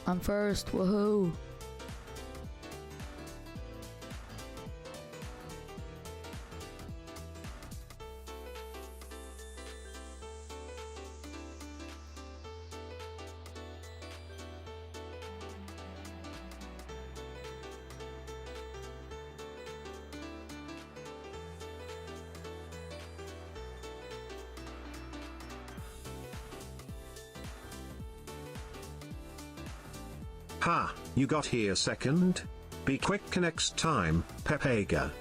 I'm first, woohoo! Ha, you got here second? Be quick next time, Pepega.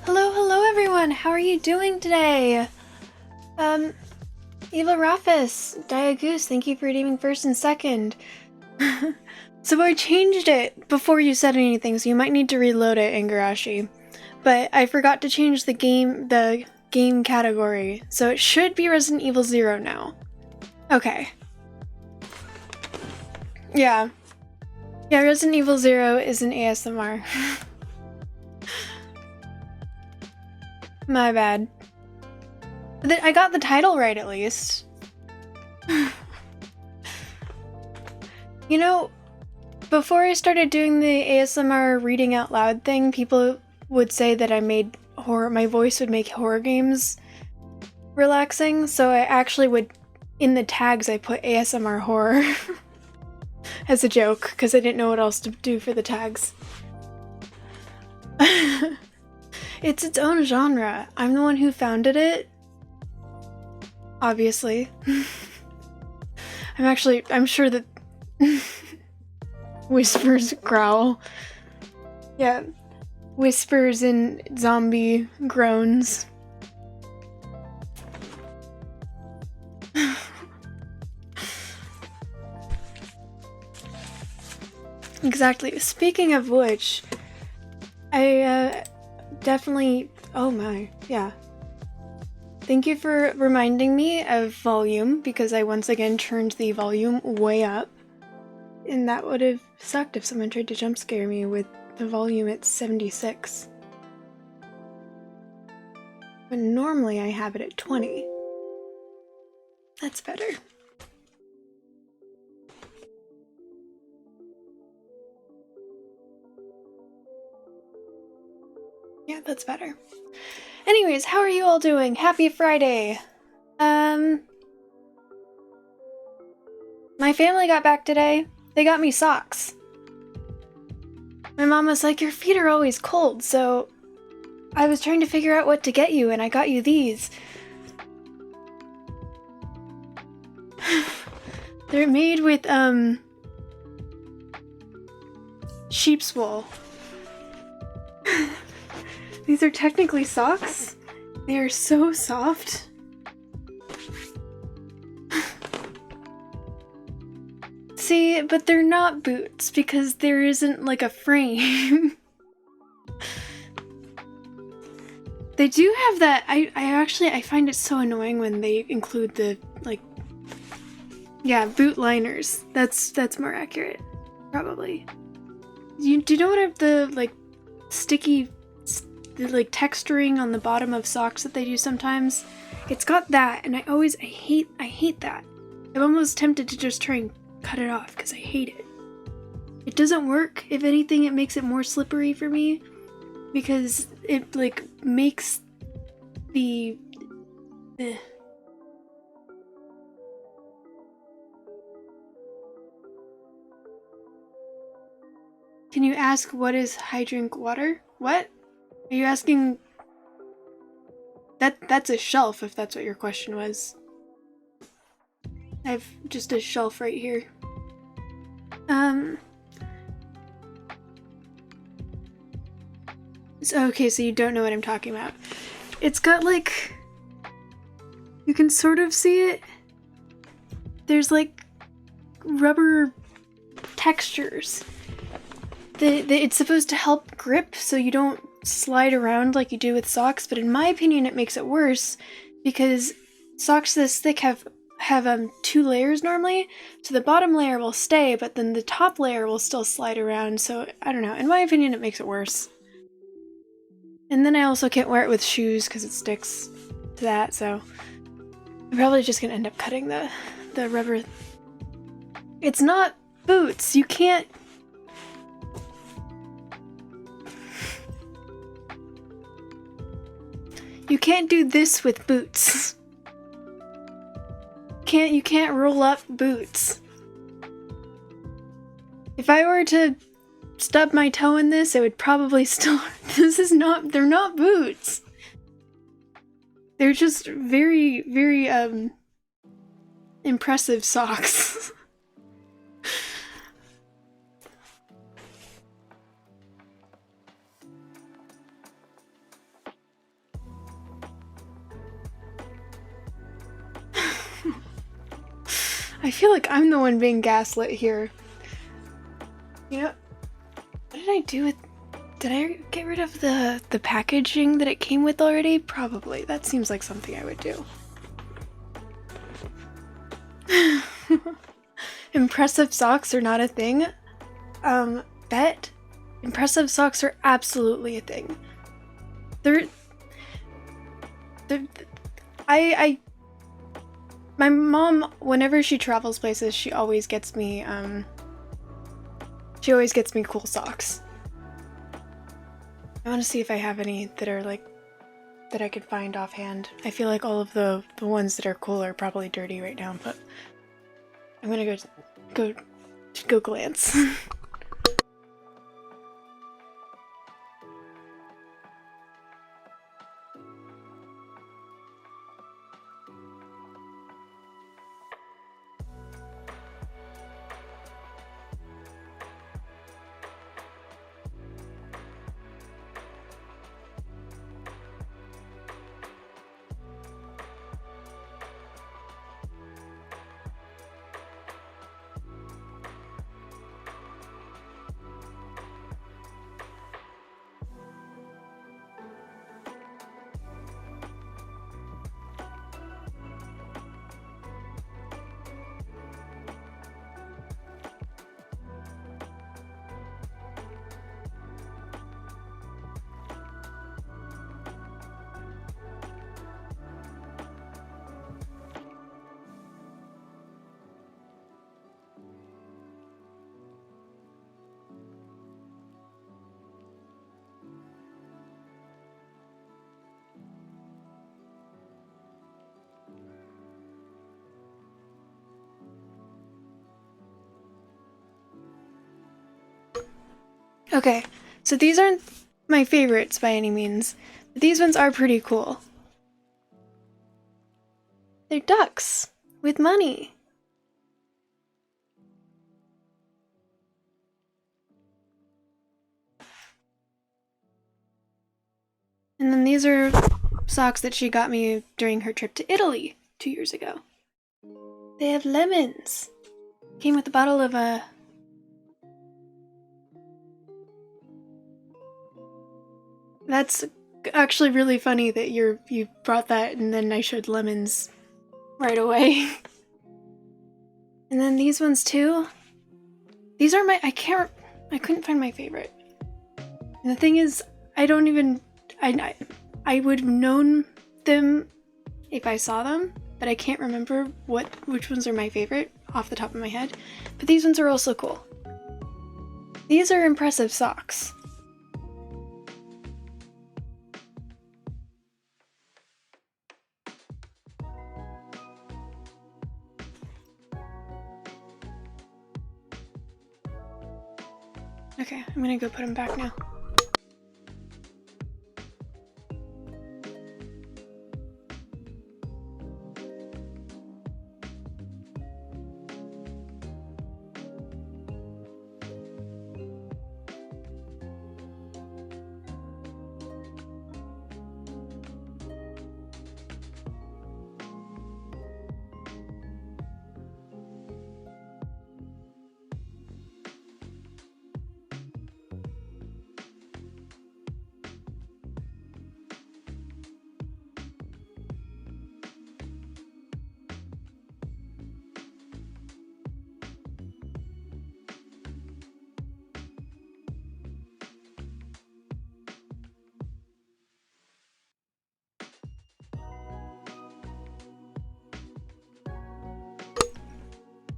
Hello everyone, how are you doing today? Eva Rafis, Diagoose, thank you for redeeming first and second. So I changed it before you said anything, so you might need to reload it, Ingarashi. But I forgot to change the game category, so it should be Resident Evil 0 now. Okay. Yeah. Yeah, Resident Evil 0 is an ASMR. My bad. I got the title right at least. You know, before I started doing the ASMR reading out loud thing, people would say that my voice would make horror games relaxing, so I actually would, in the tags I put ASMR horror as a joke, because I didn't know what else to do for the tags. It's its own genre. I'm the one who founded it, obviously. I'm sure that whispers growl. Yeah, whispers and zombie groans. Exactly. Speaking of which, I definitely. Oh my, yeah. Thank you for reminding me of volume, because I once again turned the volume way up. And that would have sucked if someone tried to jump scare me with the volume at 76. But normally I have it at 20. That's better. Yeah, that's better. Anyways, how are you all doing? Happy Friday! My family got back today. They got me socks. My mom was like, your feet are always cold, so I was trying to figure out what to get you, and I got you these. They're made with, sheep's wool. These are technically socks. They are so soft. See, but they're not boots because there isn't like a frame. They do have that. I find it so annoying when they include the like, yeah, boot liners. That's more accurate, probably. Do you know what the like sticky, the like texturing on the bottom of socks that they do sometimes? It's got that, and I hate that. I'm almost tempted to just try and cut it off because I hate it. It doesn't work. If anything, it makes it more slippery for me because it like makes the Can you ask what is high drink water? What? Are you asking? That's a shelf, if that's what your question was. I have just a shelf right here. Okay, so you don't know what I'm talking about. It's got like, you can sort of see it. There's like rubber textures. It's supposed to help grip so you don't slide around like you do with socks, but in my opinion it makes it worse because socks this thick have 2 layers normally, so the bottom layer will stay, but then the top layer will still slide around, so I don't know. In my opinion it makes it worse. And then I also can't wear it with shoes because it sticks to that, so I'm probably just gonna end up cutting the rubber. It's not boots, you can't. You can't do this with boots. You can't roll up boots. If I were to stub my toe in this, it would probably still. They're not boots. They're just very, very, impressive socks. I feel like I'm the one being gaslit here. You know, what did I do with... Did I get rid of the packaging that it came with already? Probably. That seems like something I would do. Impressive socks are not a thing. Bet. Impressive socks are absolutely a thing. My mom, whenever she travels places, she always gets me cool socks. I want to see if I have any that are like, that I could find offhand. I feel like all of the ones that are cool are probably dirty right now, but I'm gonna go glance. Okay, so these aren't my favorites by any means, but these ones are pretty cool. They're ducks with money. And then these are socks that she got me during her trip to Italy 2 years ago. They have lemons. Came with a bottle of That's actually really funny that you brought that and then I showed lemons right away. And then these ones too. These are I couldn't find my favorite. And the thing is, I would have known them if I saw them, but I can't remember which ones are my favorite off the top of my head. But these ones are also cool. These are impressive socks. Okay, I'm gonna go put them back now.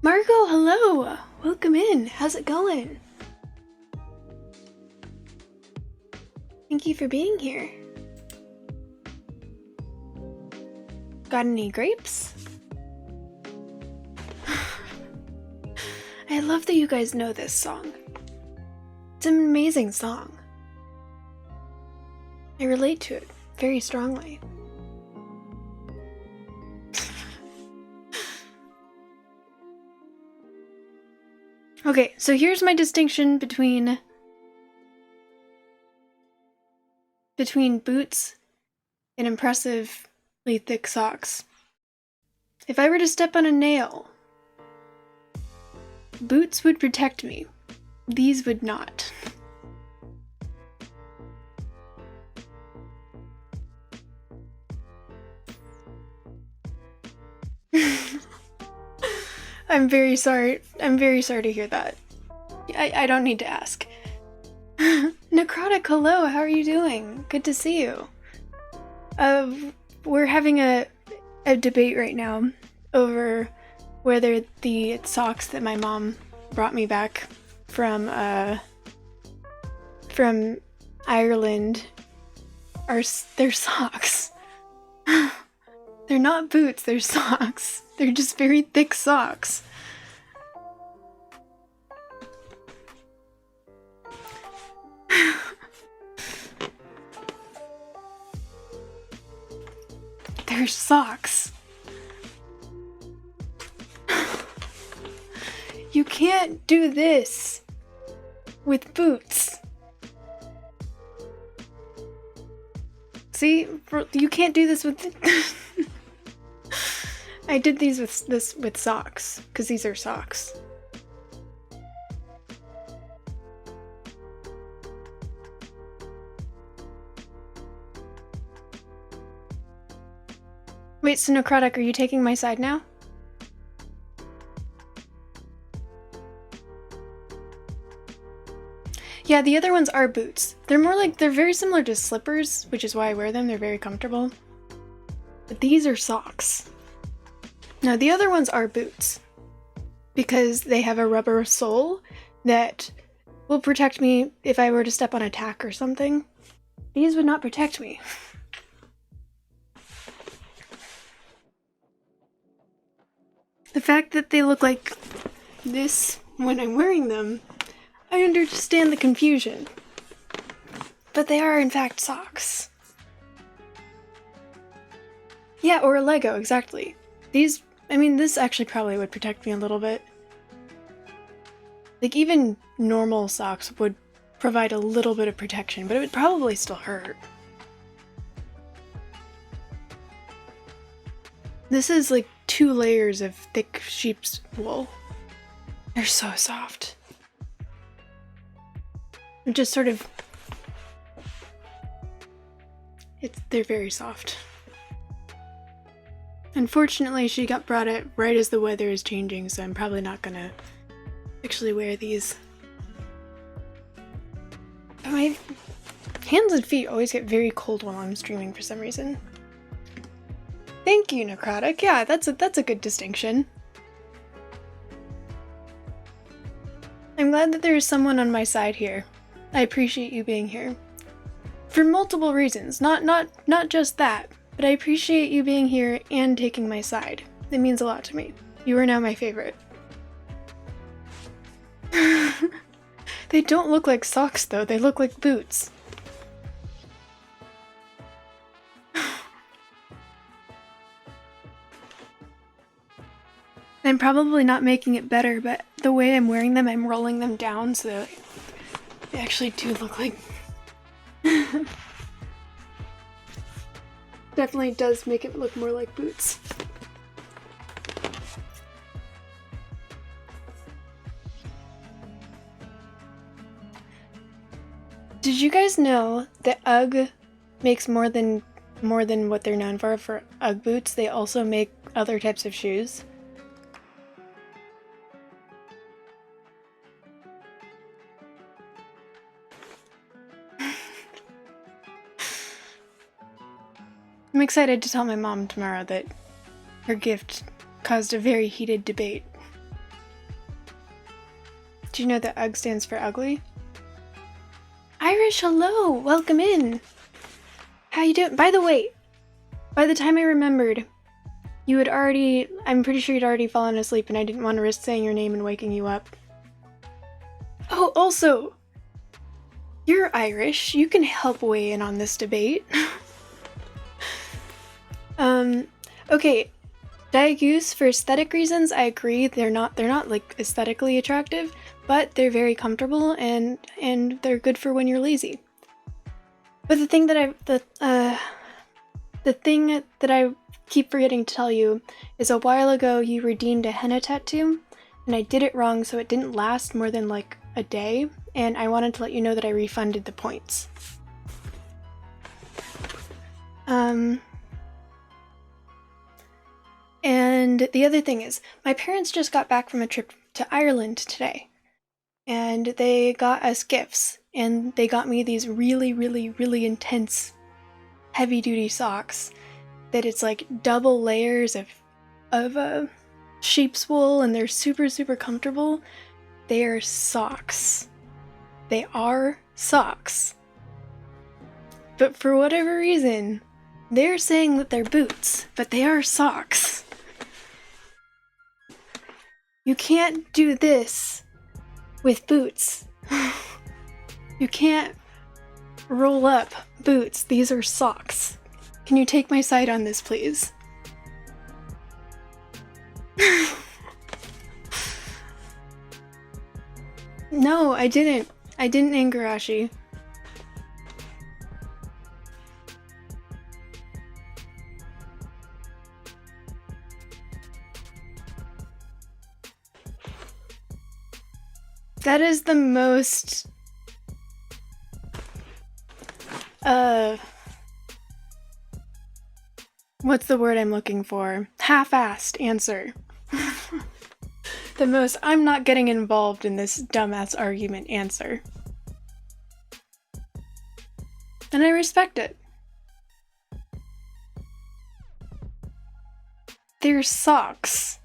Margot, hello! Welcome in. How's it going? Thank you for being here. Got any grapes? I love that you guys know this song. It's an amazing song. I relate to it very strongly. Okay, so here's my distinction between boots and impressively thick socks. If I were to step on a nail, boots would protect me. These would not. I'm very sorry to hear that. I don't need to ask. Necrotic, hello, how are you doing? Good to see you. We're having a debate right now over whether the socks that my mom brought me back from Ireland they're socks. They're not boots, they're socks. They're just very thick socks. They're socks. You can't do this with boots. See, you can't do this with. I did these with socks because these are socks. Wait, so Necrotic, are you taking my side now? Yeah, the other ones are boots. They're very similar to slippers, which is why I wear them. They're very comfortable. But these are socks. No, the other ones are boots. Because they have a rubber sole that will protect me if I were to step on a tack or something. These would not protect me. The fact that they look like this when I'm wearing them, I understand the confusion. But they are in fact socks. Yeah, or a Lego, exactly. These, I mean, this actually probably would protect me a little bit. Like, even normal socks would provide a little bit of protection, but it would probably still hurt. This is like 2 layers of thick sheep's wool. They're so soft. They're just sort of... they're very soft. Unfortunately, she got brought it right as the weather is changing, so I'm probably not gonna actually wear these. But my hands and feet always get very cold while I'm streaming for some reason. Thank you, Necrotic. Yeah, that's a good distinction. I'm glad that there is someone on my side here. I appreciate you being here. For multiple reasons, not just that, but I appreciate you being here and taking my side. It means a lot to me. You are now my favorite. They don't look like socks though, they look like boots. I'm probably not making it better, but the way I'm wearing them, I'm rolling them down so that they actually do look like... Definitely does make it look more like boots. Did you guys know that UGG makes more than what they're known for UGG boots? They also make other types of shoes. I'm excited to tell my mom tomorrow that her gift caused a very heated debate. Do you know that UGG stands for ugly? Irish, hello! Welcome in! How you doing? By the way, by the time I remembered, you had already... I'm pretty sure you'd already fallen asleep and I didn't want to risk saying your name and waking you up. Oh, also, you're Irish. You can help weigh in on this debate. Okay, Diagoose, for aesthetic reasons, I agree. They're not like aesthetically attractive, but they're very comfortable and they're good for when you're lazy. But the thing that I keep forgetting to tell you is a while ago you redeemed a henna tattoo, and I did it wrong, so it didn't last more than like a day, and I wanted to let you know that I refunded the points. And the other thing is, my parents just got back from a trip to Ireland today, and they got us gifts, and they got me these really, really, really intense heavy-duty socks that it's like double layers of sheep's wool, and they're super, super comfortable. They are socks. They are socks. But for whatever reason, they're saying that they're boots, but they are socks. You can't do this with boots. You can't roll up boots. These are socks. Can you take my side on this, please? No, I didn't. I didn't, Angarashi. That is the most... what's the word I'm looking for? Half-assed answer. The most I'm not getting involved in this dumbass argument answer. And I respect it. They're socks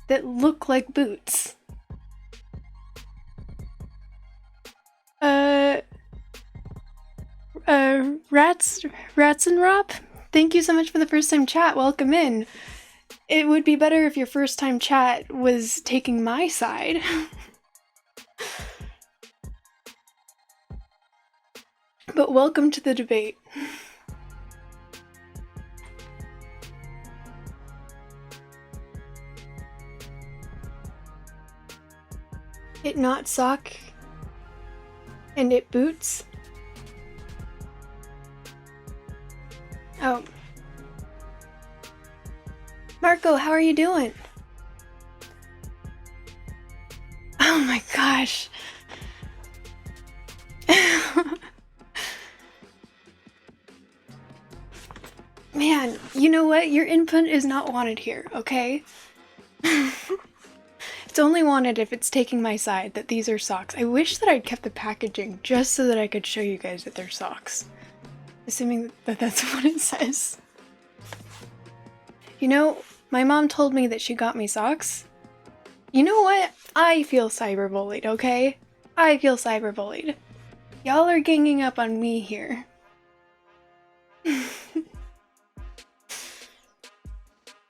that look like boots. Rats and Rop? Thank you so much for the first time chat. Welcome in. It would be better if your first time chat was taking my side. But welcome to the debate. It not sock and it boots. Oh. Marco, how are you doing? Oh my gosh. Man, you know what? Your input is not wanted here, okay? It's only wanted if it's taking my side that these are socks. I wish that I'd kept the packaging just so that I could show you guys that they're socks. Assuming that that's what it says. You know, my mom told me that she got me socks. You know what? I feel cyberbullied, okay? I feel cyberbullied. Y'all are ganging up on me here.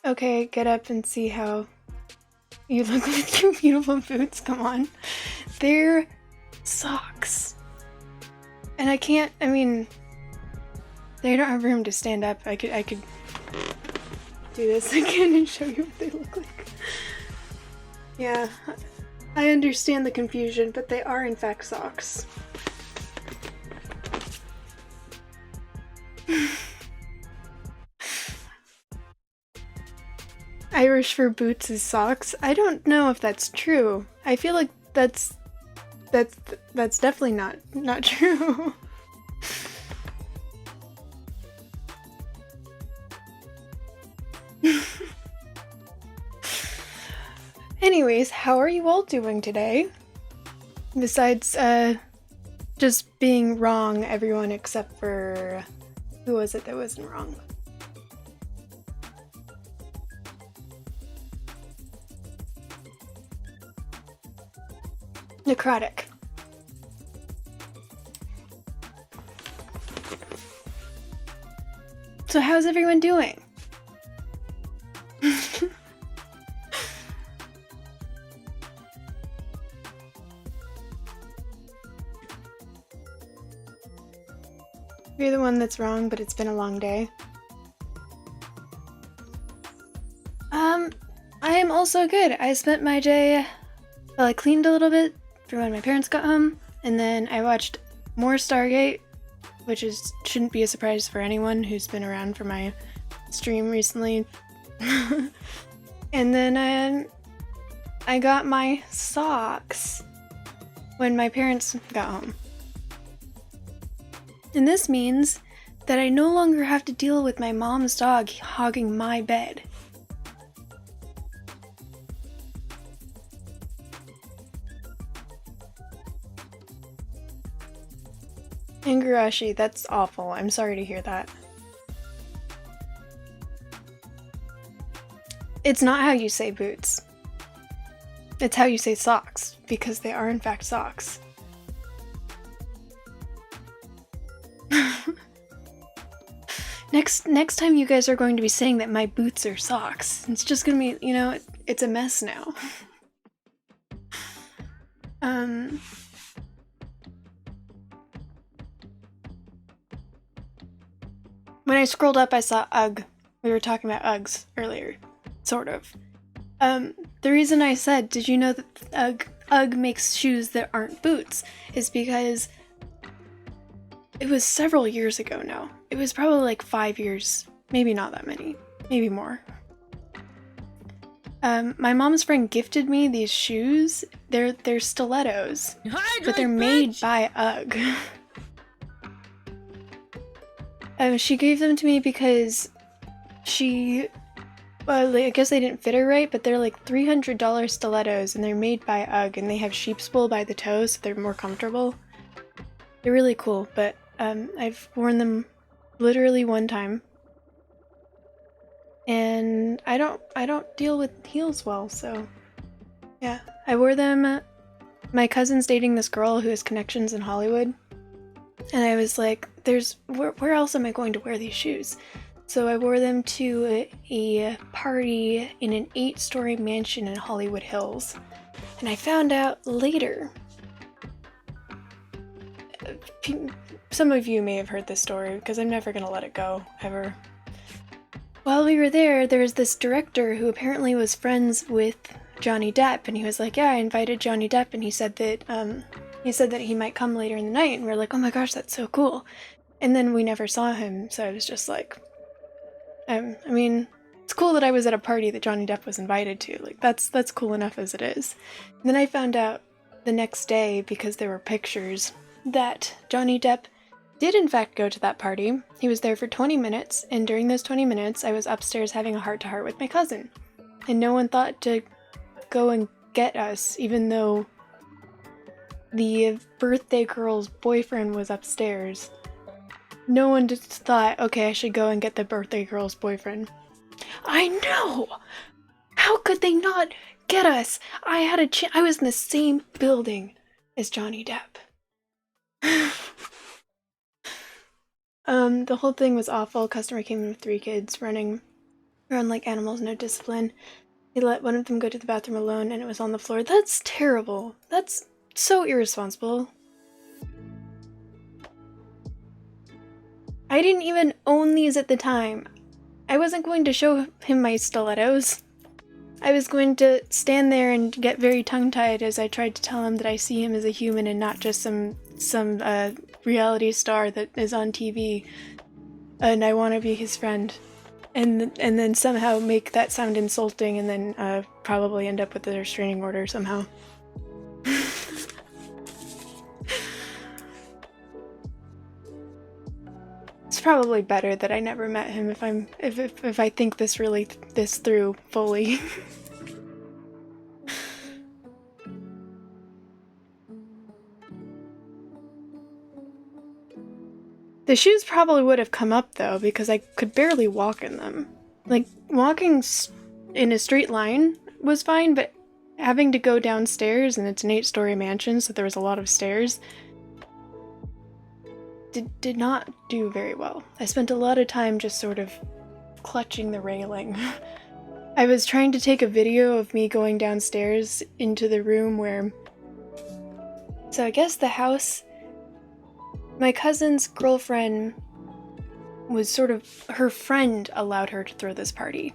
Okay, get up and see how you look with your beautiful boots. Come on. They're socks. And I mean, they don't have room to stand up. I could do this again and show you what they look like. Yeah, I understand the confusion, but they are in fact socks. Irish for boots is socks. I don't know if that's true. I feel like that's definitely not true. Anyways, how are you all doing today? Besides, just being wrong, everyone except for... who was it that wasn't wrong? Necrotic. So how's everyone doing? You're the one that's wrong, but it's been a long day. I am also good. I spent my day, well, I cleaned a little bit for when my parents got home, and then I watched more Stargate, which shouldn't be a surprise for anyone who's been around for my stream recently. And then I got my socks when my parents got home. And this means that I no longer have to deal with my mom's dog hogging my bed. Ingarashi, that's awful. I'm sorry to hear that. It's not how you say boots. It's how you say socks, because they are in fact socks. Next time you guys are going to be saying that my boots are socks. It's just gonna be, you know, it's a mess now. When I scrolled up, I saw UGG. We were talking about UGGs earlier, sort of. The reason I said, did you know that UGG makes shoes that aren't boots, is because it was several years ago now. It was probably like 5 years, maybe not that many, maybe more. My mom's friend gifted me these shoes. They're stilettos, but they're made by UGG. She gave them to me because I guess they didn't fit her right, but they're like $300 stilettos, and they're made by UGG, and they have sheep's wool by the toes, so they're more comfortable. They're really cool, but I've worn them literally one time, and I don't deal with heels well, so yeah. I wore them. My cousin's dating this girl who has connections in Hollywood, and I was like, where else am I going to wear these shoes? So I wore them to a party in an 8-story mansion in Hollywood Hills. And I found out later, some of you may have heard this story because I'm never gonna let it go, ever. While we were there was this director who apparently was friends with Johnny Depp, and he was like, yeah, I invited Johnny Depp, and he said that he might come later in the night, and we are like, oh my gosh, that's so cool. And then we never saw him, so I was just like, I mean, it's cool that I was at a party that Johnny Depp was invited to. Like, that's cool enough as it is. And then I found out the next day, because there were pictures, that Johnny Depp did in fact go to that party. He was there for 20 minutes, and during those 20 minutes, I was upstairs having a heart-to-heart with my cousin. And no one thought to go and get us, even though the birthday girl's boyfriend was upstairs. No one just thought, okay, I should go and get the birthday girl's boyfriend. I know! How could they not get us? I had a chance. I was in the same building as Johnny Depp. The whole thing was awful. Customer came in with 3 kids running around like animals, no discipline. He let one of them go to the bathroom alone, and it was on the floor. That's terrible. That's so irresponsible. I didn't even own these at the time. I wasn't going to show him my stilettos. I was going to stand there and get very tongue-tied as I tried to tell him that I see him as a human and not just some reality star that is on TV, and I want to be his friend. And then somehow make that sound insulting, and then probably end up with a restraining order somehow. It's probably better that I never met him if I think this through fully. The shoes probably would have come up though, because I could barely walk in them. Like, walking in a straight line was fine, but having to go downstairs, and it's an 8-story mansion, so there was a lot of stairs, did not do very well. I spent a lot of time just sort of clutching the railing. I was trying to take a video of me going downstairs into the room where... So I guess the house... My cousin's girlfriend was sort of... Her friend allowed her to throw this party.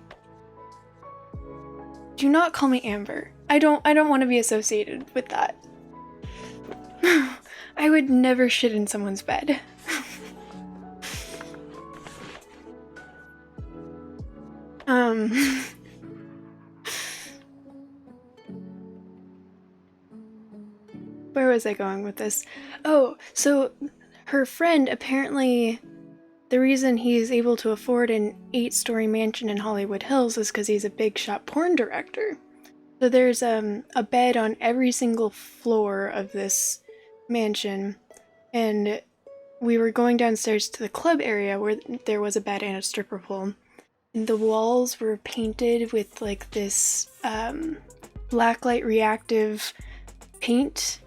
Do not call me Amber. I don't want to be associated with that. I would never shit in someone's bed. Where was I going with this? Oh, so her friend, apparently the reason he's able to afford an 8-story mansion in Hollywood Hills is because he's a big shot porn director. So there's a bed on every single floor of this mansion, and we were going downstairs to the club area where there was a bed and a stripper pole, and the walls were painted with like this blacklight reactive paint,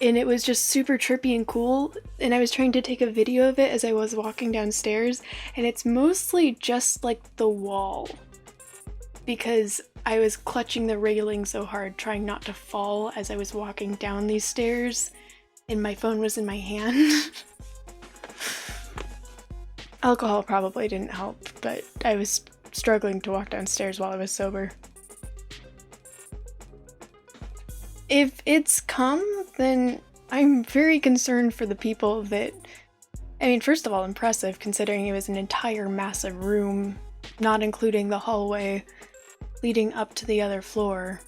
and it was just super trippy and cool, and I was trying to take a video of it as I was walking downstairs, and it's mostly just like the wall, because I was clutching the railing so hard trying not to fall as I was walking down these stairs, and my phone was in my hand. Alcohol probably didn't help, but I was struggling to walk downstairs while I was sober. If it's come, then I'm very concerned for the people that... I mean, first of all, impressive, considering it was an entire massive room, not including the hallway leading up to the other floor,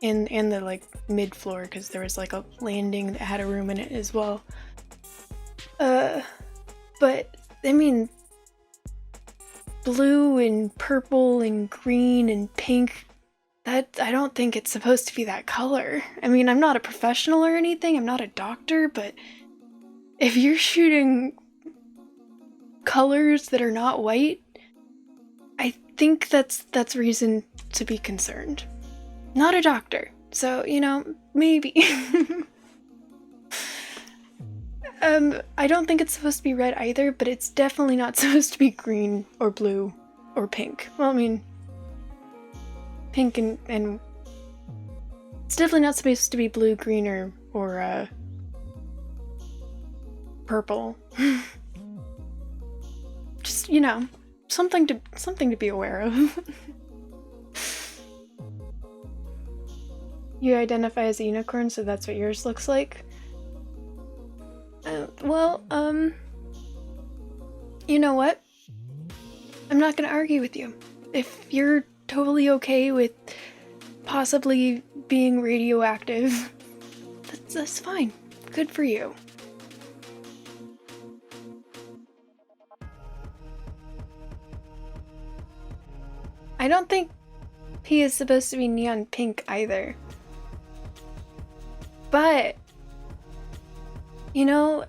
and the, like, mid-floor, because there was, like, a landing that had a room in it as well. But, I mean, blue and purple and green and pink, that, I don't think it's supposed to be that color. I mean, I'm not a professional or anything, I'm not a doctor, but if you're shooting colors that are not white, I think that's reason to be concerned. Not a doctor, so, you know, maybe. I don't think it's supposed to be red either, but it's definitely not supposed to be green or blue or pink. Well, I mean, pink and it's definitely not supposed to be blue, green, or purple. Just, you know, something to be aware of. You identify as a unicorn, so that's what yours looks like. Well, you know what? I'm not gonna argue with you. If you're totally okay with possibly being radioactive, that's fine. Good for you. I don't think pee is supposed to be neon pink either. But, you know,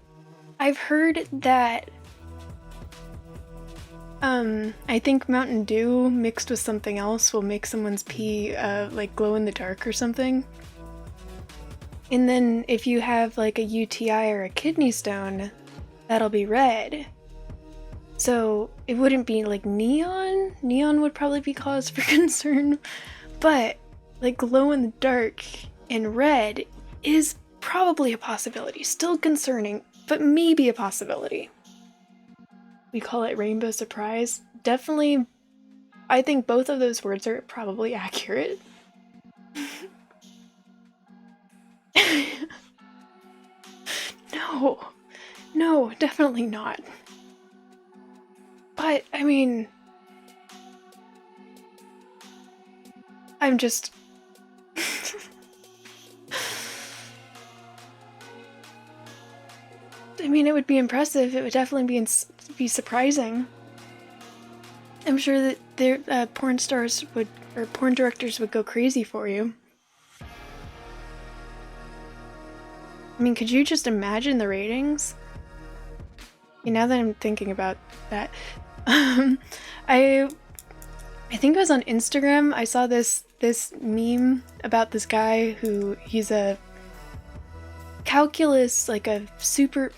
I've heard that I think Mountain Dew mixed with something else will make someone's pee like glow in the dark or something. And then if you have like a UTI or a kidney stone, that'll be red. So it wouldn't be like neon. Neon would probably be cause for concern, but like glow in the dark and red is probably a possibility. Still concerning, but maybe a possibility. We call it rainbow surprise. Definitely, I think both of those words are probably accurate. No, definitely not. But, I mean, I'm just... I mean, it would be impressive. It would definitely be surprising. I'm sure that their porn stars would, or porn directors would go crazy for you. I mean, could you just imagine the ratings? Now that I'm thinking about that, I think it was on Instagram. I saw this meme about this guy who he's a calculus, like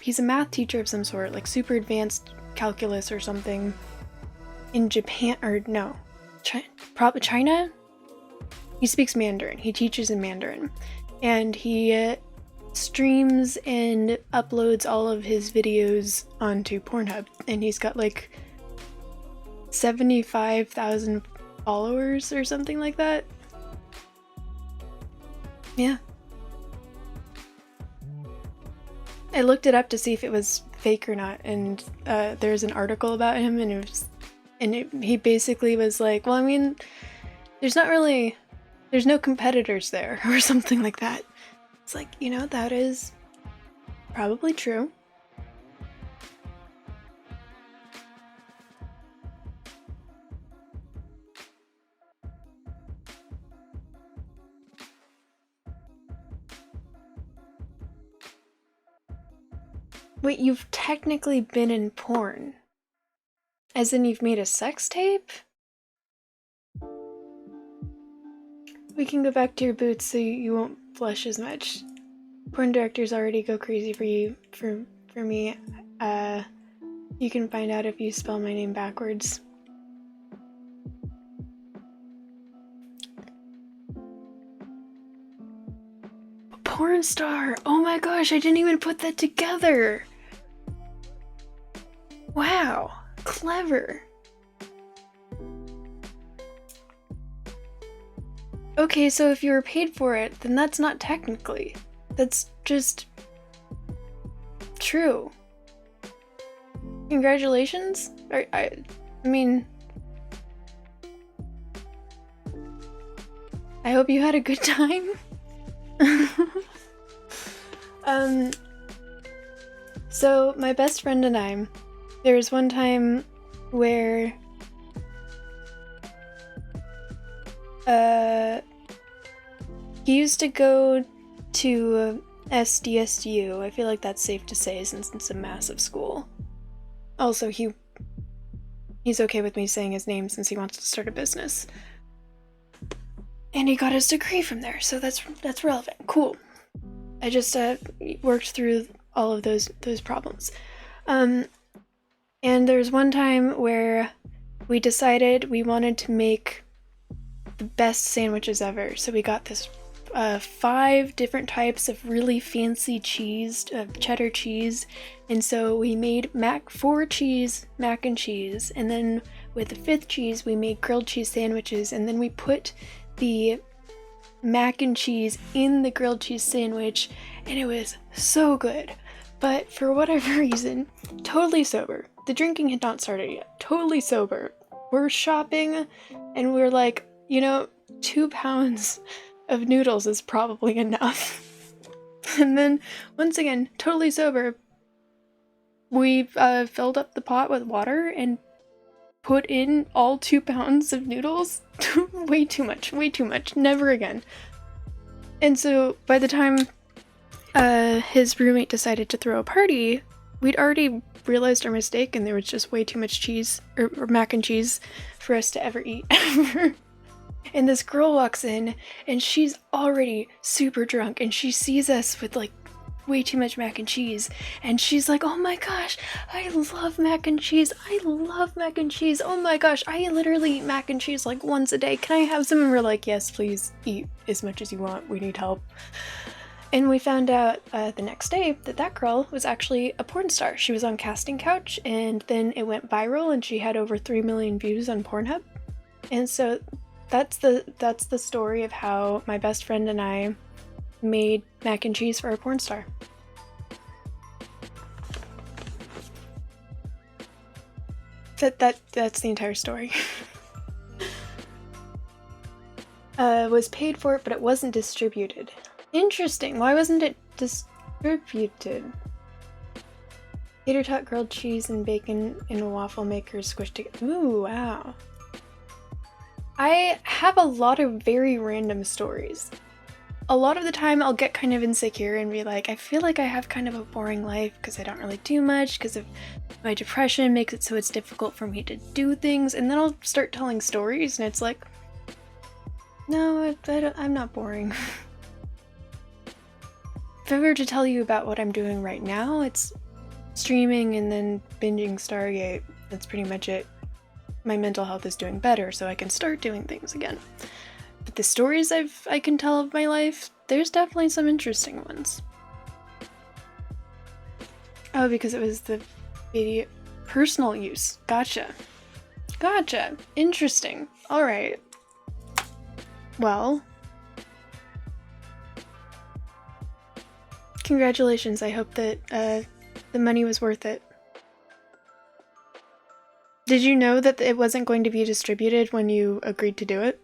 he's a math teacher of some sort, like super advanced calculus or something in Japan, or no, probably China. He speaks Mandarin. He teaches in Mandarin, and he streams and uploads all of his videos onto Pornhub, and he's got like 75,000 followers or something like that. Yeah. I looked it up to see if it was fake or not, and there's an article about him, and he basically was like, well, I mean, there's no competitors there, or something like that. It's like, that is probably true. Wait, you've technically been in porn? As in you've made a sex tape? We can go back to your boots so you won't blush as much. Porn directors already go crazy for you, for me. You can find out if you spell my name backwards. A porn star! Oh my gosh, I didn't even put that together! Wow, clever. Okay, so if you were paid for it, then that's not technically. That's just true. Congratulations? I mean, I hope you had a good time. So my best friend and I, there was one time where he used to go to SDSU. I feel like that's safe to say since it's a massive school. Also, he's okay with me saying his name since he wants to start a business. And he got his degree from there, so that's relevant. Cool. I just worked through all of those problems. And there's one time where we decided we wanted to make the best sandwiches ever. So we got this 5 different types of really fancy cheese, cheddar cheese, and so we made 4 cheese mac and cheese, and then with the 5th cheese we made grilled cheese sandwiches, and then we put the mac and cheese in the grilled cheese sandwich, and it was so good. But for whatever reason, totally sober. The drinking had not started yet. Totally sober. We're shopping, and we're like, 2 pounds of noodles is probably enough. And then, once again, totally sober, we filled up the pot with water and put in all 2 pounds of noodles. Way too much, never again. And so, by the time his roommate decided to throw a party, we'd already realized our mistake, and there was just way too much cheese, or mac and cheese, for us to ever eat, ever. And this girl walks in, and she's already super drunk, and she sees us with like way too much mac and cheese, and she's like, oh my gosh, I love mac and cheese, oh my gosh, I literally eat mac and cheese like once a day, can I have some? And we're like, yes, please eat as much as you want, we need help. And we found out the next day that girl was actually a porn star. She was on Casting Couch, and then it went viral, and she had over 3 million views on Pornhub. And so that's the story of how my best friend and I made mac and cheese for a porn star. That's the entire story. Was paid for it, but it wasn't distributed. Interesting. Why wasn't it distributed? Tater tot, grilled cheese, and bacon in a waffle maker squished together. Ooh, wow. I have a lot of very random stories. A lot of the time I'll get kind of insecure and be like, I feel like I have kind of a boring life because I don't really do much, because of my depression makes it so it's difficult for me to do things, and then I'll start telling stories and it's like, no, I'm not boring. If I were to tell you about what I'm doing right now, it's streaming and then binging Stargate. That's pretty much it. My mental health is doing better, so I can start doing things again. But the stories I can tell of my life, there's definitely some interesting ones. Oh, because it was the video personal use. Gotcha. Interesting. Alright. Well, congratulations. I hope that the money was worth it. Did you know that it wasn't going to be distributed when you agreed to do it?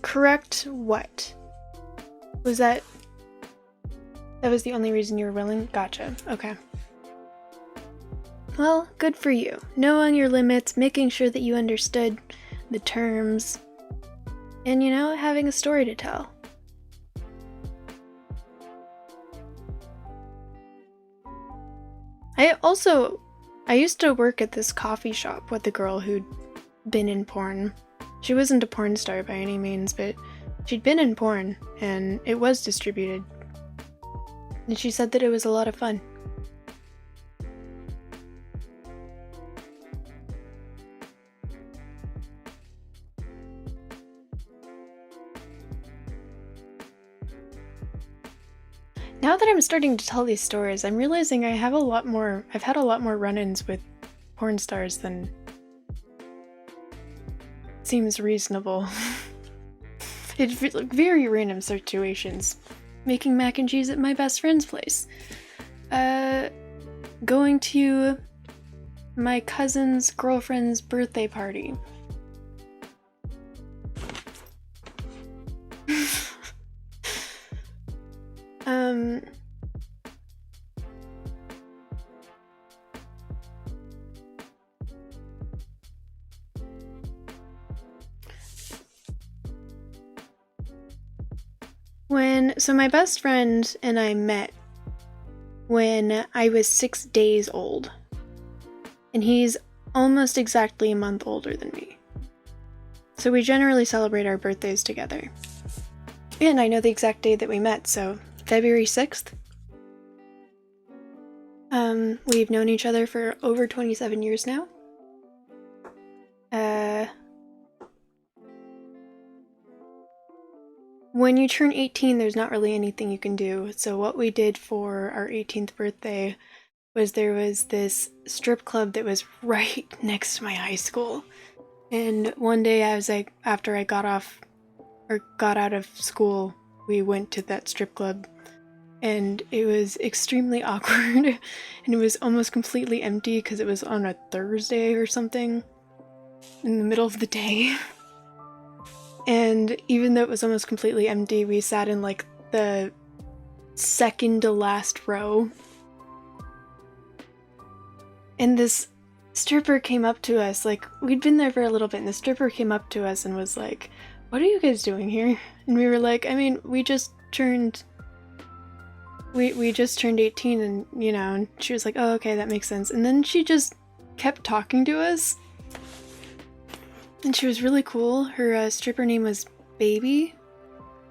Correct what? Was that was the only reason you were willing? Gotcha. Okay. Well, good for you. Knowing your limits, making sure that you understood the terms, and having a story to tell. I used to work at this coffee shop with a girl who'd been in porn. She wasn't a porn star by any means, but she'd been in porn, and it was distributed. And she said that it was a lot of fun. Now that I'm starting to tell these stories, I'm realizing I've had a lot more run-ins with porn stars than seems reasonable. It's like very random situations. Making mac and cheese at my best friend's place. Going to my cousin's girlfriend's birthday party. So my best friend and I met when I was 6 days old, and he's almost exactly a month older than me. So we generally celebrate our birthdays together. And I know the exact day that we met, so February 6th. We've known each other for over 27 years now. When you turn 18, there's not really anything you can do. So what we did for our 18th birthday was there was this strip club that was right next to my high school. And one day I was like, after I got out of school, we went to that strip club. And it was extremely awkward, and it was almost completely empty because it was on a Thursday or something in the middle of the day. And even though it was almost completely empty, we sat in like the second to last row. And this stripper came up to us, like, we'd been there for a little bit, and the stripper came up to us and was like, "What are you guys doing here?" And we were like, I mean, we just turned 18, and, you know, and she was like, "Oh, okay, that makes sense." And then she just kept talking to us. And she was really cool. Her stripper name was Baby,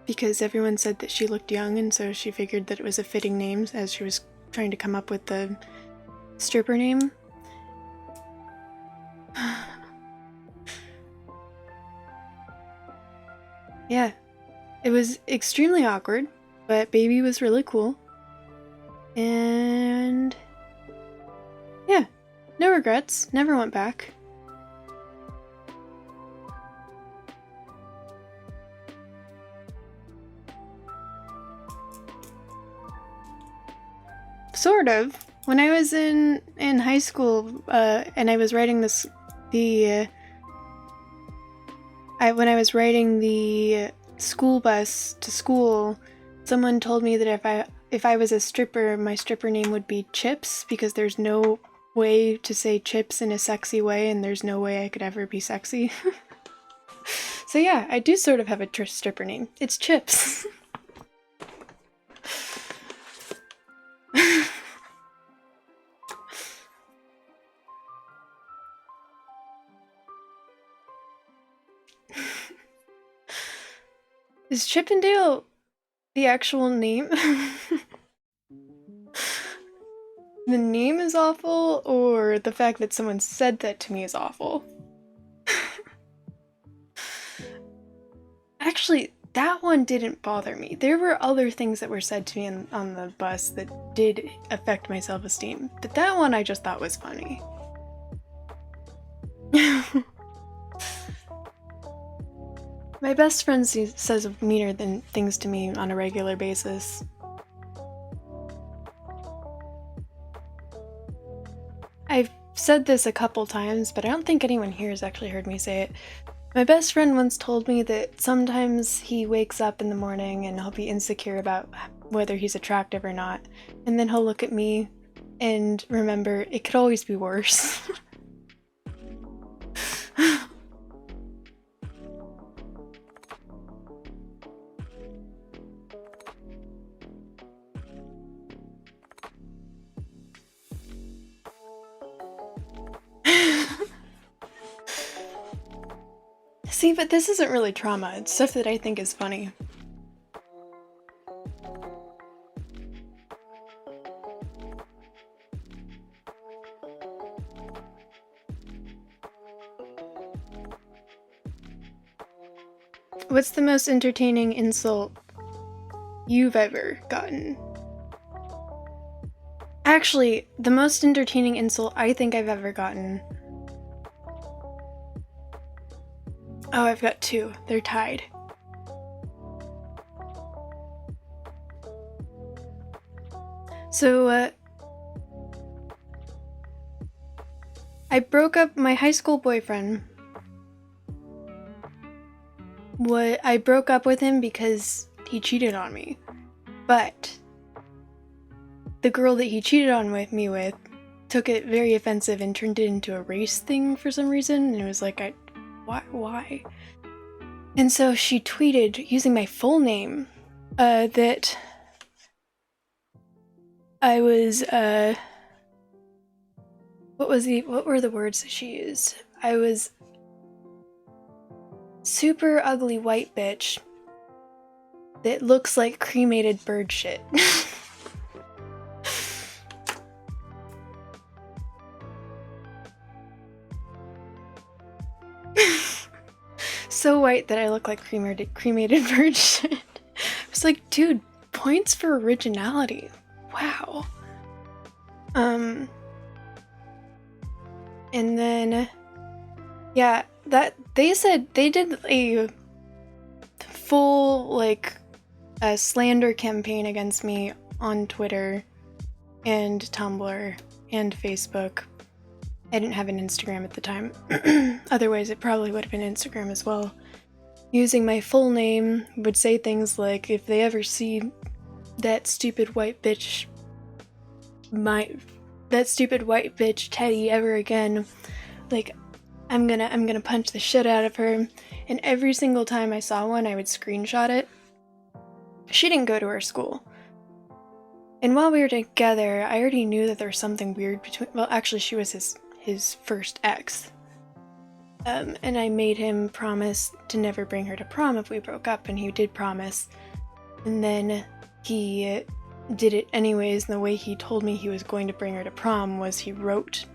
because everyone said that she looked young, and so she figured that it was a fitting name as she was trying to come up with the stripper name. Yeah, it was extremely awkward, but Baby was really cool. And yeah, no regrets, never went back. Sort of. When I was in high school, and I was writing when I was riding the school bus to school, someone told me that if I was a stripper, my stripper name would be Chips, because there's no way to say chips in a sexy way, and there's no way I could ever be sexy. So yeah, I do sort of have a stripper name. It's Chips. Is Chippendale the actual name? The name is awful, or the fact that someone said that to me is awful? Actually, that one didn't bother me. There were other things that were said to me on the bus that did affect my self-esteem, but that one I just thought was funny. My best friend says meaner than things to me on a regular basis. I've said this a couple times, but I don't think anyone here has actually heard me say it. My best friend once told me that sometimes he wakes up in the morning and he'll be insecure about whether he's attractive or not, and then he'll look at me and remember it could always be worse. See, but this isn't really trauma, it's stuff that I think is funny. What's the most entertaining insult you've ever gotten? Actually, the most entertaining insult I think I've ever gotten... Oh, I've got two. They're tied. So, I broke up my high school boyfriend. I broke up with him because he cheated on me. But the girl that he cheated on me with took it very offensive and turned it into a race thing for some reason, and it was like, why? And so she tweeted using my full name that I was what were the words that she used? I was super ugly white bitch that looks like cremated bird shit. So white that I look like cremated bird shit. I was like, dude, points for originality. Wow. And then, yeah, that they said they did a full, like, a slander campaign against me on Twitter and Tumblr and Facebook. I didn't have an Instagram at the time. Otherwise, it probably would have been Instagram as well. Using my full name, would say things like, if they ever see that stupid white bitch Teddy ever again, like, I'm gonna punch the shit out of her. And every single time I saw one, I would screenshot it. She didn't go to our school. And while we were together, I already knew that there was something weird between, well, actually she was his first ex. And I made him promise to never bring her to prom if we broke up, and he did promise. And then he did it anyways, and the way he told me he was going to bring her to prom was he wrote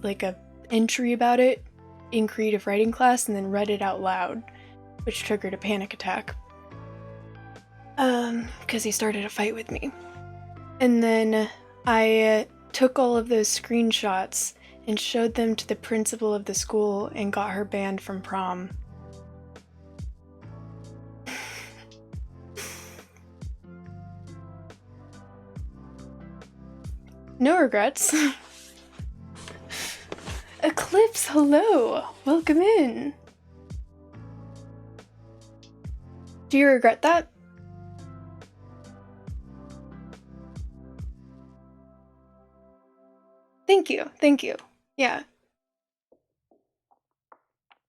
like a entry about it in creative writing class and then read it out loud, which triggered a panic attack. Because he started a fight with me. And then I took all of those screenshots and showed them to the principal of the school and got her banned from prom. No regrets. Eclipse, hello! Welcome in! Do you regret that? Thank you. Yeah.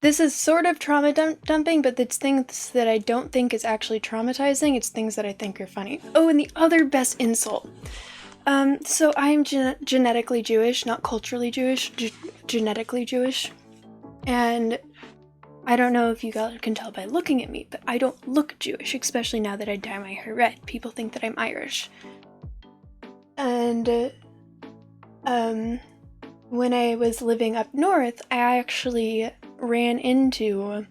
This is sort of trauma dumping, but it's things that I don't think is actually traumatizing, it's things that I think are funny. Oh, and the other best insult. So I'm genetically Jewish, not culturally Jewish, genetically Jewish. And I don't know if you guys can tell by looking at me, but I don't look Jewish, especially now that I dye my hair red. People think that I'm Irish. And, when I was living up north, I actually ran into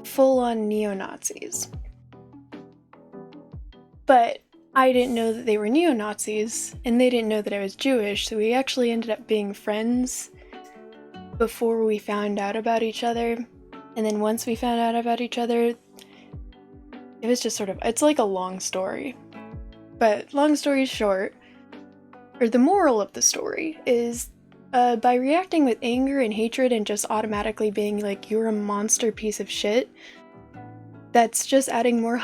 full-on neo-Nazis. But I didn't know that they were neo-Nazis, and they didn't know that I was Jewish, so we actually ended up being friends before we found out about each other. And then once we found out about each other, it was just sort of, it's like a long story. But long story short, or the moral of the story is, by reacting with anger and hatred and just automatically being like, you're a monster piece of shit, that's just adding more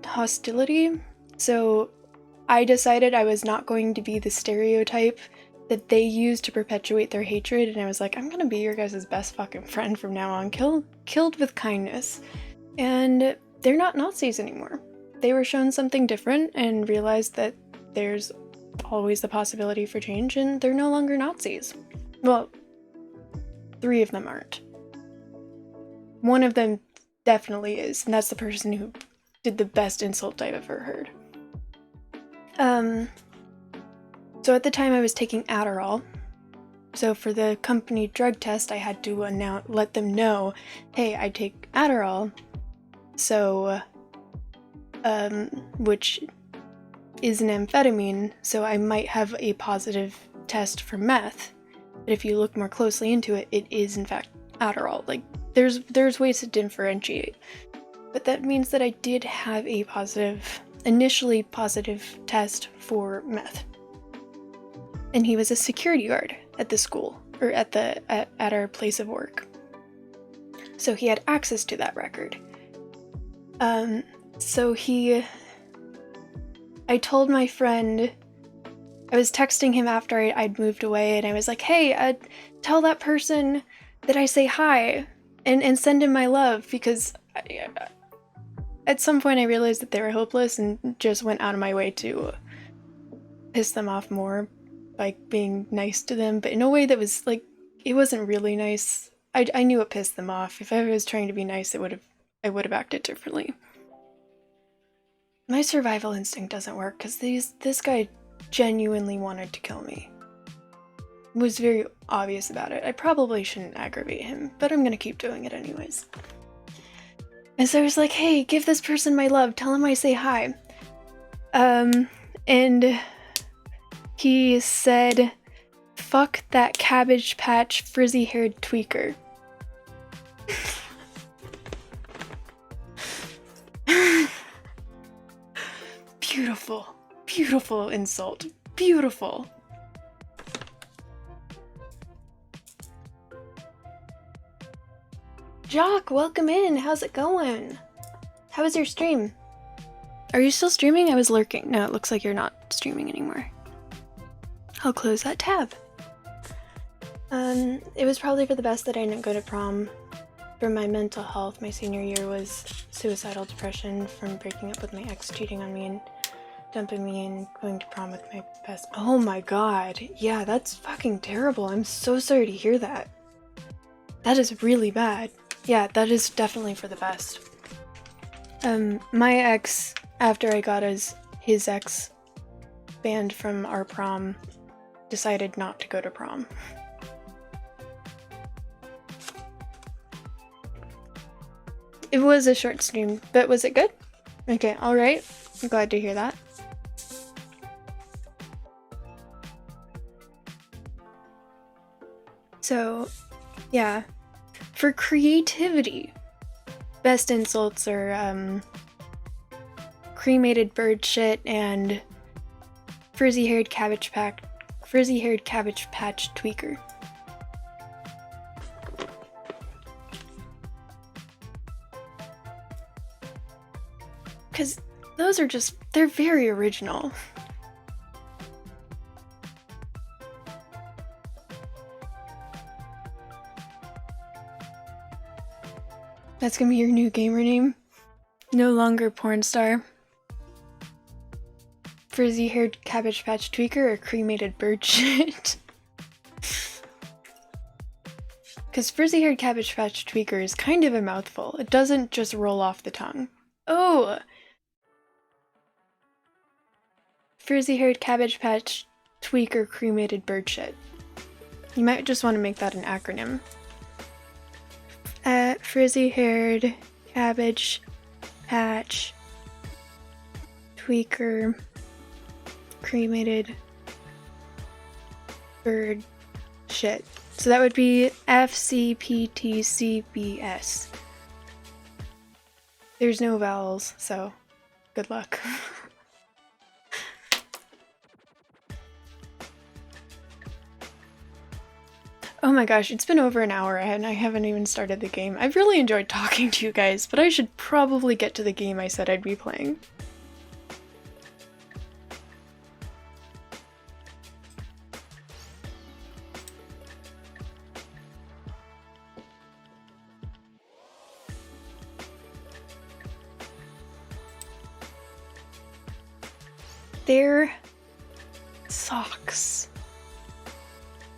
hostility. So I decided I was not going to be the stereotype that they use to perpetuate their hatred, and I was like, I'm gonna be your guys' best fucking friend from now on, killed with kindness. And they're not Nazis anymore. They were shown something different and realized that there's always the possibility for change, and they're no longer Nazis. Well, 3 of them aren't. One of them definitely is, and that's the person who did the best insult I've ever heard. So at the time I was taking Adderall. So for the company drug test, I had to let them know, hey, I take Adderall. So, which is an amphetamine, so I might have a positive test for meth. But if you look more closely into it, it is in fact Adderall. Like, there's ways to differentiate. But that means that I did have a initially positive test for meth. And he was a security guard at the school, or at our place of work. So he had access to that record. I told my friend, I was texting him after I'd moved away, and I was like, hey, tell that person that I say hi, and send him my love, because at some point I realized that they were hopeless and just went out of my way to piss them off more by being nice to them, but in a way that was like, it wasn't really nice. I knew it pissed them off. If I was trying to be nice, I would have acted differently. My survival instinct doesn't work because this guy genuinely wanted to kill me. Was very obvious about it. I probably shouldn't aggravate him, but I'm gonna keep doing it anyways. And so I was like, hey, give this person my love, tell him I say hi. And he said, fuck that Cabbage Patch frizzy-haired tweaker. Beautiful, beautiful insult. Beautiful. Jock, welcome in. How's it going? How was your stream? Are you still streaming? I was lurking. No, it looks like you're not streaming anymore. I'll close that tab. It was probably for the best that I didn't go to prom. For my mental health, my senior year was suicidal depression from breaking up with my ex, cheating on me, and dumping me, and going to prom with my best. Oh my god. Yeah, that's fucking terrible. I'm so sorry to hear that. That is really bad. Yeah, that is definitely for the best. My ex, after I got his ex banned from our prom, decided not to go to prom. It was a short stream, but was it good? Okay, alright. I'm glad to hear that. So, yeah. For creativity, best insults are, cremated bird shit and frizzy-haired cabbage patch tweaker. Because those are just, they're very original. That's gonna be your new gamer name. No longer porn star. Frizzy-haired cabbage patch tweaker or cremated bird shit. Because frizzy-haired cabbage patch tweaker is kind of a mouthful. It doesn't just roll off the tongue. Oh! Frizzy-haired cabbage patch tweaker cremated bird shit. You might just want to make that an acronym. Frizzy-haired cabbage patch tweaker cremated bird shit. So that would be FCPTCBS. There's no vowels, so good luck. Oh my gosh, it's been over an hour and I haven't even started the game. I've really enjoyed talking to you guys, but I should probably get to the game I said I'd be playing. They're socks.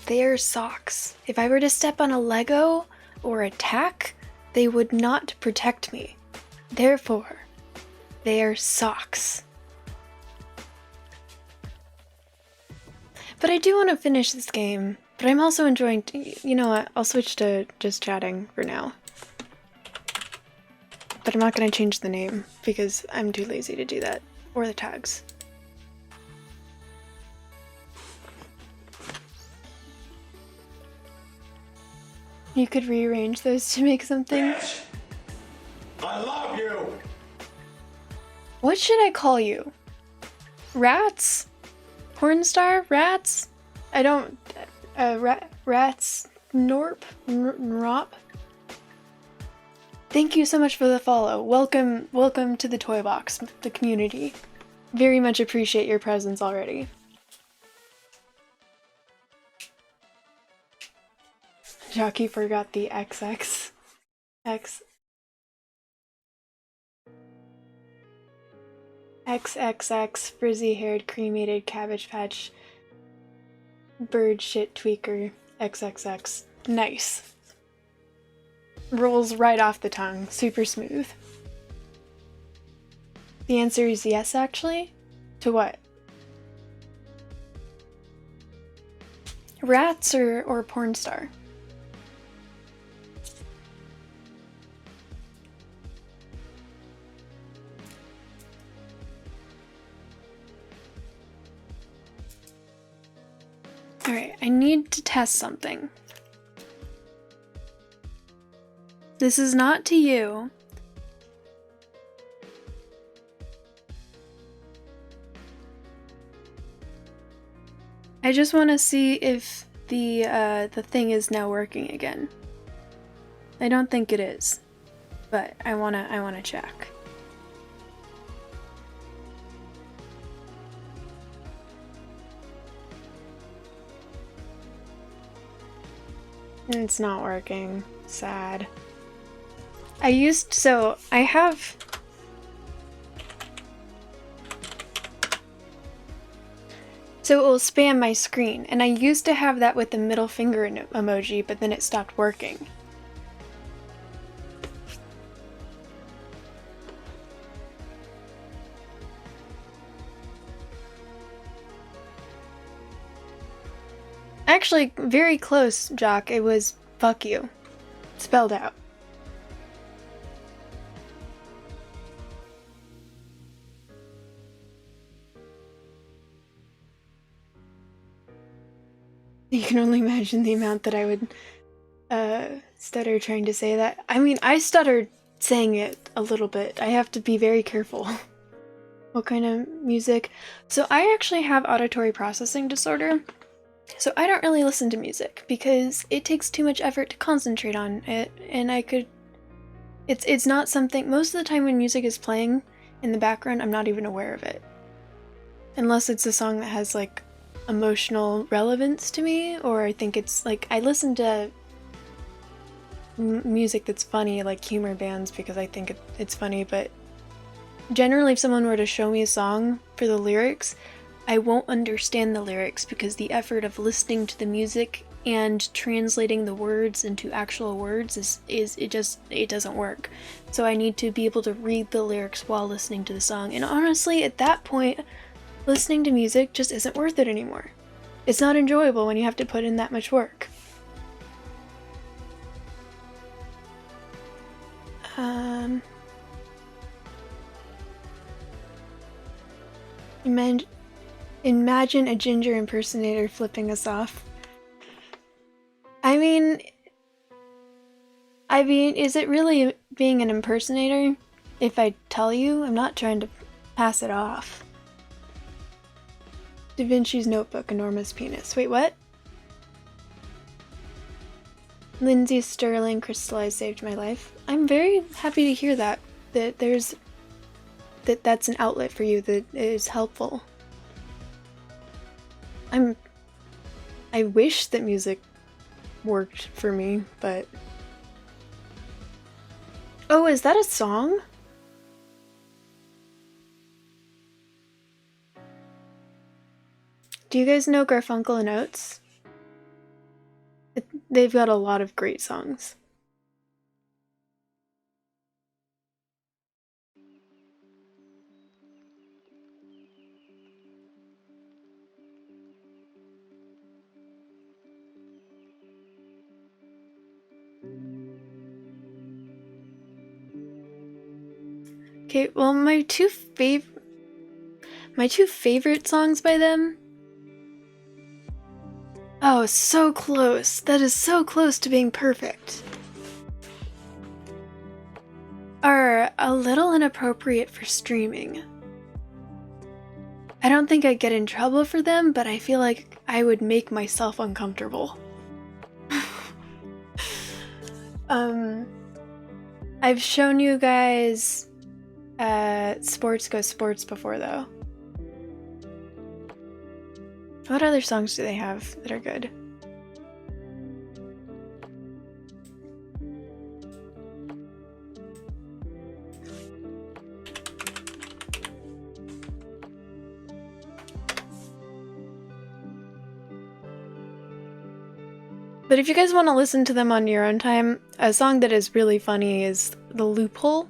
They're socks. If I were to step on a Lego or a tack, they would not protect me. Therefore, they're socks. But I do want to finish this game, but I'm also enjoying, you know what, I'll switch to just chatting for now. But I'm not going to change the name because I'm too lazy to do that, or the tags. You could rearrange those to make something. Bitch! I love you! What should I call you? Rats? Porn star? Rats? I don't... rats? Norp? Nrop? Thank you so much for the follow. Welcome to the Toy Box, the community. Very much appreciate your presence already. Jockey forgot the XX. XXX frizzy-haired cremated cabbage patch bird shit tweaker XXX. Nice. Rolls right off the tongue. Super smooth. The answer is yes, actually. To what? Rats or porn star? Alright, I need to test something. This is not to you. I just want to see if the thing is now working again. I don't think it is, but I wanna check. It's not working. Sad. I have. So it will spam my screen, and I used to have that with the middle finger emoji, but then it stopped working. Actually, very close, Jock. It was fuck you. Spelled out. You can only imagine the amount that I would stutter trying to say that. I mean, I stuttered saying it a little bit. I have to be very careful. What kind of music? So I actually have auditory processing disorder. So I don't really listen to music because it takes too much effort to concentrate on it, and it's not something. Most of the time when music is playing in the background, I'm not even aware of it. Unless it's a song that has like emotional relevance to me, or I think it's like I listen to music that's funny, like humor bands, because I think it's funny, but generally if someone were to show me a song for the lyrics, I won't understand the lyrics because the effort of listening to the music and translating the words into actual words it doesn't work. So I need to be able to read the lyrics while listening to the song. And honestly, at that point, listening to music just isn't worth it anymore. It's not enjoyable when you have to put in that much work. Imagine a ginger impersonator flipping us off. I mean, is it really being an impersonator if I tell you? I'm not trying to pass it off. Da Vinci's Notebook, enormous penis. Wait, what? Lindsay Sterling, crystallized, saved my life. I'm very happy to hear that that's an outlet for you that is helpful. I wish that music worked for me, but... Oh, is that a song? Do you guys know Garfunkel and Oates? They've got a lot of great songs. Okay, well, my two favorite songs by them. Oh, so close. That is so close to being perfect. Are a little inappropriate for streaming. I don't think I'd get in trouble for them, but I feel like I would make myself uncomfortable. I've shown you guys Sports Go Sports before, though. What other songs do they have that are good? But if you guys want to listen to them on your own time, a song that is really funny is The Loophole.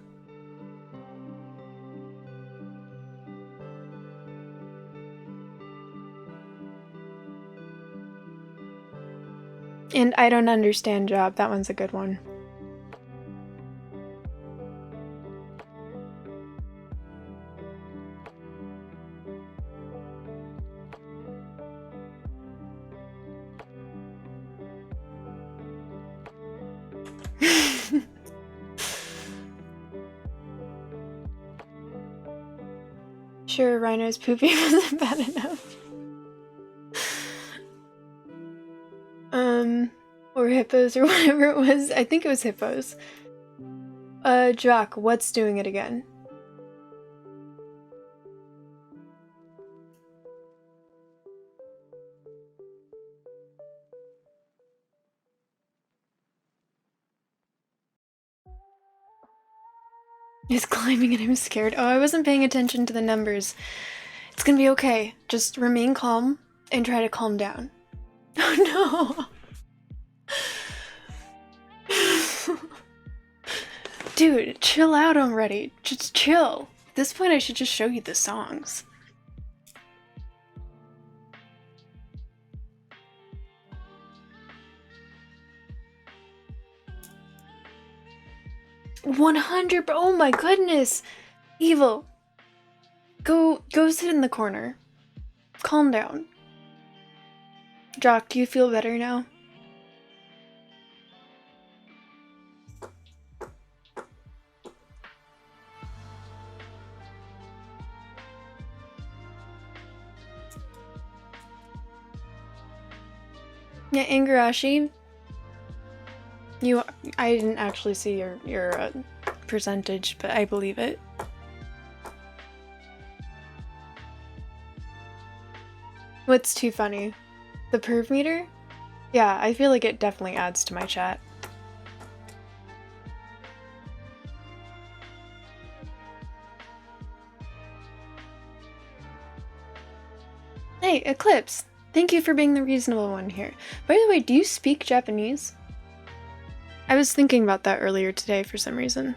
And I don't understand job. That one's a good one. Sure, Rhino's poopy wasn't bad enough. Or hippos or whatever it was. I think it was hippos. Jock, what's doing it again? He's climbing and I'm scared. Oh, I wasn't paying attention to the numbers. It's gonna be okay. Just remain calm and try to calm down. Oh no! Dude, chill out already. Just chill. At this point, I should just show you the songs. $100. Oh my goodness! Evil. Go sit in the corner. Calm down. Jock, do you feel better now? Yeah, Ingarashi. I didn't actually see your percentage, but I believe it. What's too funny? The perv meter? Yeah, I feel like it definitely adds to my chat. Hey, Eclipse! Thank you for being the reasonable one here. By the way, do you speak Japanese? I was thinking about that earlier today for some reason.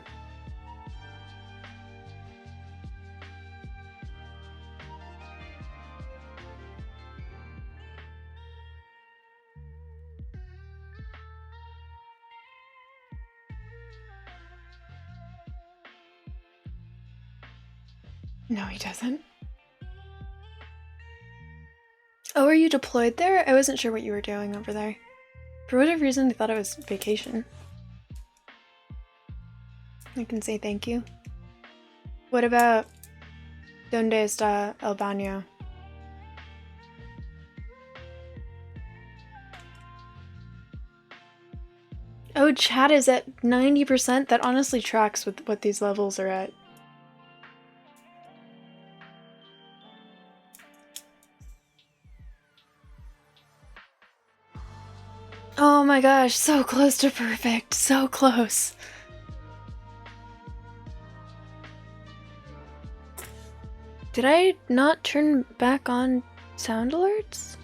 No, he doesn't. Oh, are you deployed there? I wasn't sure what you were doing over there. For whatever reason, I thought it was vacation. I can say thank you. What about Donde está el baño? Oh, chat is at 90%? That honestly tracks with what these levels are at. Oh my gosh, so close to perfect. So close. Did I not turn back on sound alerts?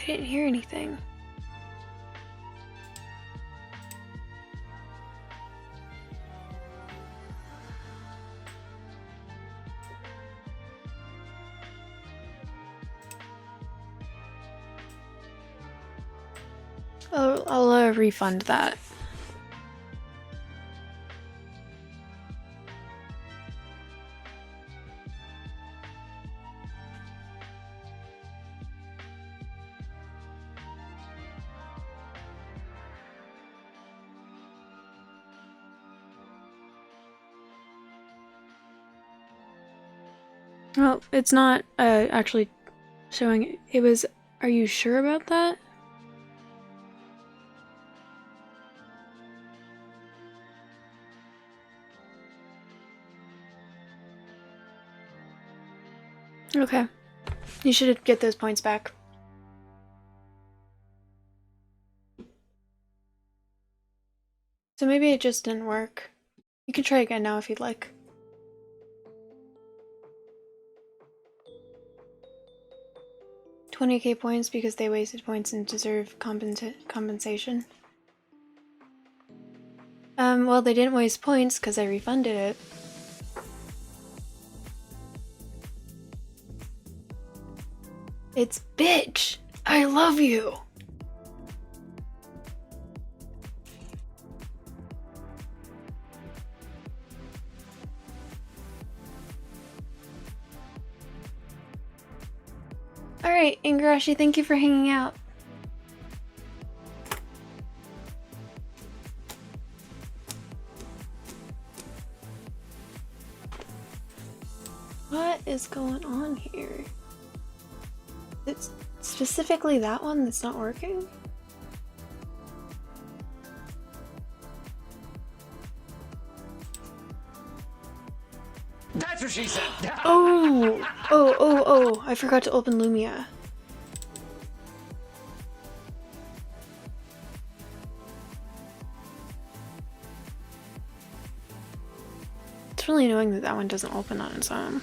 I didn't hear anything. I'll refund that. Well, it's not actually showing. It was. Are you sure about that? Okay. You should get those points back. So maybe it just didn't work. You can try again now if you'd like. $20k points because they wasted points and deserve compensation. Well, they didn't waste points because I refunded it. It's bitch. I love you. Alright, Ingarashi, thank you for hanging out. What is going on here? It's specifically that one that's not working? That's what she said. Oh, I forgot to open Lumia. It's really annoying that that one doesn't open on its own.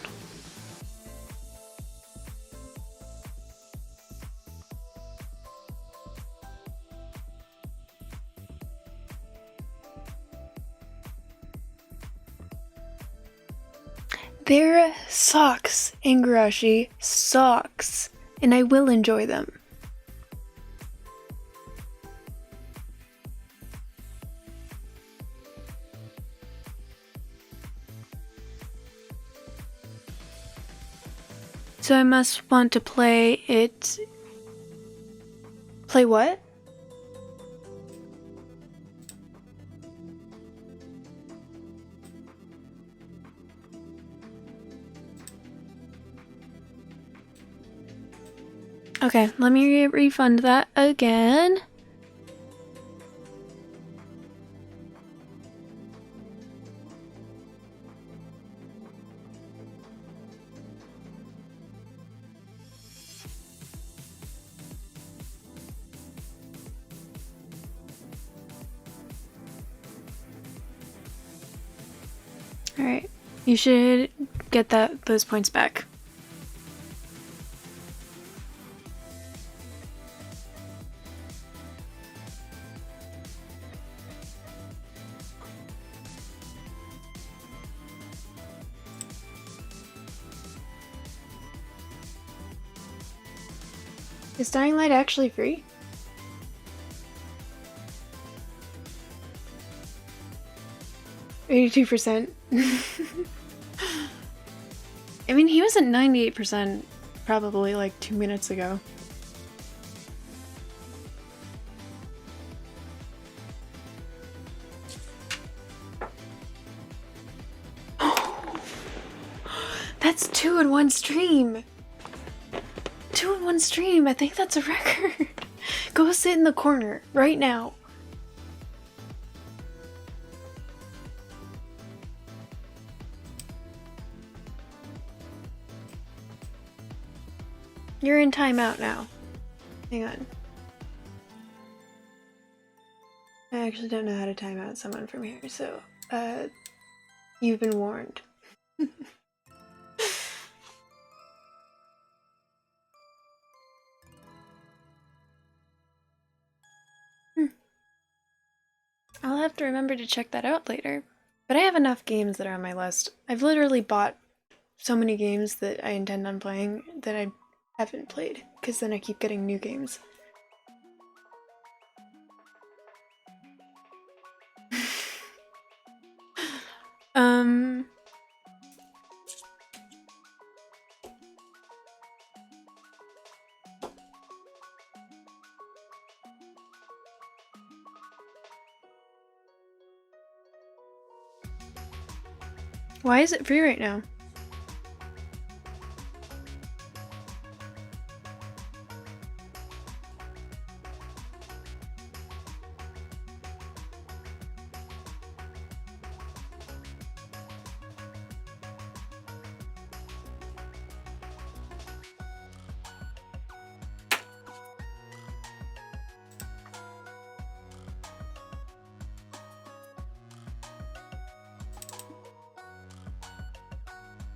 They're socks, Ingarashi. Socks. And I will enjoy them. So I must want to play it. Play what? Okay, let me refund that again. Alright, you should get those points back. Is Dying Light actually free? $82%. I mean, he was at 98% probably like 2 minutes ago. That's 2 in one stream. 2 in one stream. I think that's a record. Go sit in the corner right now. You're in timeout now. Hang on. I actually don't know how to time out someone from here, so, you've been warned. I'll have to remember to check that out later. But I have enough games that are on my list. I've literally bought so many games that I intend on playing that I haven't played, because then I keep getting new games. Why is it free right now?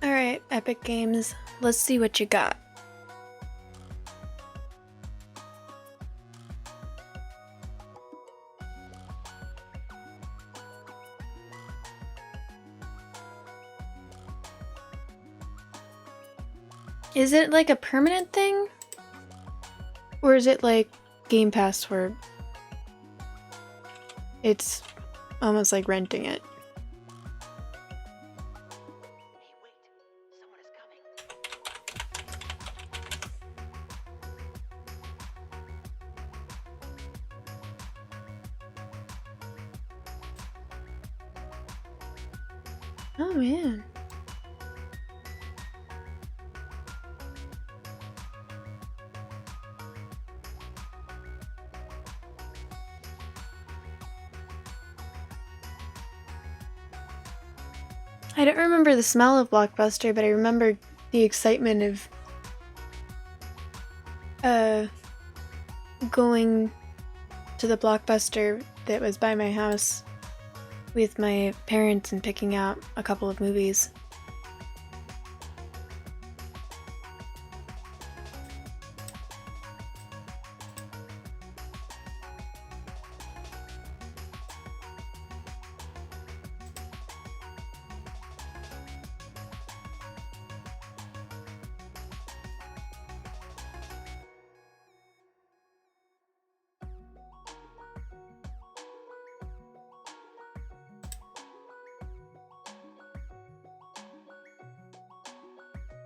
Alright, Epic Games, let's see what you got. Is it like a permanent thing? Or is it like Game Pass where it's almost like renting it? Oh man. I don't remember the smell of Blockbuster, but I remember the excitement of going to the Blockbuster that was by my house with my parents and picking out a couple of movies.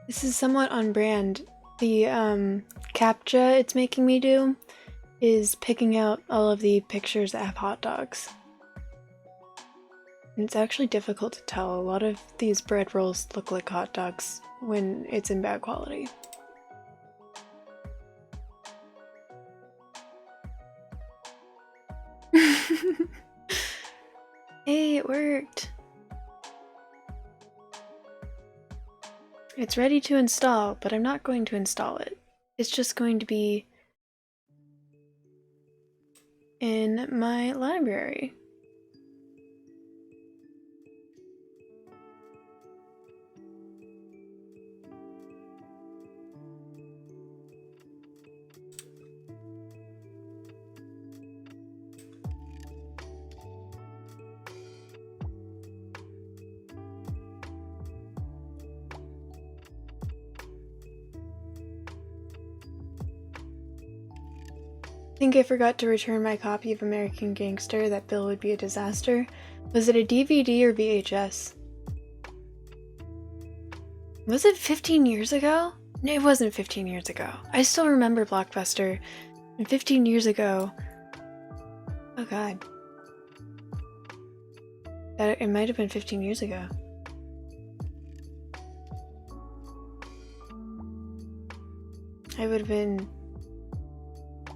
This is somewhat on brand. The CAPTCHA it's making me do is picking out all of the pictures that have hot dogs. And it's actually difficult to tell. A lot of these bread rolls look like hot dogs when it's in bad quality. Hey, it worked! It's ready to install, but I'm not going to install it. It's just going to be in my library. I think I forgot to return my copy of American Gangster. That bill would be a disaster. Was it a DVD or VHS? Was it 15 years ago? No, it wasn't 15 years ago. I still remember Blockbuster. And 15 years ago... Oh god. It might have been 15 years ago. I would have been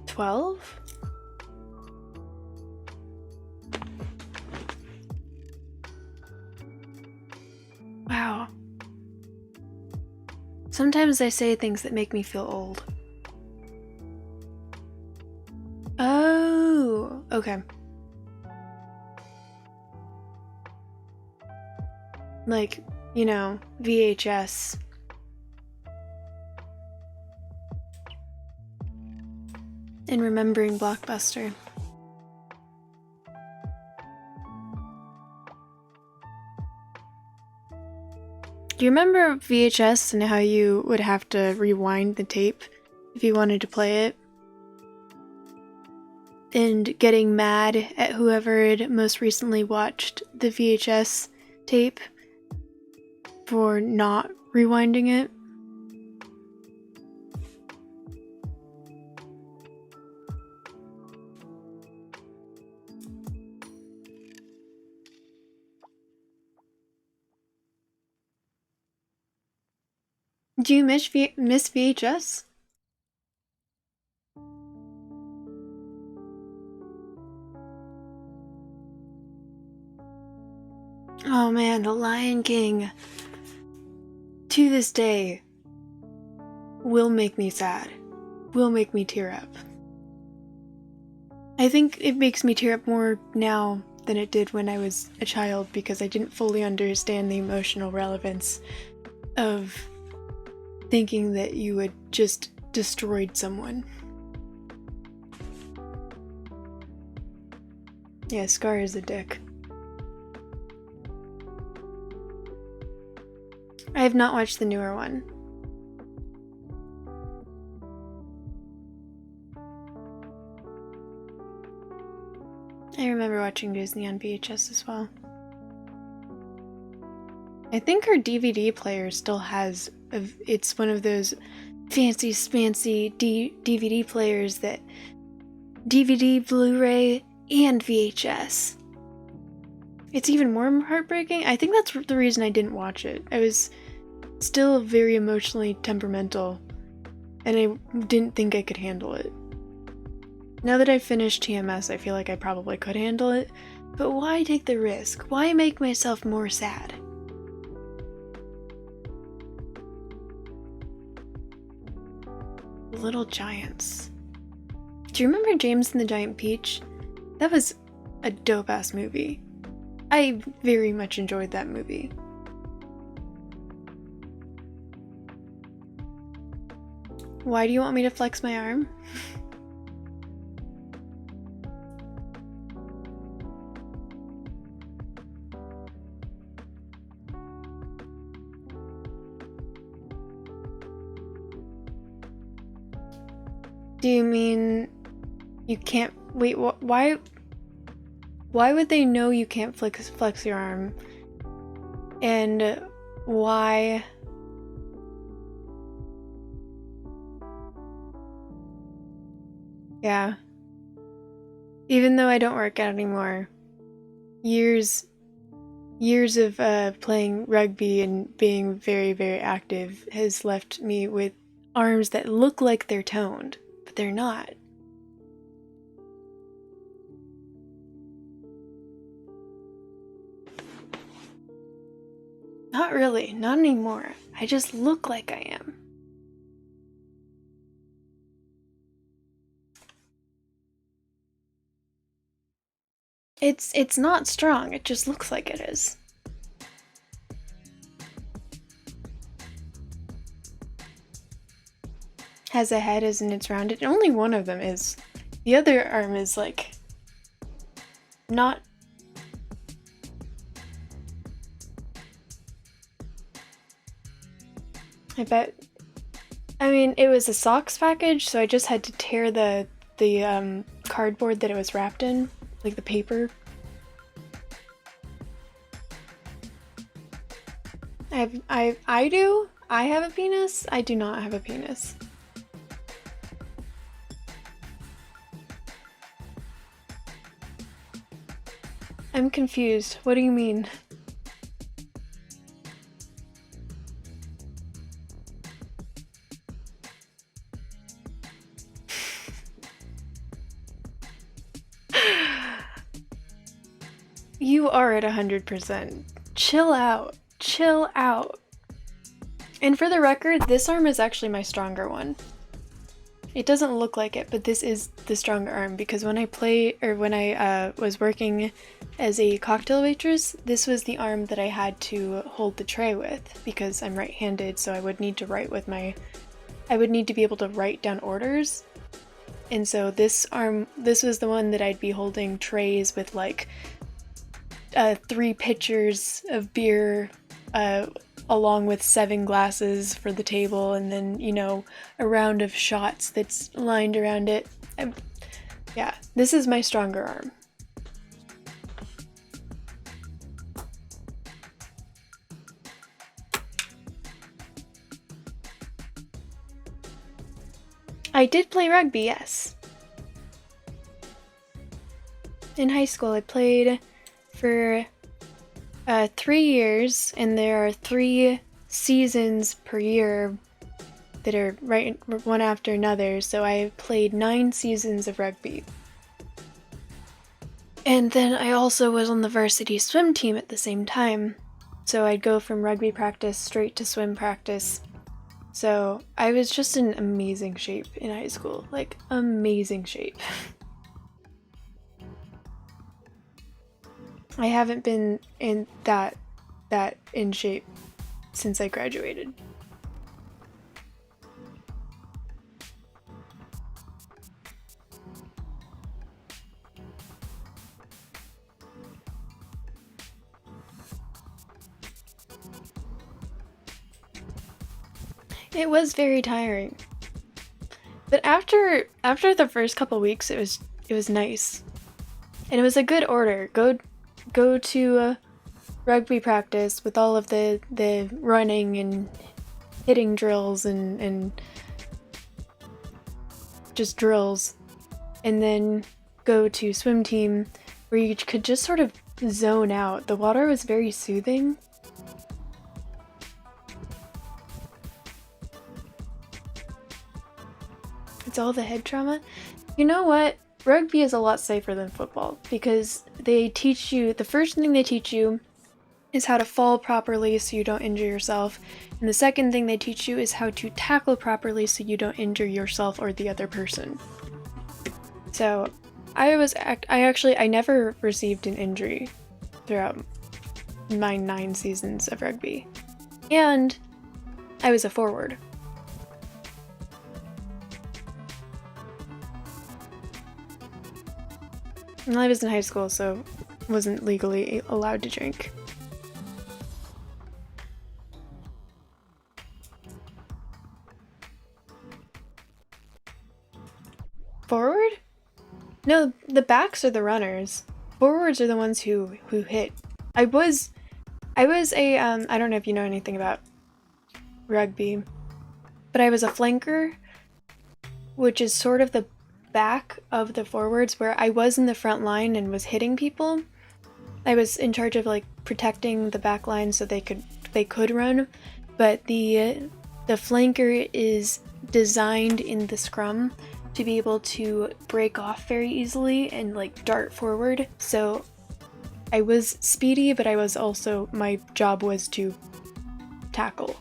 12? Wow. Sometimes I say things that make me feel old. Oh, okay. Like, you know, VHS. And remembering Blockbuster. Do you remember VHS and how you would have to rewind the tape if you wanted to play it? And getting mad at whoever had most recently watched the VHS tape for not rewinding it? Do you miss VHS? Oh man, The Lion King, to this day, will make me sad. Will make me tear up. I think it makes me tear up more now than it did when I was a child because I didn't fully understand the emotional relevance of thinking that you had just destroyed someone. Yeah, Scar is a dick. I have not watched the newer one. I remember watching Disney on VHS as well. I think her DVD player still has, it's one of those fancy spancy DVD players that DVD, Blu-ray, and VHS. It's even more heartbreaking. I think that's the reason I didn't watch it. I was still very emotionally temperamental, and I didn't think I could handle it. Now that I've finished TMS, I feel like I probably could handle it, but why take the risk? Why make myself more sad? Little Giants. Do you remember James and the Giant Peach? That was a dope-ass movie. I very much enjoyed that movie. Why do you want me to flex my arm? Do you mean you can't wait? Why would they know you can't flex your arm? And why? Yeah. Even though I don't work out anymore, years of playing rugby and being very, very active has left me with arms that look like they're toned, but they're not. Not really, not anymore. I just look like I am. It's not strong, it just looks like it is. Has a head as in it's rounded. Only one of them is. The other arm is like not. I bet. I mean, it was a socks package, so I just had to tear the cardboard that it was wrapped in, like the paper. I do. I have a penis. I do not have a penis. I'm confused. What do you mean? You are at 100%. Chill out. Chill out. And for the record, this arm is actually my stronger one. It doesn't look like it, but this is the stronger arm because when I was working as a cocktail waitress, this was the arm that I had to hold the tray with because I'm right-handed, so I would need to write with I would need to be able to write down orders. And so this was the one that I'd be holding trays with like 3 pitchers of beer, along with 7 glasses for the table, and then, you know, a round of shots that's lined around it. Yeah, this is my stronger arm. I did play rugby, yes. In high school, I played for 3 years, and there are 3 seasons per year that are right one after another, so I played 9 seasons of rugby. And then I also was on the varsity swim team at the same time, so I'd go from rugby practice straight to swim practice. So I was just in amazing shape in high school, like amazing shape. I haven't been in that in shape since I graduated. It was very tiring. But after the first couple weeks, it was nice. And it was a good order. Go to rugby practice with all of the running and hitting drills and just drills, and then go to swim team where you could just sort of zone out. The water was very soothing. It's all the head trauma. You know what? Rugby is a lot safer than football because they teach you, the first thing they teach you is how to fall properly so you don't injure yourself. And the second thing they teach you is how to tackle properly so you don't injure yourself or the other person. So I never received an injury throughout my 9 seasons of rugby. And I was a forward. And I was in high school, so wasn't legally allowed to drink. Forward? No, the backs are the runners. Forwards are the ones who hit. I was a I don't know if you know anything about rugby, but I was a flanker, which is sort of the back of the forwards where I was in the front line and was hitting people. I was in charge of like protecting the back line so they could run, but the flanker is designed in the scrum to be able to break off very easily and like dart forward. So I was speedy, but I was also, my job was to tackle.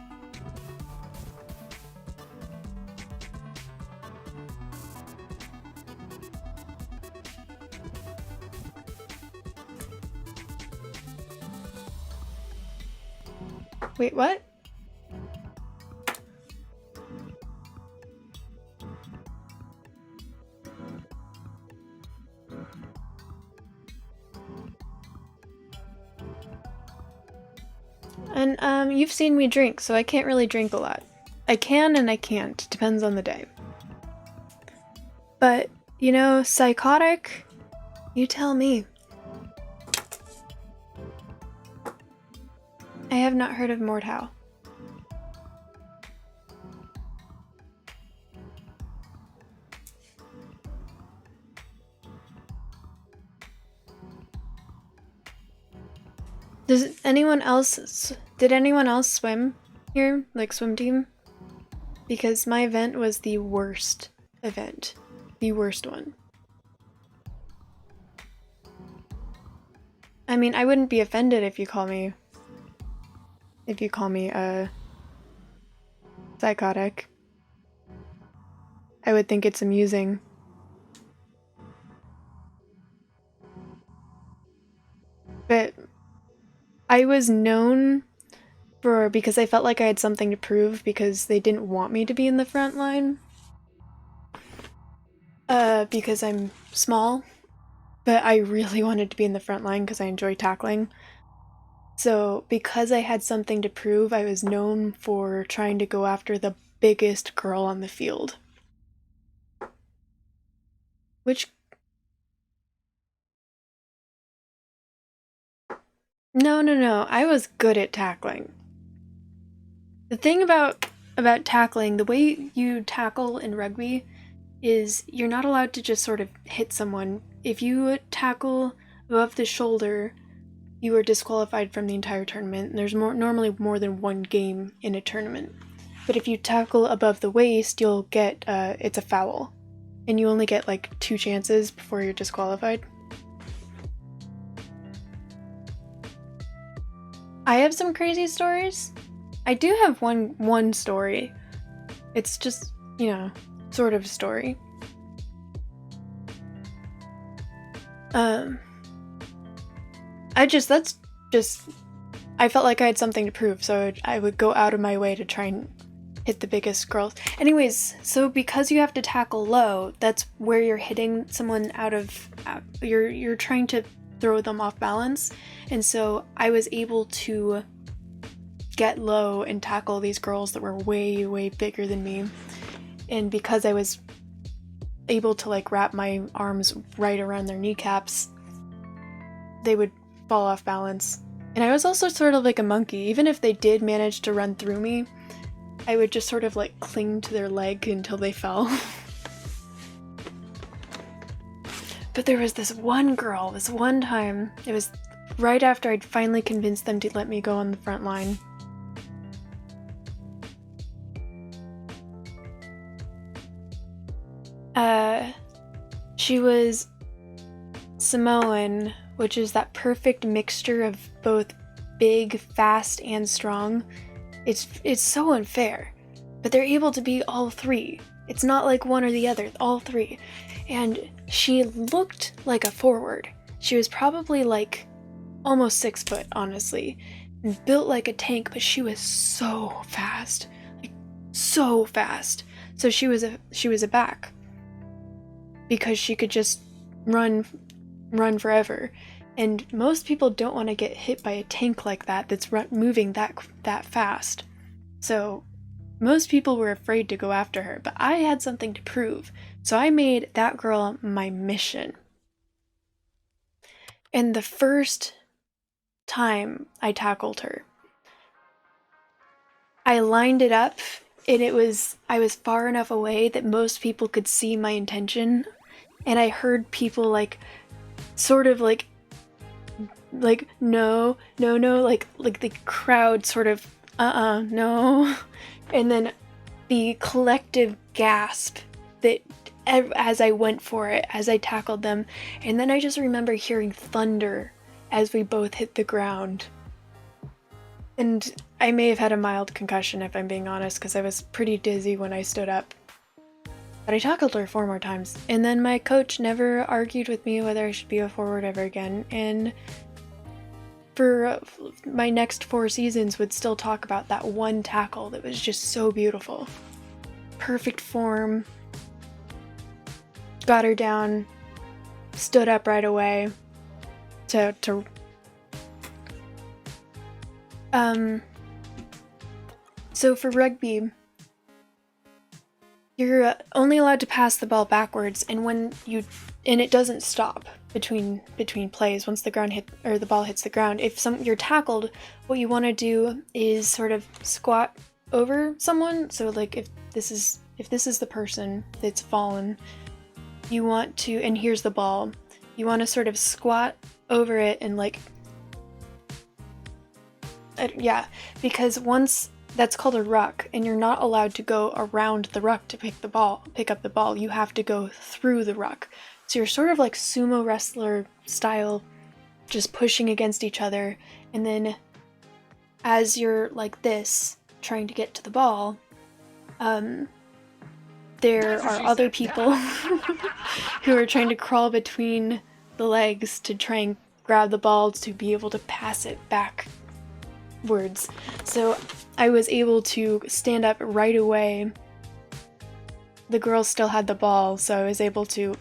Wait, what? And you've seen me drink, so I can't really drink a lot. I can and I can't, depends on the day. But, you know, psychotic, you tell me. I have not heard of Mordhau. Did anyone else swim here? Like swim team? Because my event was the worst event. The worst one. I mean, I wouldn't be offended if you call me psychotic. I would think it's amusing. But I was known because I felt like I had something to prove because they didn't want me to be in the front line. Because I'm small, but I really wanted to be in the front line because I enjoy tackling. So because I had something to prove, I was known for trying to go after the biggest girl on the field. No, I was good at tackling. The thing about tackling, the way you tackle in rugby is you're not allowed to just sort of hit someone. If you tackle above the shoulder, you are disqualified from the entire tournament. There's normally more than one game in a tournament. But if you tackle above the waist, you'll get, it's a foul. And you only get like 2 chances before you're disqualified. I have some crazy stories. I do have one story. It's just, you know, sort of a story. I felt like I had something to prove, so I would go out of my way to try and hit the biggest girls. Anyways, so because you have to tackle low, that's where you're hitting someone you're trying to throw them off balance. And so I was able to get low and tackle these girls that were way, way bigger than me. And because I was able to like wrap my arms right around their kneecaps, they would fall off balance. And I was also sort of like a monkey. Even if they did manage to run through me, I would just sort of like cling to their leg until they fell. But there was this one girl, this one time, it was right after I'd finally convinced them to let me go on the front line. She was Samoan, which is that perfect mixture of both big, fast, and strong. It's so unfair, but they're able to be all three. It's not like one or the other, all three. And she looked like a forward. She was probably like almost 6 foot, honestly, and built like a tank, but she was so fast, like so fast. So she was a back because she could just run forever. And most people don't want to get hit by a tank like that that's moving that fast. So most people were afraid to go after her, but I had something to prove. So I made that girl my mission. And the first time I tackled her, I lined it up, and I was far enough away that most people could see my intention, and I heard people like sort of like no, like the crowd sort of no, and then the collective gasp that as I went for it, as I tackled them, and then I just remember hearing thunder as we both hit the ground. And I may have had a mild concussion, if I'm being honest, because I was pretty dizzy when I stood up. But I tackled her 4 more times, and then my coach never argued with me whether I should be a forward ever again, and for my next 4 seasons would still talk about that one tackle that was just so beautiful. Perfect form. Got her down, stood up right away so for rugby, you're only allowed to pass the ball backwards, and it doesn't stop between plays once the ball hits the ground. If you're tackled, what you want to do is sort of squat over someone. So like if this is the person that's fallen, you want to, and here's the ball, you want to sort of squat over it and like because once that's called a ruck, and you're not allowed to go around the ruck to pick up the ball. You have to go through the ruck. So you're sort of like sumo wrestler style, just pushing against each other. And then as you're like this, trying to get to the ball, there are other people who are trying to crawl between the legs to try and grab the ball to be able to pass it backwards. So I was able to stand up right away. The girls still had the ball, so I was able to,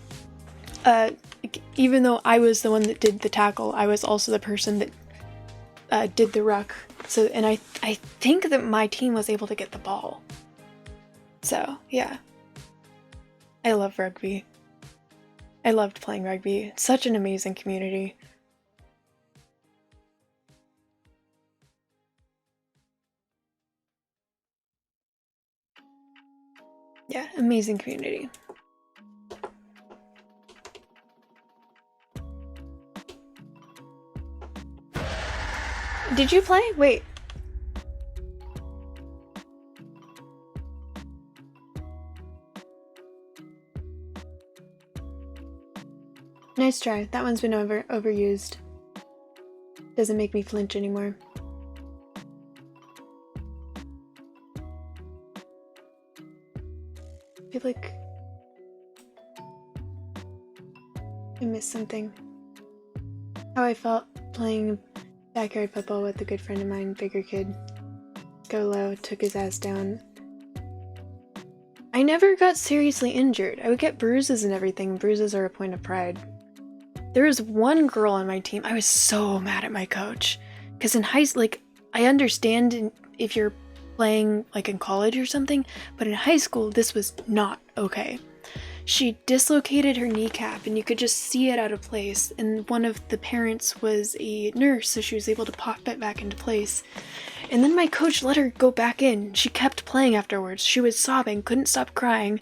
even though I was the one that did the tackle, I was also the person that did the ruck. So, and I think that my team was able to get the ball. So, yeah. I love rugby. I loved playing rugby. It's such an amazing community. Yeah, amazing community. Did you play? Wait. Nice try. That one's been overused. Doesn't make me flinch anymore. I feel like I missed something. How I felt playing backyard football with a good friend of mine, bigger kid. Go low, took his ass down. I never got seriously injured. I would get bruises and everything. Bruises are a point of pride. There was one girl on my team. I was so mad at my coach. Because in high school, like, I understand if you're playing like in college or something, but in high school, this was not okay. she dislocated her kneecap and you could just see it out of place, and one of the parents was a nurse, so she was able to pop it back into place. And then my coach let her go back in. She kept playing afterwards. She was sobbing, couldn't stop crying,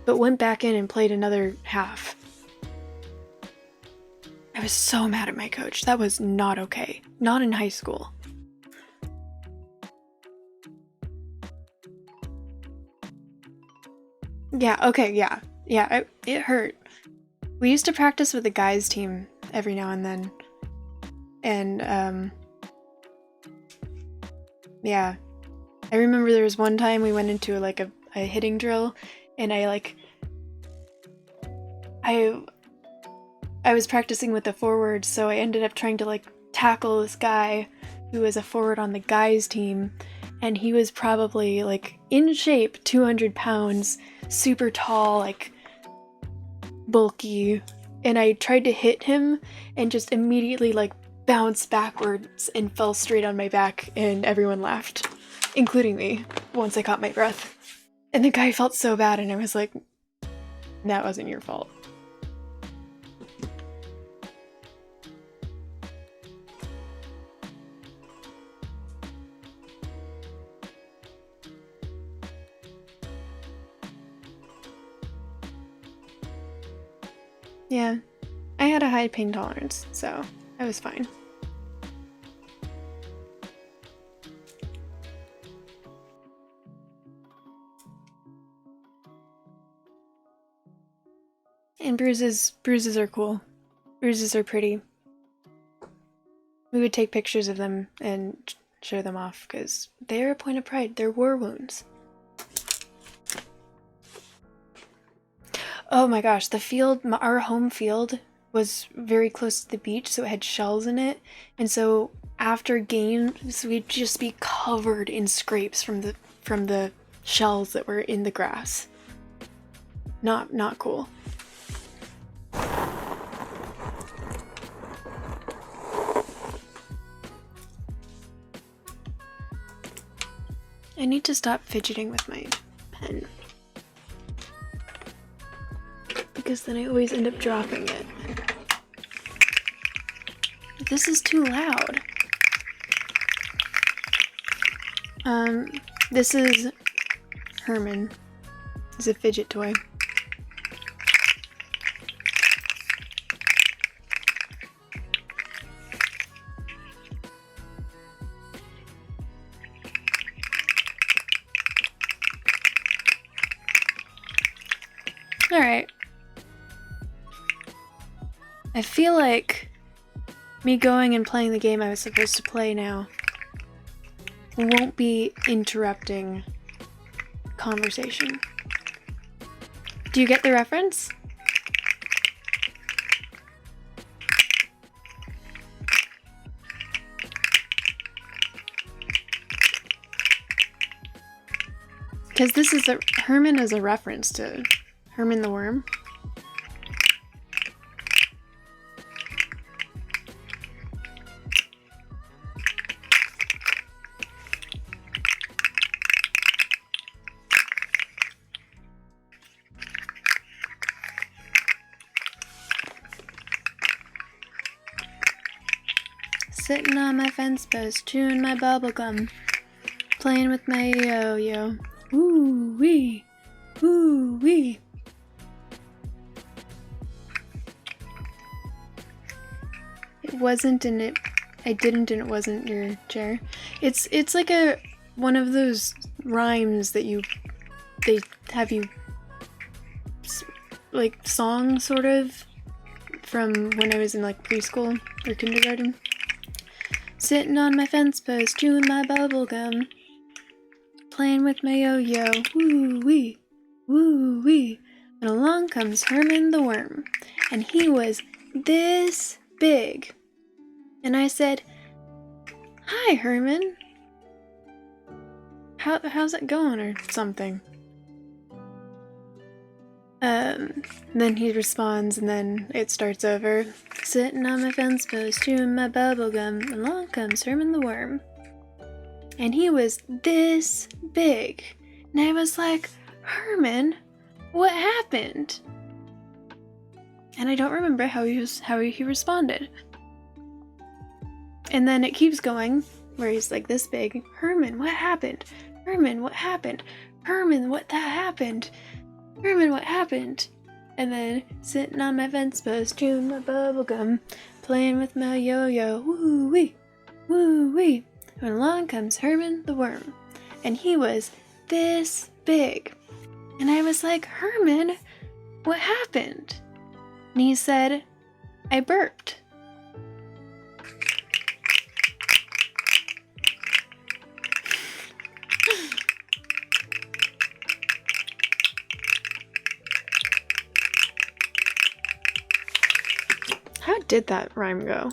but went back in and played another half. I was so mad at my coach. That was not okay. Not in high school. Yeah, okay, yeah. Yeah, it hurt. We used to practice with the guys team every now and then. And, yeah. I remember there was one time we went into like a hitting drill, and I was practicing with the forward, so I ended up trying to like tackle this guy who was a forward on the guys team, and he was probably like in shape, 200 pounds, super tall, like bulky, and I tried to hit him and just immediately like bounced backwards and fell straight on my back, and everyone laughed, including me, once I caught my breath. And the guy felt so bad, and I was like, that wasn't your fault. Yeah, I had a high pain tolerance, so I was fine. And bruises are cool. Bruises are pretty. We would take pictures of them and show them off, because they're a point of pride. They're war wounds. Oh my gosh, the field, our home field was very close to the beach, so it had shells in it, and so after games we'd just be covered in scrapes from the shells that were in the grass. Not cool. I need to stop fidgeting with my pen, because then I always end up dropping it. This is too loud. This is Herman. It's a fidget toy. Alright. I feel like me going and playing the game I was supposed to play now won't be interrupting conversation. Do you get the reference? Because this is Herman is a reference to Herman the Worm. Sitting on my fence post, chewing my bubblegum, playing with my yo-yo. Woo-wee! Woo-wee! It wasn't, and I didn't, and it wasn't your chair. It's like one of those rhymes that they have you, like, song, sort of, from when I was in, like, preschool or kindergarten. Sitting on my fence post, chewing my bubblegum, playing with my yo-yo, woo-wee, woo-wee. And along comes Herman the Worm, and he was this big. And I said, "Hi, Herman. How's it going?" or something. Then he responds, and then it starts over. Sitting on my fence post, chewing my bubblegum, along comes Herman the Worm. And he was this big. And I was like, "Herman, what happened? And I don't remember how he responded. And then it keeps going, where he's like this big. Herman, what happened? Herman, what happened? Herman, what that happened? Herman, what happened? And then sitting on my fence post, chewing my bubblegum, playing with my yo-yo, woo-wee, woo-wee. When along comes Herman the worm, and he was this big. And I was like, Herman, what happened? And he said, I burped. How did that rhyme go?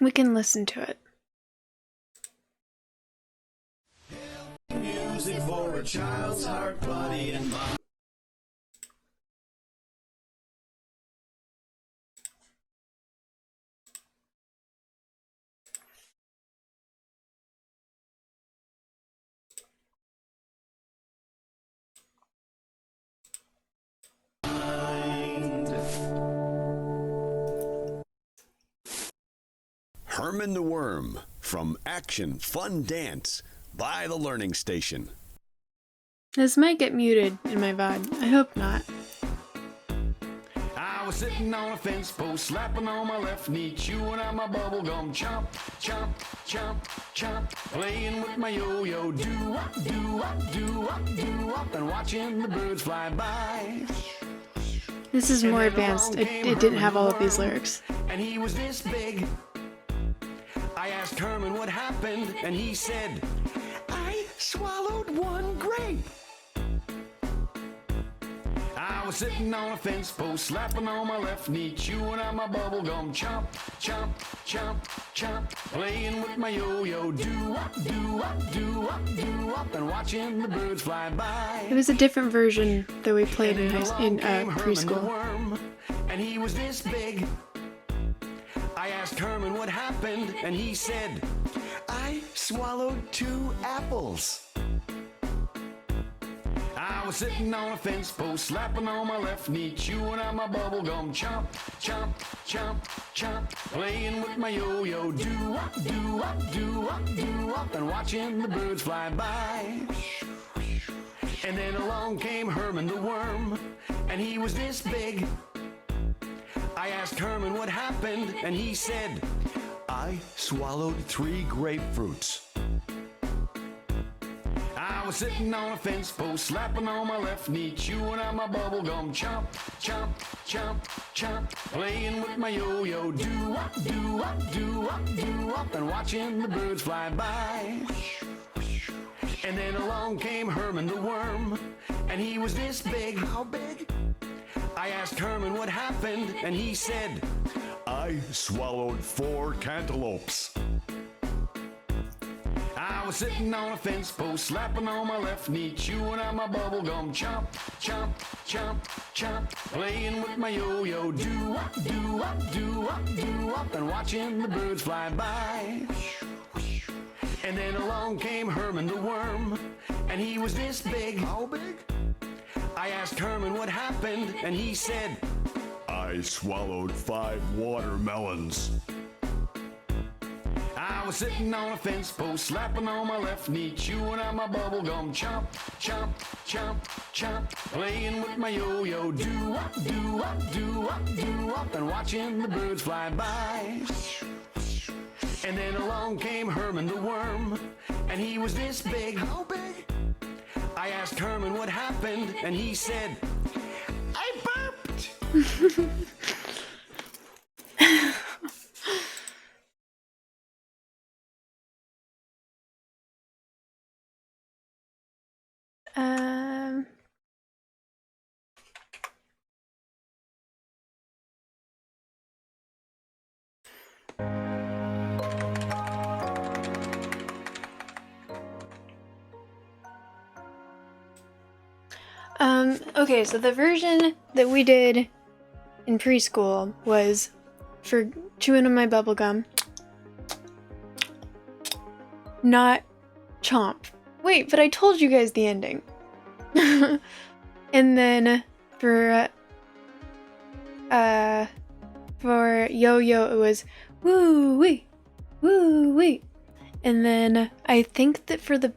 We can listen to it. Music for a child's heart, body, and mind. Herman the Worm from Action Fun Dance by the Learning Station. This might get muted in my VOD. I hope not. I was sitting on a fence post, slapping on my left knee, chewing on my bubble gum, chomp, chomp, chomp, chomp, playing with my yo-yo, do-wop, do-wop, do-wop, do-wop, and watching the birds fly by. This is more advanced. It didn't have all of these lyrics. And he was this big. I asked Herman what happened, and he said, I swallowed one grape. I was sitting on a fence post, slapping on my left knee, chewing on my bubble gum, chomp, chomp, chomp, chomp, playing with my yo-yo, do-wop, do-wop, do-wop, do-wop, and watching the birds fly by. It was a different version that we played in Came Herman the preschool. worm, and he was this big. I asked Herman what happened, and he said, I swallowed 2 apples. I was sitting on a fence post, slapping on my left knee, chewing on my bubble gum, chomp, chomp, chomp, chomp, playing with my yo-yo, do-wop, do-wop, do-wop, do-wop, and watching the birds fly by. And then along came Herman the worm, and he was this big. I asked Herman what happened, and he said, I swallowed 3 grapefruits. I was sitting on a fence post, slapping on my left knee, chewing on my bubble gum, chomp, chomp, chomp, chomp, playing with my yo-yo, do-wop, do-wop, do-wop, do-wop, and watching the birds fly by. And then along came Herman the worm, and he was this big. How big? I asked Herman what happened, and he said, I swallowed 4 cantaloupes. I was sitting on a fence post, slapping on my left knee, chewing on my bubble gum, chomp, chomp, chomp, chomp, playing with my yo-yo, do-wop, do-wop, do-wop, do-wop, and watching the birds fly by. And then along came Herman the worm, and he was this big. How big? I asked Herman what happened, and he said, I swallowed 5 watermelons. I was sitting on a fence post, slapping on my left knee, chewing on my bubble gum, chomp, chomp, chomp, chomp, playing with my yo-yo, do-wop, do-wop, do-wop, do-wop, and watching the birds fly by. And then along came Herman the worm, and he was this big. How big? I asked Herman what happened, and he said, I burped. Okay, so the version that we did in preschool was for chewing on my bubble gum. Not chomp. Wait, but I told you guys the ending. And then for Yo-Yo it was woo-wee, woo-wee. And then I think that for the,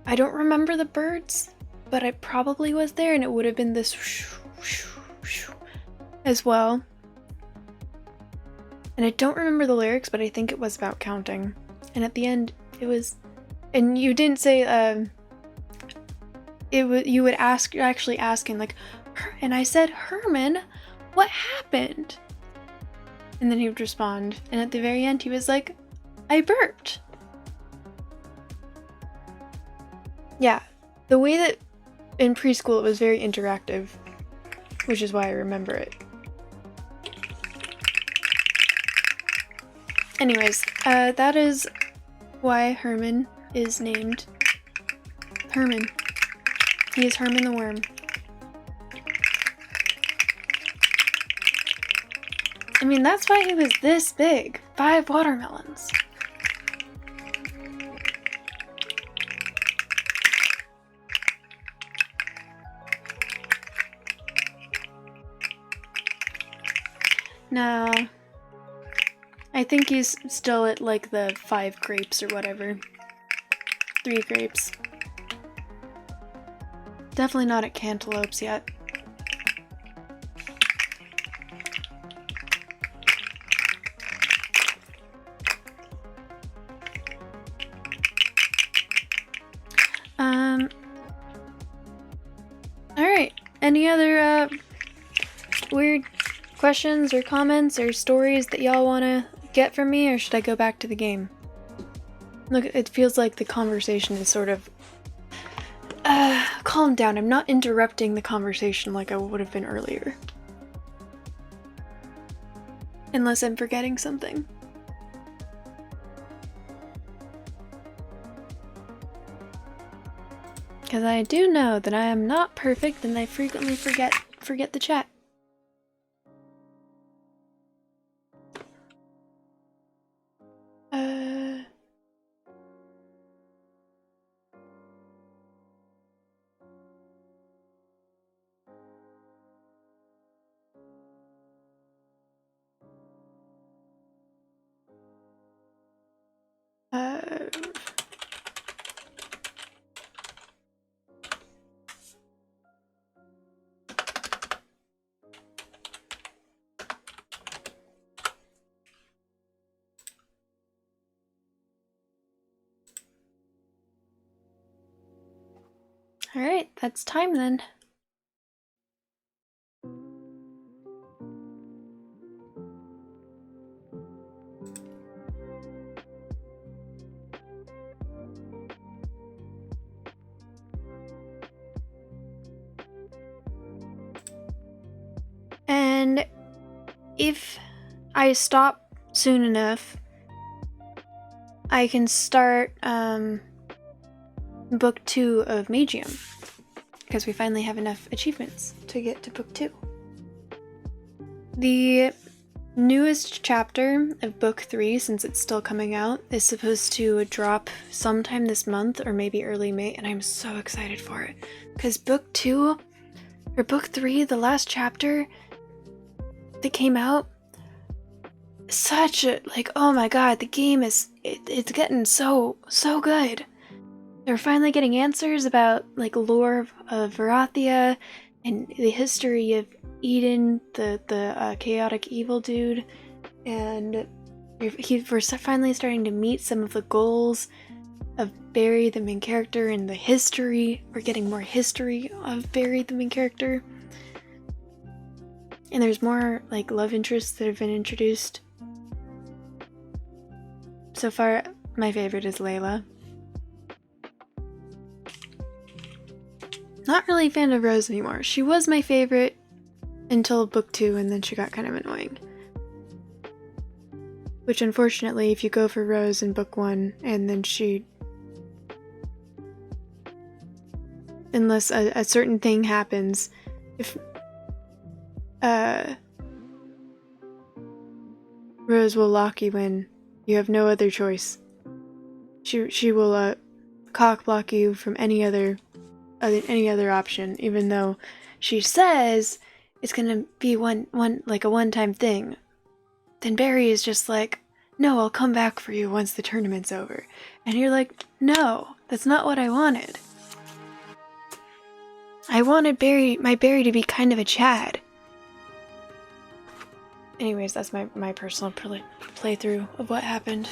I don't remember the birds, but I probably was there and it would have been this as well. And I don't remember the lyrics, but I think it was about counting. And at the end it was, and you didn't say it was, you would ask, you're actually asking like, and I said, Herman, what happened? And then he would respond, and at the very end he was like, I burped. Yeah, the way that in preschool it was very interactive, which is why I remember it. Anyways, that is why Herman is named Herman. He is Herman the Worm. I mean, that's why he was this big. 5 watermelons. Now, I think he's still at like the 5 grapes or whatever. 3 grapes. Definitely not at cantaloupes yet. Alright, any other weird questions or comments or stories that y'all want to get from me, or should I go back to the game? Look, it feels like the conversation is sort of... calm down, I'm not interrupting the conversation like I would have been earlier. Unless I'm forgetting something. Because I do know that I am not perfect and I frequently forget the chat. Alright, that's time then. And if I stop soon enough, I can start book 2 of Magium, because we finally have enough achievements to get to book 2. The newest chapter of book 3, since it's still coming out, is supposed to drop sometime this month or maybe early May, and I'm so excited for it, because book 2 or book 3, the last chapter that came out, such a, like, oh my god, the game is, it's getting so good. They're finally getting answers about, like, lore of Varathia and the history of Eden, the chaotic evil dude, and we're finally starting to meet some of the goals of Barry, the main character, and the history. We're getting more history of Barry, the main character. And there's more, like, love interests that have been introduced. So far, my favorite is Layla. Not really a fan of Rose anymore. She was my favorite until book 2, and then she got kind of annoying. Which, unfortunately, if you go for Rose in book 1, and then she unless a certain thing happens. If Rose will lock you in. You have no other choice. She will cock block you from any other option, even though she says it's gonna be like a one-time thing. Then Barry is just like, no, I'll come back for you once the tournament's over. And you're like, no, that's not what I wanted. I wanted my Barry to be kind of a Chad. Anyways, that's my personal playthrough of what happened.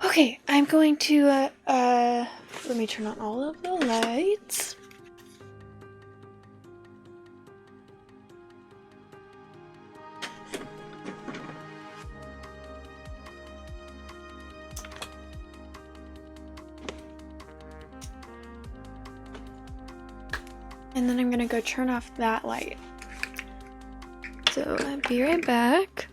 Okay, I'm going to, let me turn on all of the lights. And then I'm gonna go turn off that light. So I'll be right back.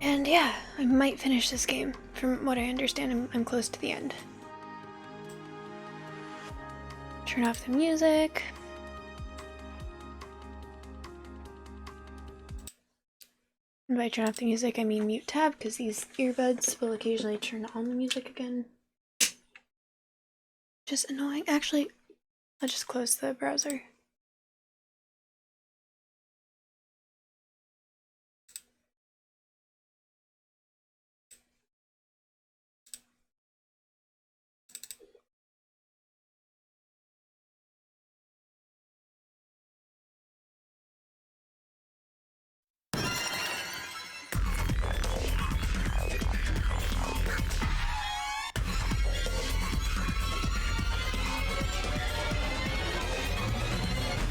And yeah, I might finish this game. From what I understand, I'm close to the end. Turn off the music. And by turn off the music, I mean mute tab, because these earbuds will occasionally turn on the music again. Just annoying. Actually, I'll just close the browser.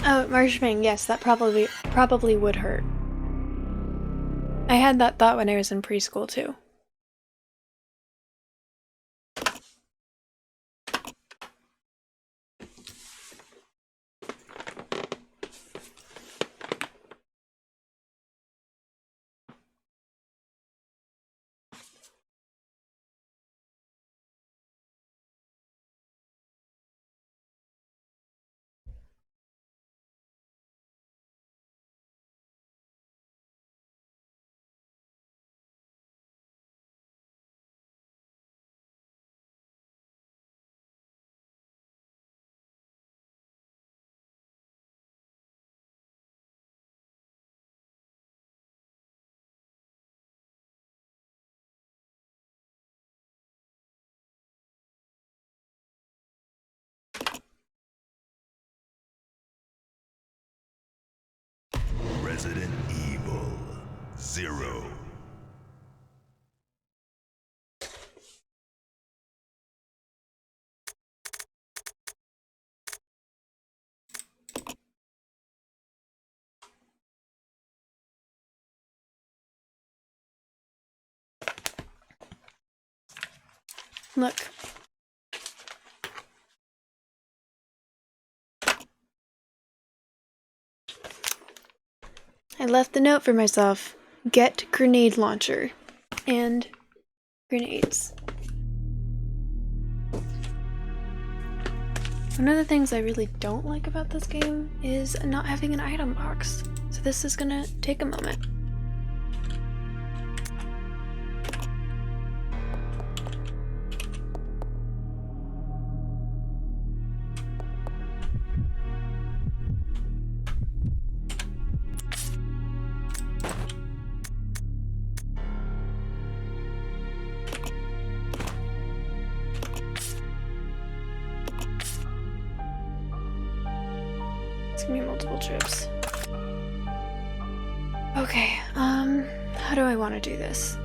Oh, marshmallow, yes, that probably would hurt. I had that thought when I was in preschool too. Resident Evil 0. Look. I left the note for myself. Get grenade launcher. And grenades. One of the things I really don't like about this game is not having an item box. So this is gonna take a moment. It's gonna be multiple trips. Okay, how do I want to do this?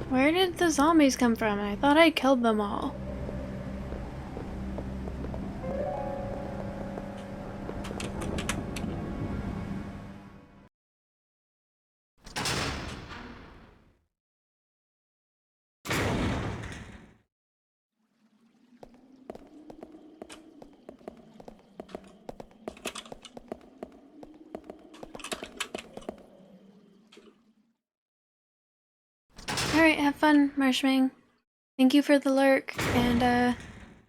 Where did the zombies come from? I thought I killed them all. Alright, have fun, Marshmang. Thank you for the lurk, and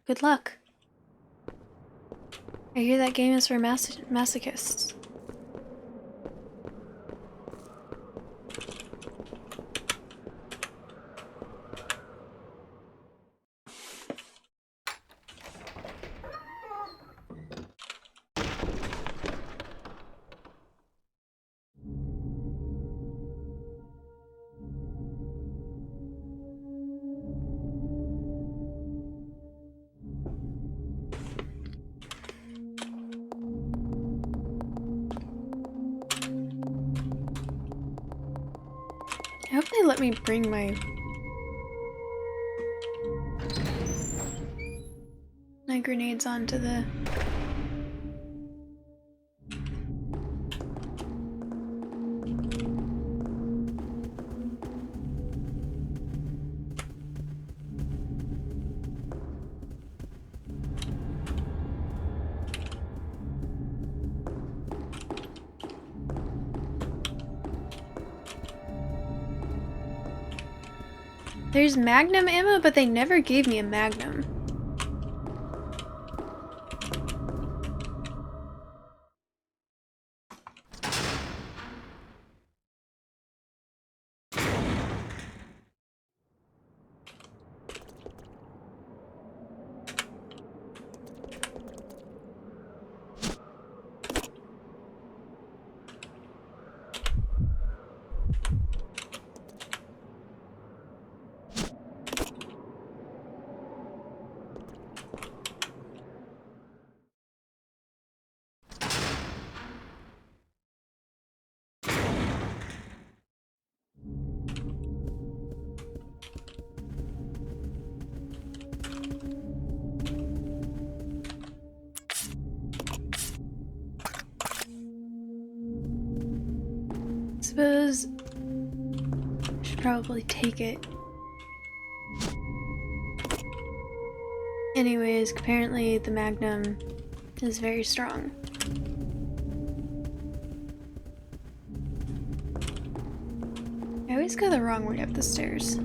good luck. I hear that game is for masochists. I hope they let me bring my grenades onto the... There's Magnum ammo, but they never gave me a Magnum. Suppose I should probably take it. Anyways, apparently the Magnum is very strong. I always go the wrong way up the stairs.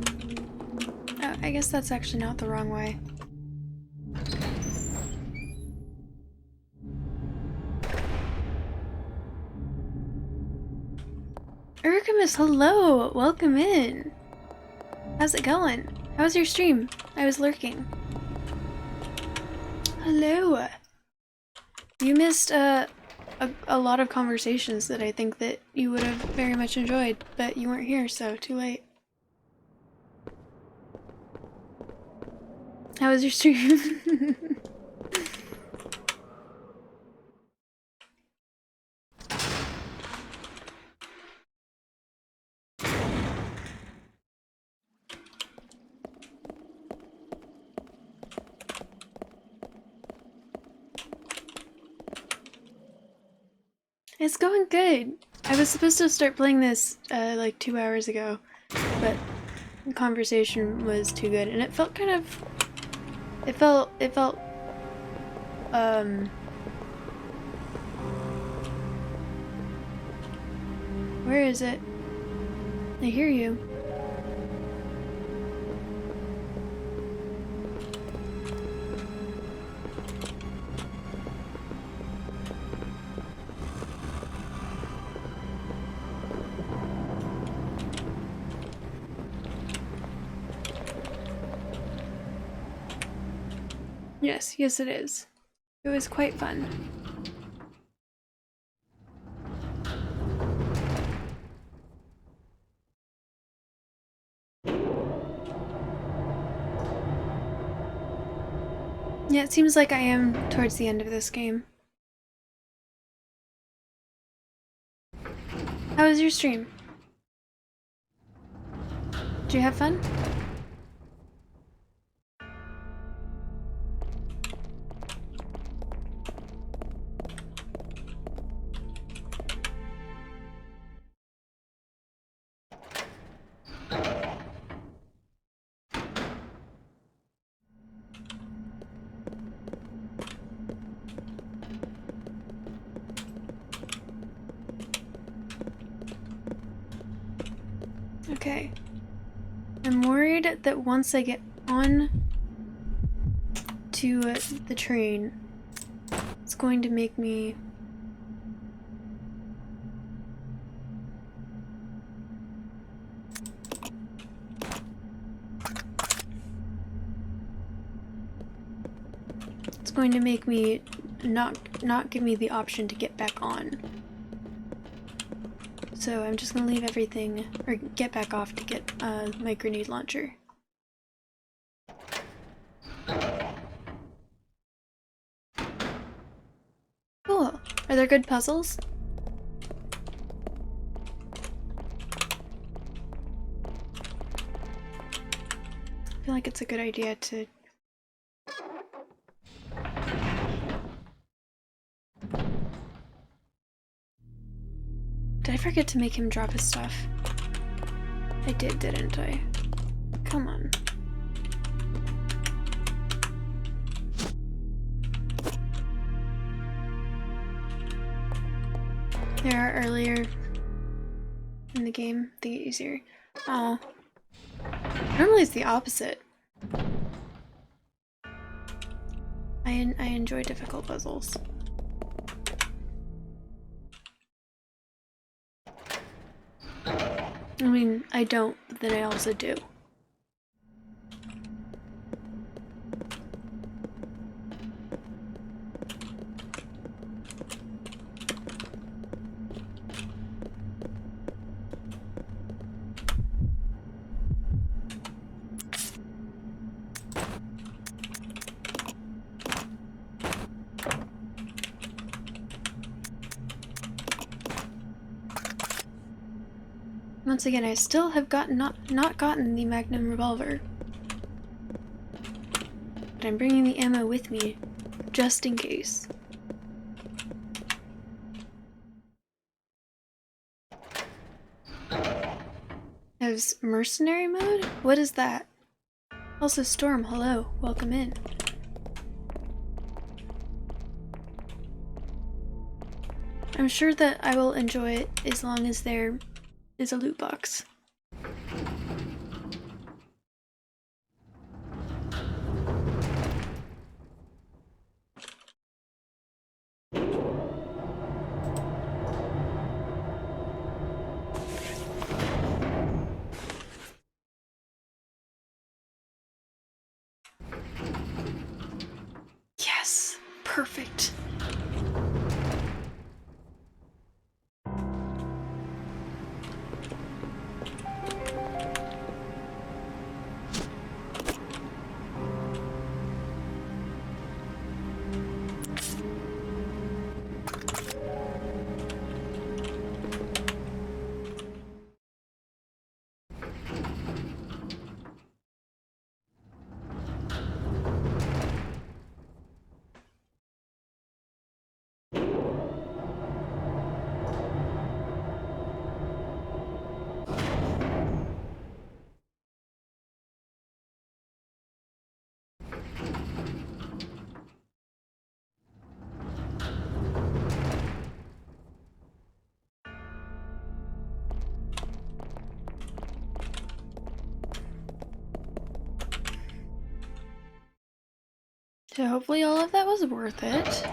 Oh, I guess that's actually not the wrong way. Urkamus, hello! Welcome in! How's it going? How was your stream? I was lurking. Hello! You missed a lot of conversations that I think that you would have very much enjoyed, but you weren't here, so too late. How was your stream? It's going good. I was supposed to start playing this like 2 hours ago, but the conversation was too good, and it felt kind of. It felt. Where is it? I hear you. Yes it is. It was quite fun. Yeah, it seems like I am towards the end of this game. How was your stream? Did you have fun? Okay. I'm worried that once I get on to the train, it's going to make me... It's going to make me not give me the option to get back on. So I'm just gonna leave everything, or get back off to get my grenade launcher. Cool. Are there good puzzles? I feel like it's a good idea to... Did I forget to make him drop his stuff? I did, didn't I? Come on. There are earlier in the game, they get easier. Oh. Normally it's the opposite. I enjoy difficult puzzles. I mean, I don't, but then I also do. Once again, I still have not gotten the Magnum revolver. But I'm bringing the ammo with me, just in case. There's mercenary mode? What is that? Also, Storm, hello. Welcome in. I'm sure that I will enjoy it as long as there is a loot box. Yes, perfect. So hopefully all of that was worth it.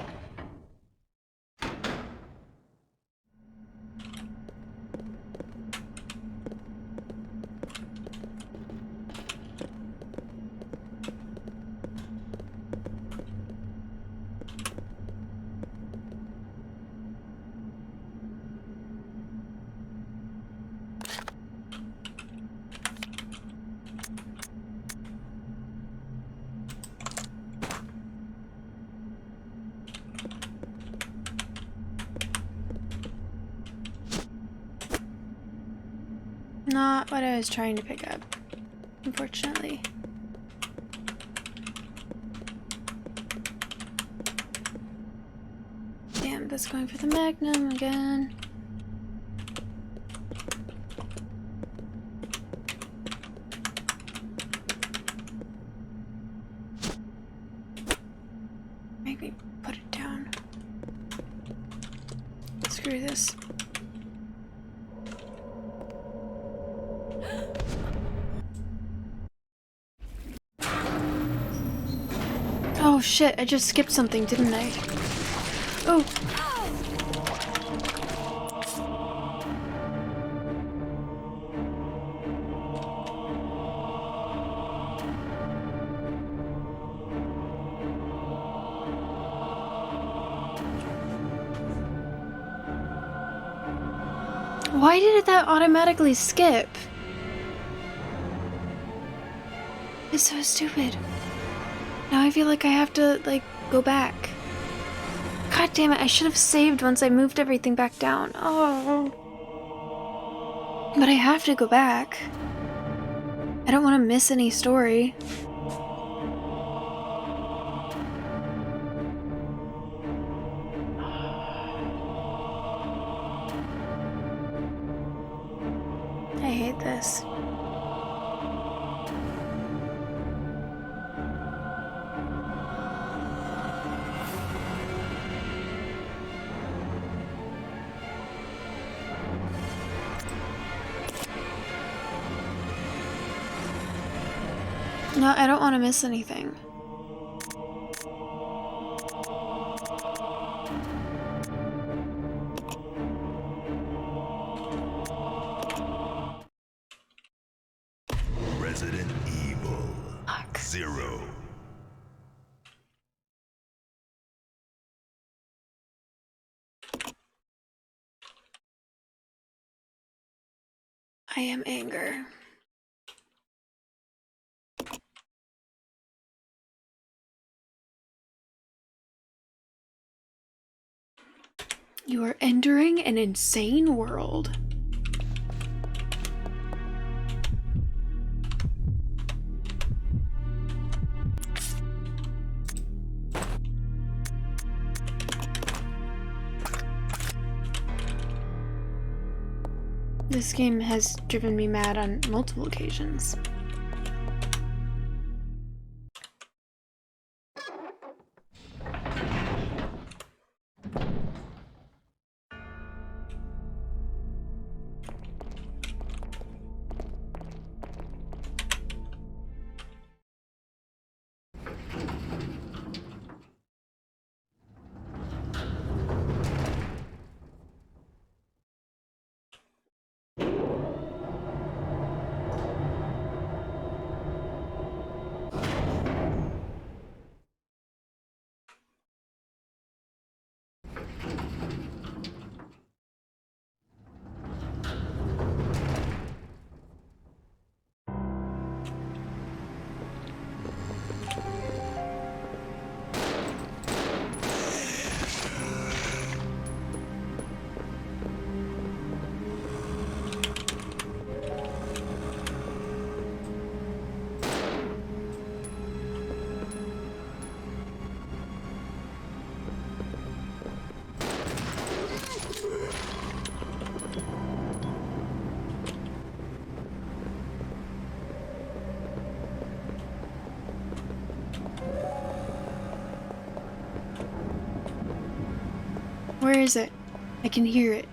Not what I was trying to pick up, unfortunately. Damn, that's going for the Magnum again. Maybe put it down. Screw this. Oh shit, I just skipped something, didn't I? Oh! Why did that automatically skip? It's so stupid. Now I feel like I have to, like, go back. God damn it, I should have saved once I moved everything back down. Oh. But I have to go back. I don't want to miss any story. I hate this. No, I don't want to miss anything. Resident Evil Fuck. 0. I am anger. You are entering an insane world. This game has driven me mad on multiple occasions. Where is it? I can hear it.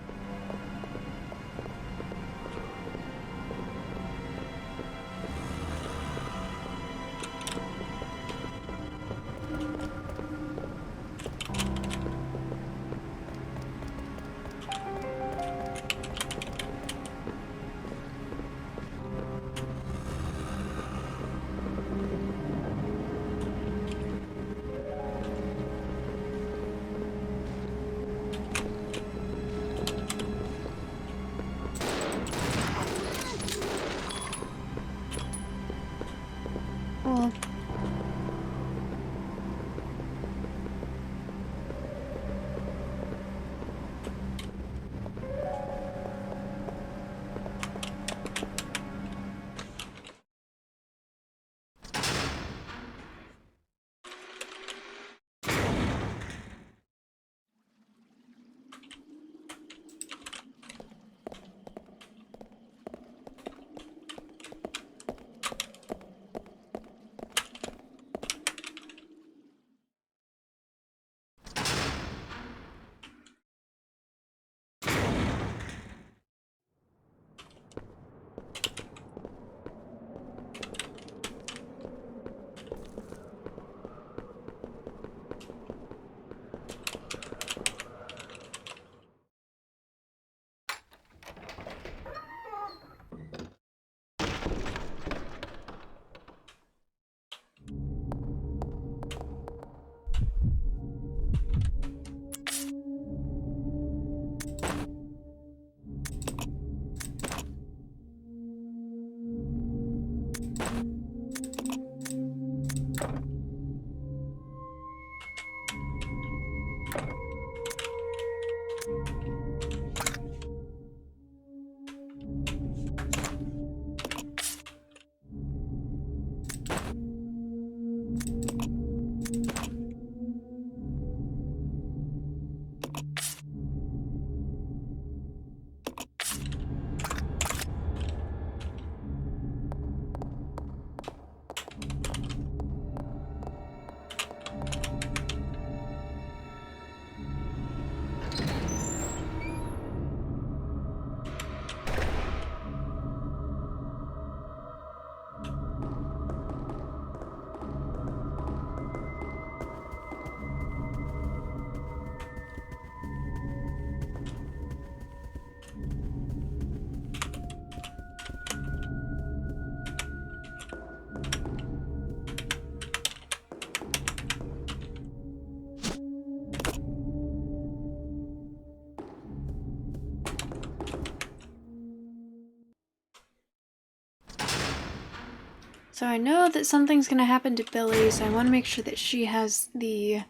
So I know that something's gonna happen to Billy, so I want to make sure that she has the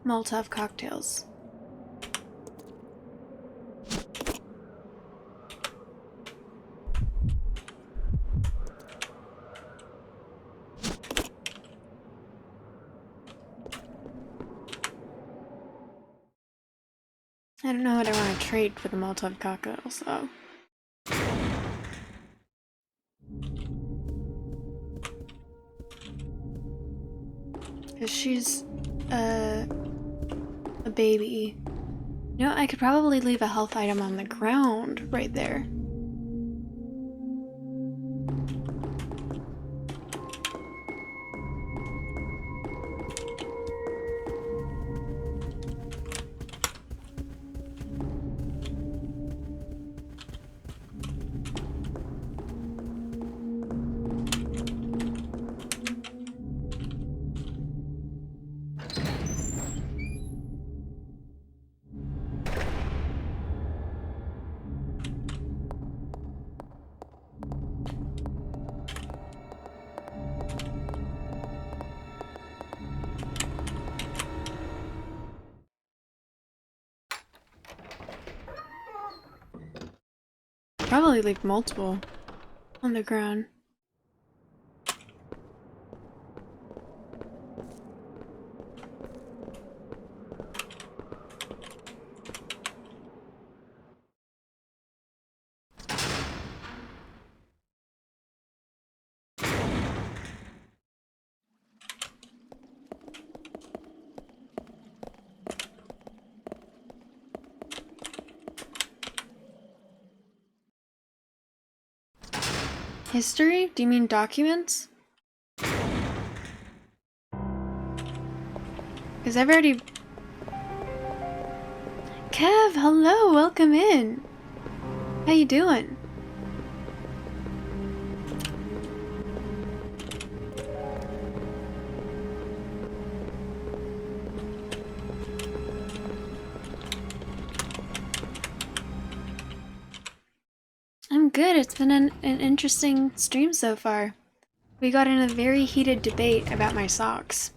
Molotov cocktails. I don't know what I want to trade for the Molotov cocktails, though. Because she's a baby. You know, I could probably leave a health item on the ground right there. Probably leave multiple on the ground. History? Do you mean documents? Because I've already... Kev, hello, welcome in. How you doing? I'm good. It's been an interesting stream so far. We got in a very heated debate about my socks.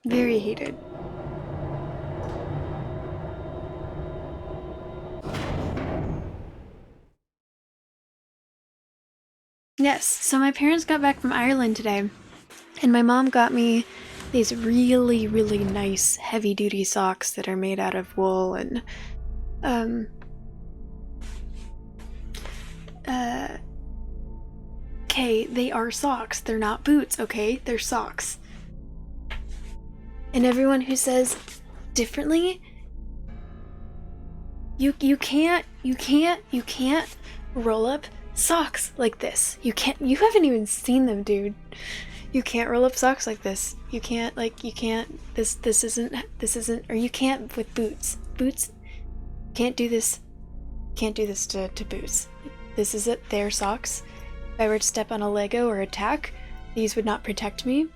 Very heated. Yes, so my parents got back from Ireland today, and my mom got me these really, really nice heavy-duty socks that are made out of wool and, okay, they are socks. They're not boots, okay? They're socks. And everyone who says differently, you can't roll up socks like this. You haven't even seen them, dude. You can't roll up socks like this. You can't, this isn't, or you can't with boots. Boots, can't do this to boots. This is it, they're socks. If I were to step on a Lego or attack, these would not protect me.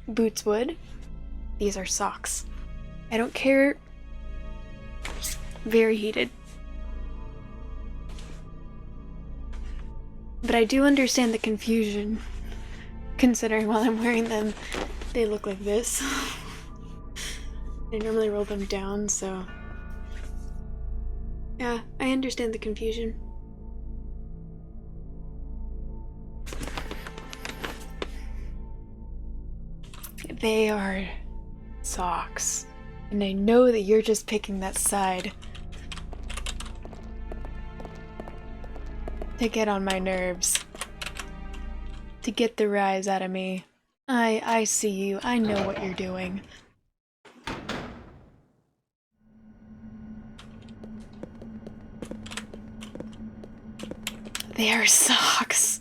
Boots would. These are socks. I don't care. Very heated. But I do understand the confusion, considering while I'm wearing them, they look like this. I normally roll them down, so... Yeah, I understand the confusion. They are socks. And I know that you're just picking that side to get on my nerves. To get the rise out of me. I see you. I know what you're doing. They are socks.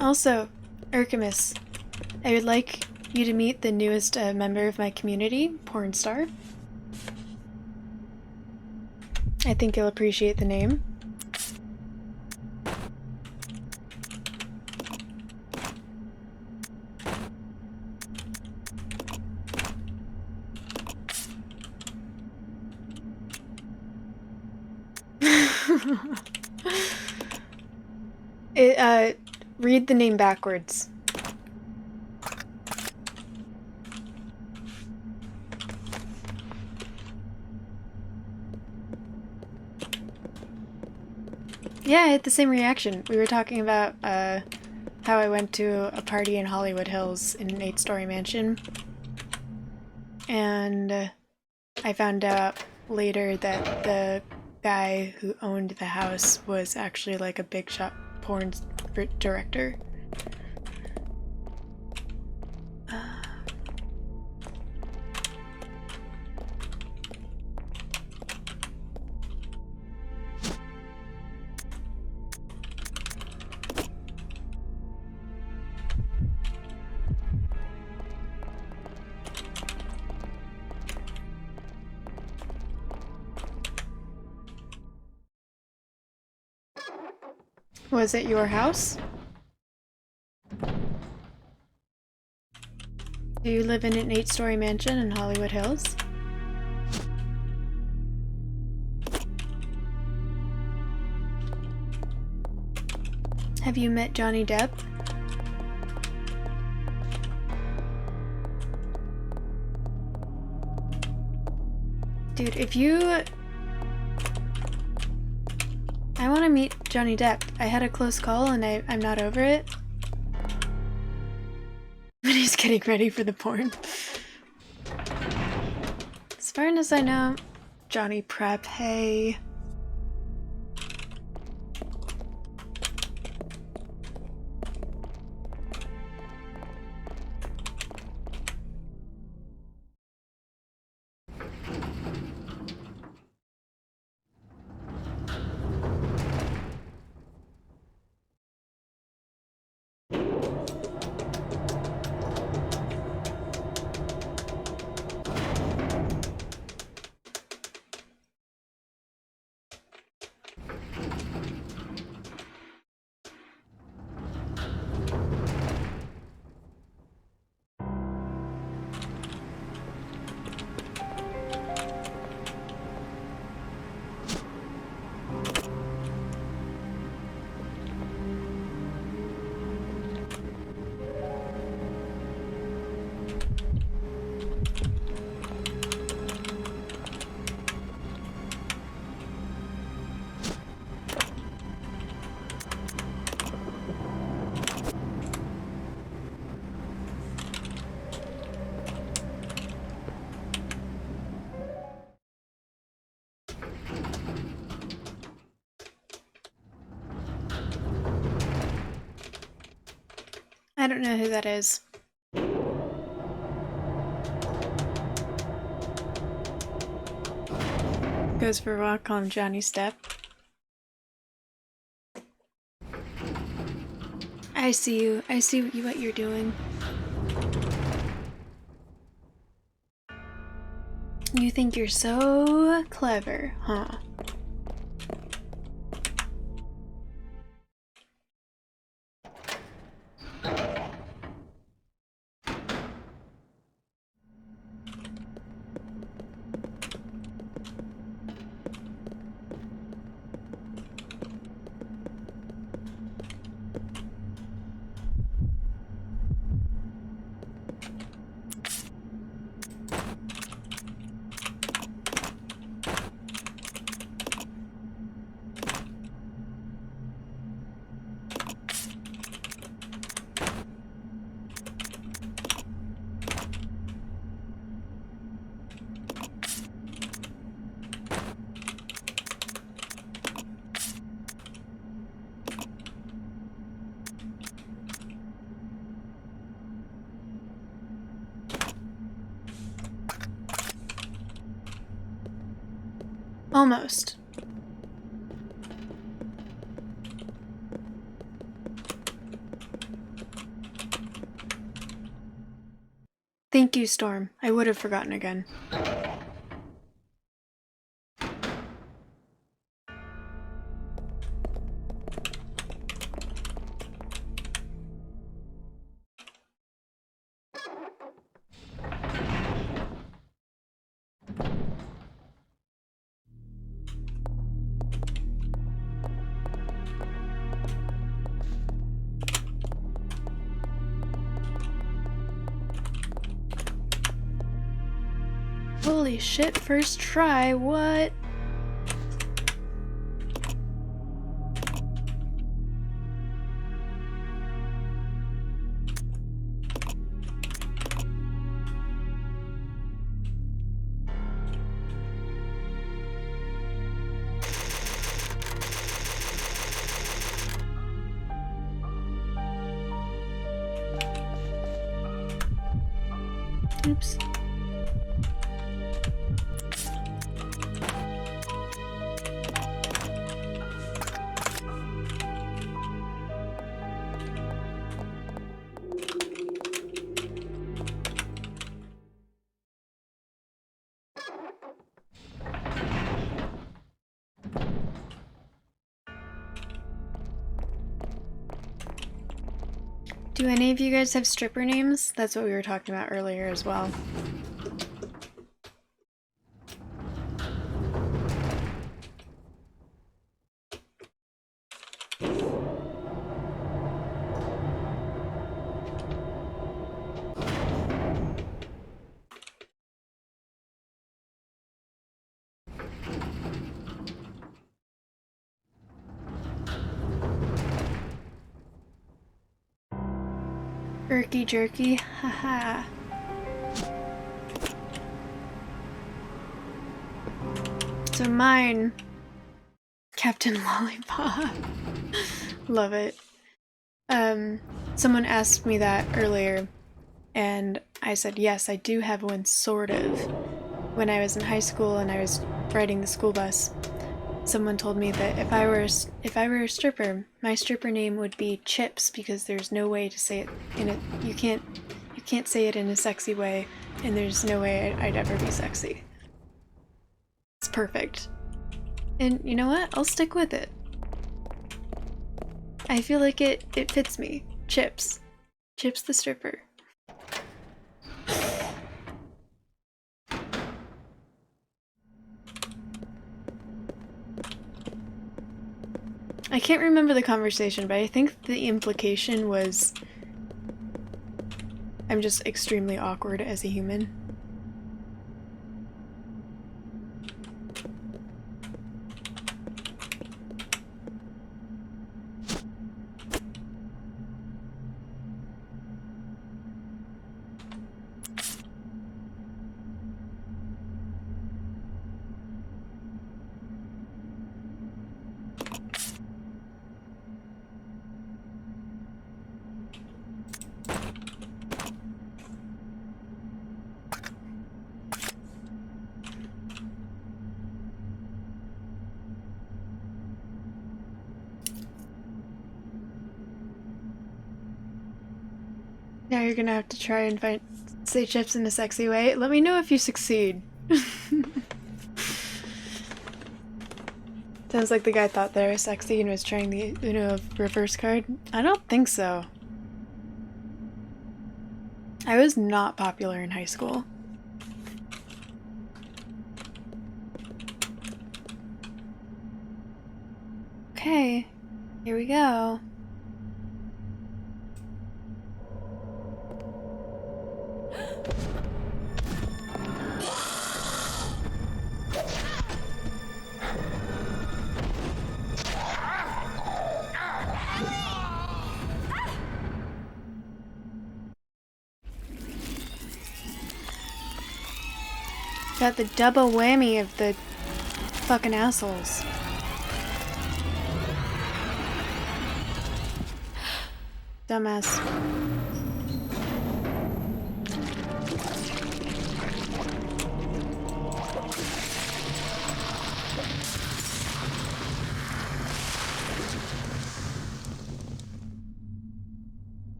Also, Urkamus, I would like you to meet the newest member of my community, Pornstar. I think you'll appreciate the name. Read the name backwards. Yeah, I had the same reaction. We were talking about, how I went to a party in Hollywood Hills in an 8-story mansion. And I found out later that the guy who owned the house was actually like a big shot porn director. Was it your house? Do you live in an 8-story mansion in Hollywood Hills? Have you met Johnny Depp? Dude, if you... I want to meet Johnny Depp. I had a close call and I'm not over it. But he's getting ready for the porn. As far as I know, Johnny Prep, hey. I don't know who that is. Goes for a walk on Johnny Step. I see you. I see what you're doing. You think you're so clever, huh? Almost. Thank you, Storm. I would have forgotten again. Holy shit, first try, what? Oops. Do any of you guys have stripper names? That's what we were talking about earlier as well. Irky jerky, haha. So mine, Captain Lollipop. Love it. Someone asked me that earlier, and I said yes, I do have one, sort of. When I was in high school and I was riding the school bus, someone told me that if I were a stripper, my stripper name would be Chips, because there's no way to say it in a you can't say it in a sexy way, and there's no way I'd ever be sexy. It's perfect. And you know what? I'll stick with it. I feel like it fits me. Chips. Chips the stripper. I can't remember the conversation, but I think the implication was I'm just extremely awkward as a human. Now you're gonna have to try and say chips in a sexy way. Let me know if you succeed. Sounds like the guy thought that I was sexy and was trying the Uno reverse card. I don't think so. I was not popular in high school. Okay, here we go. Got the double whammy of the fucking assholes. Dumbass.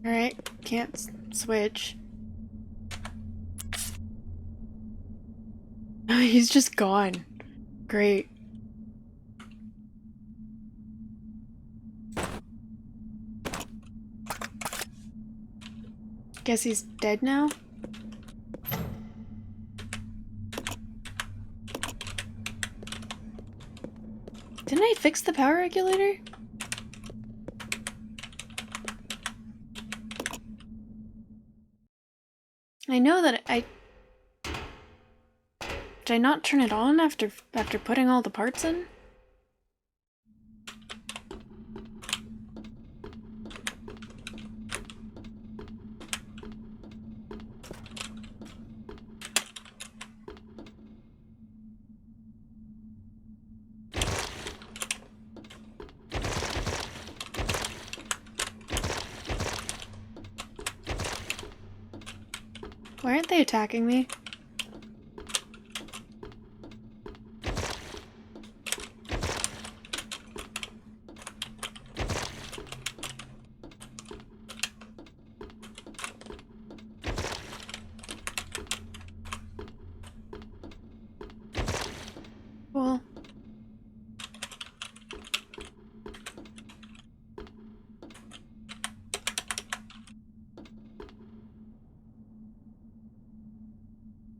Alright, can't switch. He's just gone. Great. Guess he's dead now? fix the power regulator? I know that did I not turn it on after putting all the parts in? Why aren't they attacking me? Well,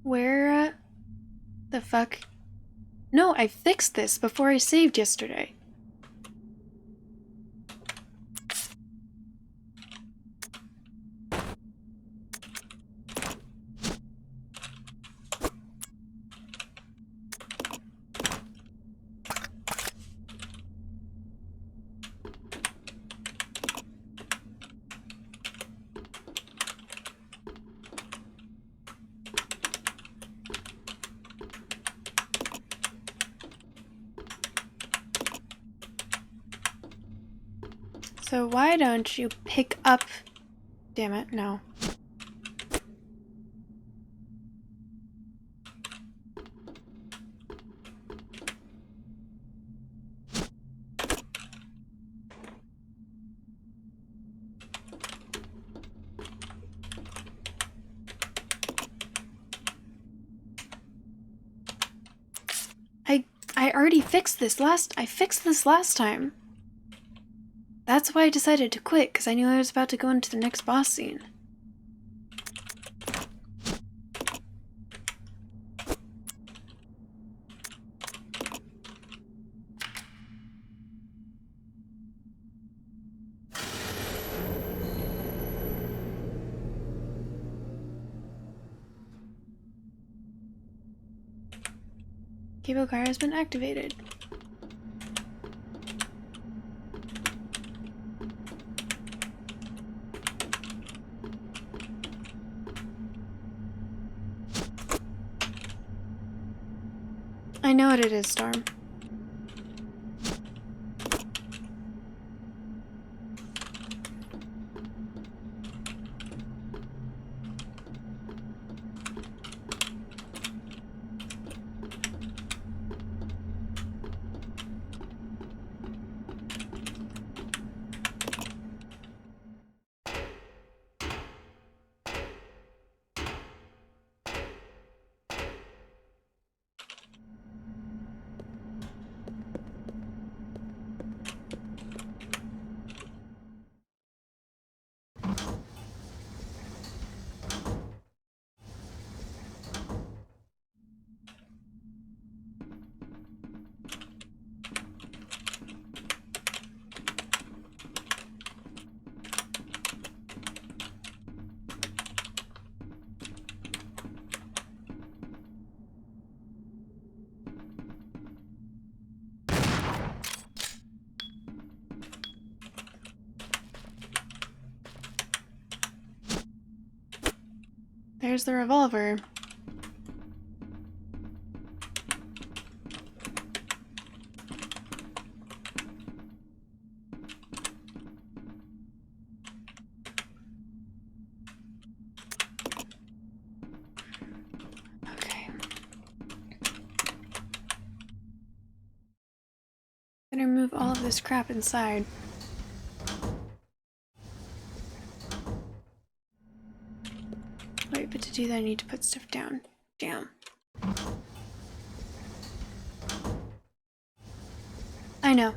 where the fuck? No, I fixed this before I saved yesterday. So why don't you pick up... Damn it, no. I already fixed this I fixed this last time. That's why I decided to quit, because I knew I was about to go into the next boss scene. Cable car has been activated. I know what it is, Storm. There's the revolver. Okay. Gonna remove all of this crap inside. Wait, but to do that I need to put stuff down. Damn. I know.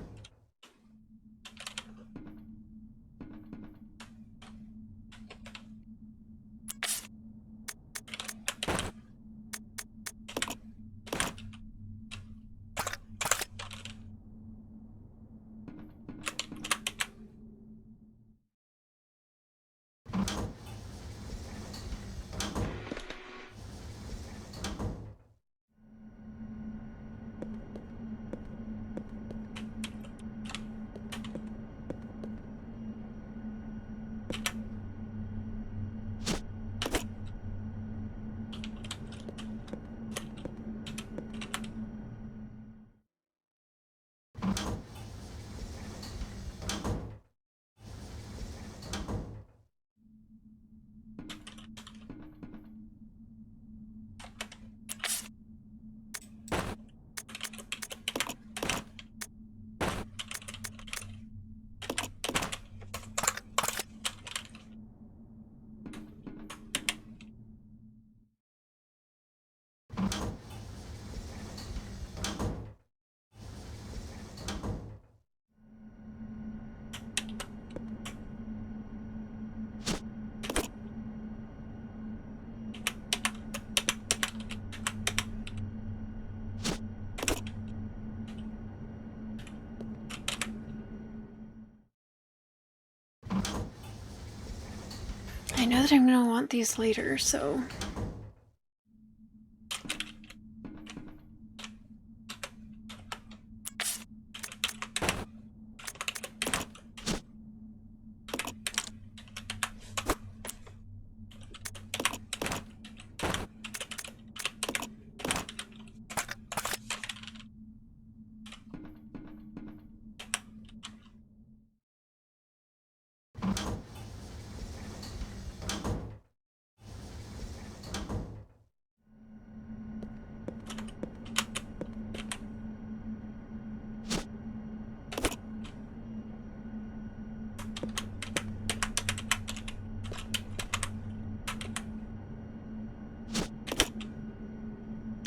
I know that I'm gonna want these later, so...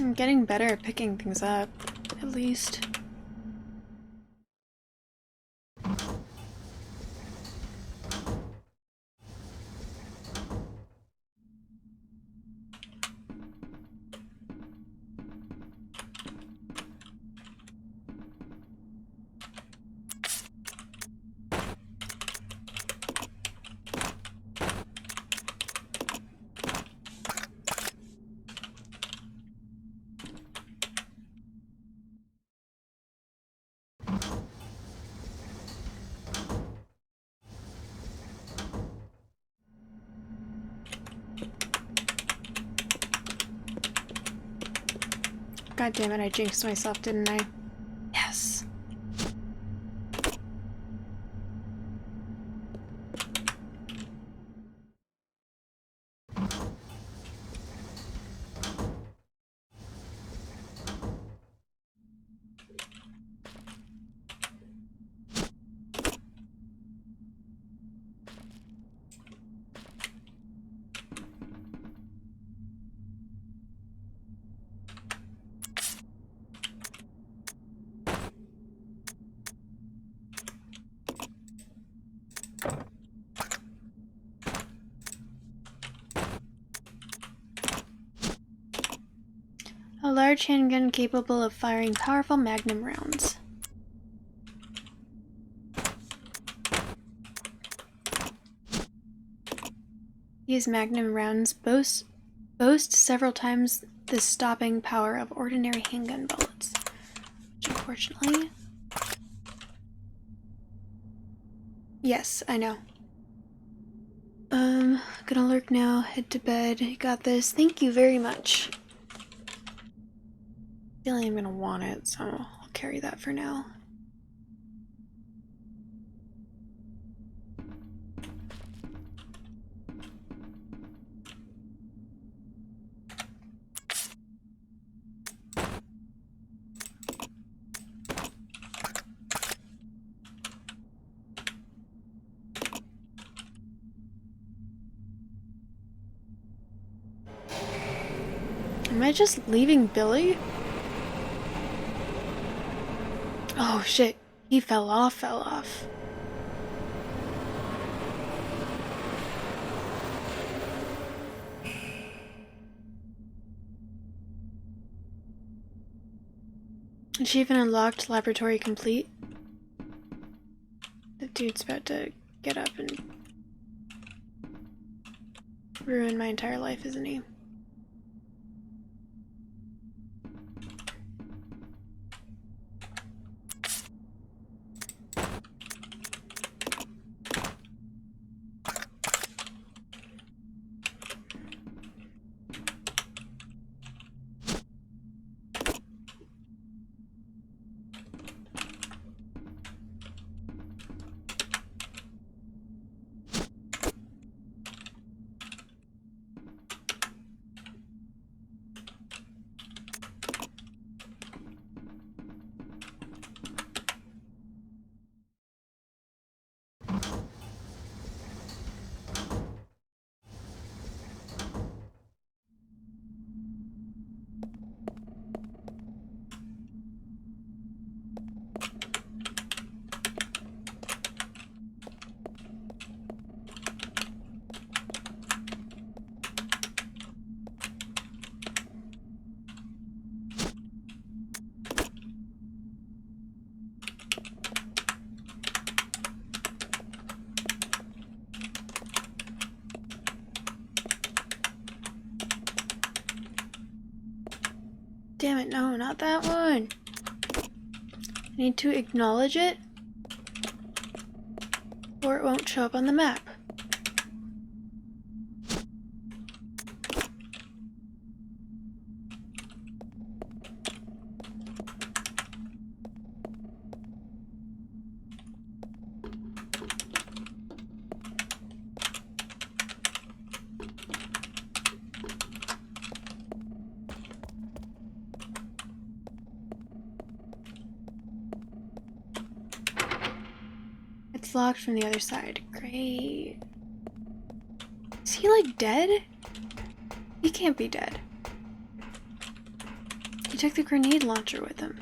I'm getting better at picking things up, at least. God damn it, I jinxed myself, didn't I? Yes. A large handgun capable of firing powerful Magnum rounds. These Magnum rounds boast several times the stopping power of ordinary handgun bullets, which unfortunately... Yes, I know. Gonna lurk now, head to bed. You got this. Thank you very much. Feeling I'm gonna want it, so I'll carry that for now. Am I just leaving Billy? Oh shit, he fell off. Achievement unlocked, laboratory complete. The dude's about to get up and ruin my entire life, isn't he? damn it, no, not that one. I need to acknowledge it, or it won't show up on the map. It's locked from the other side. Great. Is he like dead? He can't be dead. He took the grenade launcher with him.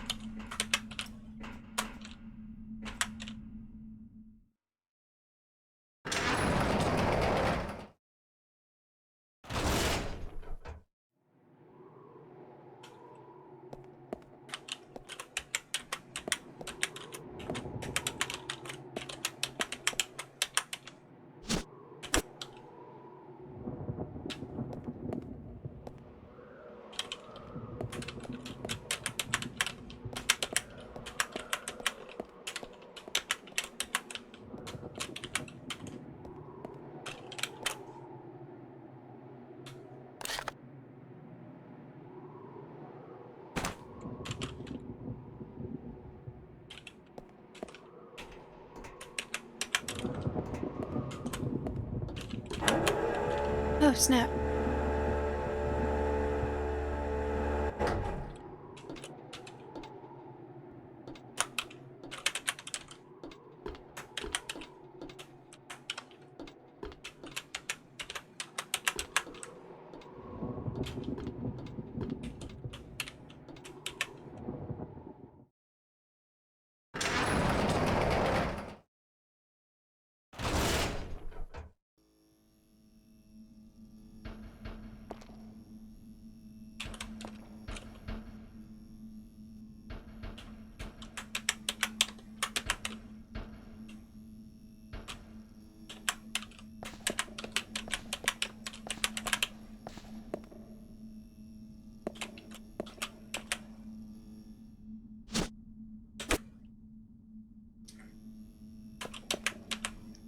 Oh, snap.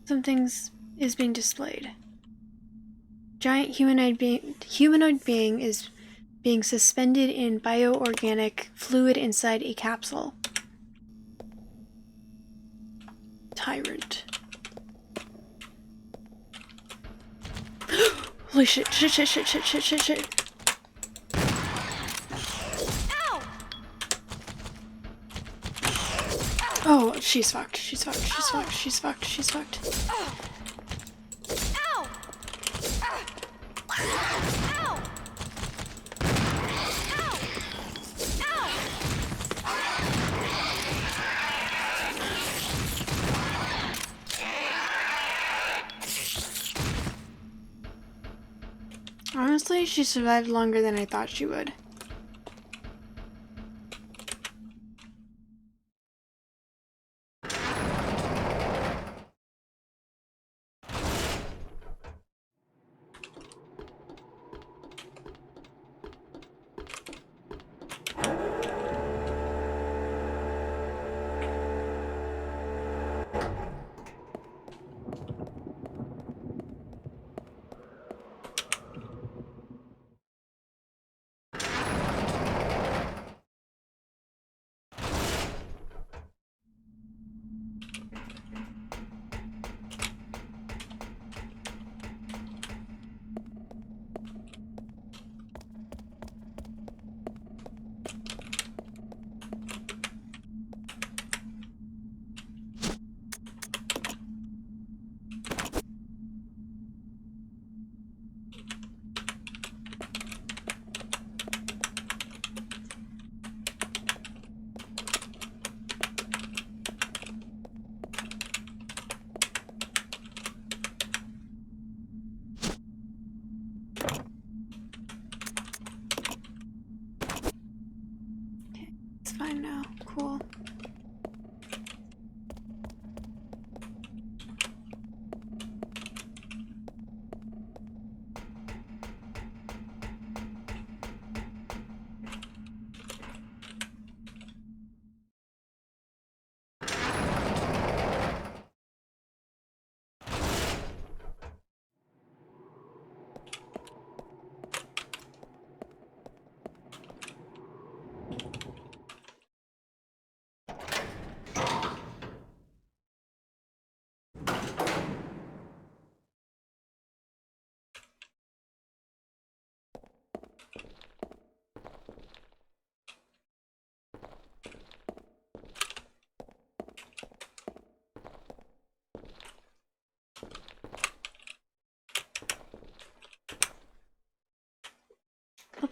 Something's is being displayed. Giant humanoid being is being suspended in bioorganic fluid inside a capsule. Tyrant. Holy shit, shit. Oh, she's fucked. Honestly, she survived longer than I thought she would.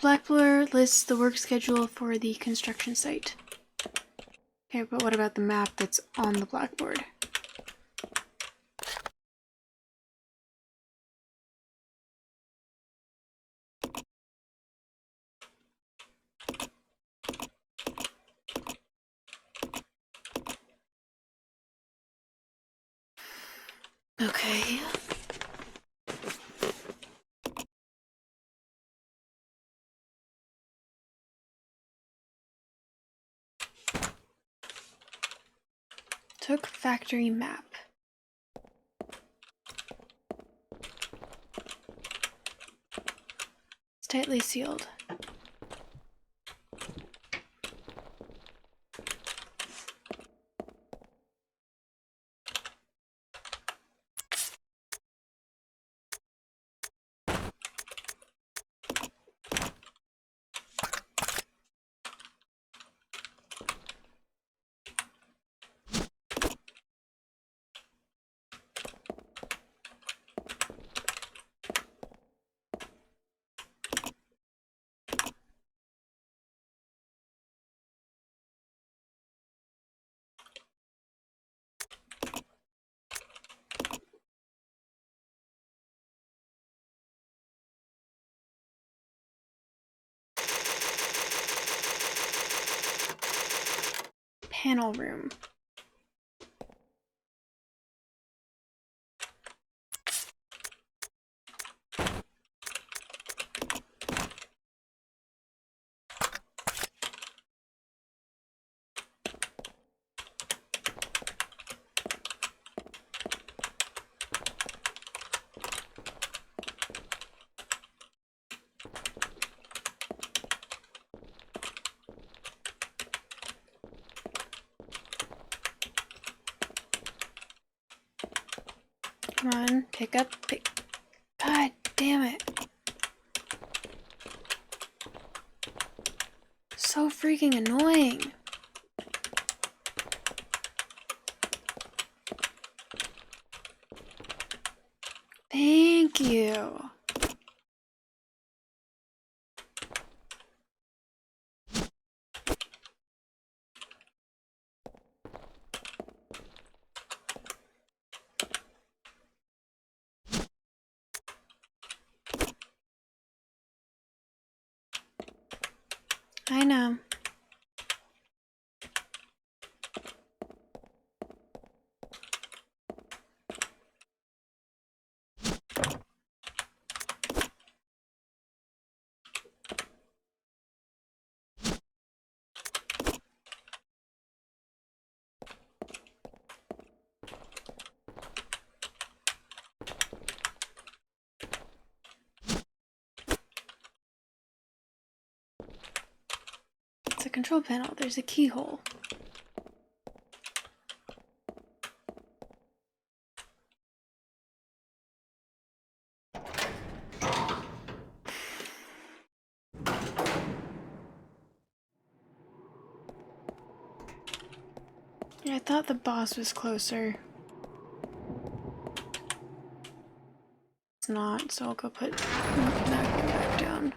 Blackboard lists the work schedule for the construction site. Okay, but what about the map that's on the blackboard? Okay. Took factory map. It's tightly sealed. Panel room. Come on, pick up, God damn it. So freaking annoying. Thank you. I know. It's a control panel. There's a keyhole. Yeah, I thought the boss was closer. It's not, so I'll go put Magium back down.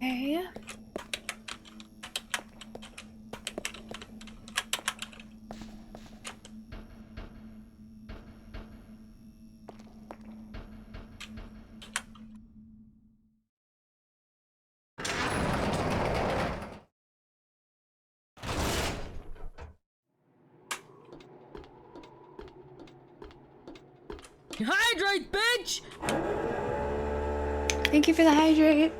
Okay. Hydrate, bitch! Thank you for the hydrate.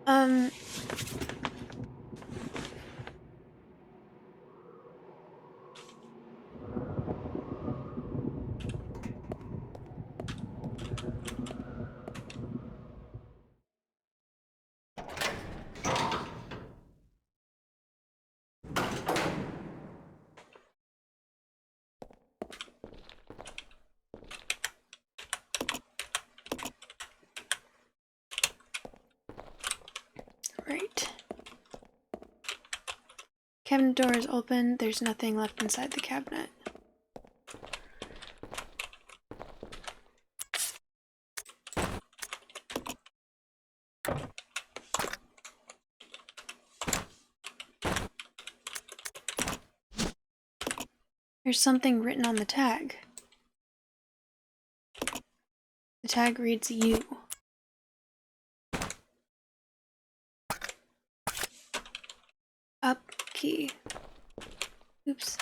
Um, right. Cabinet door is open. There's nothing left inside the cabinet. There's something written on the tag. The tag reads "you." Up key. Oops.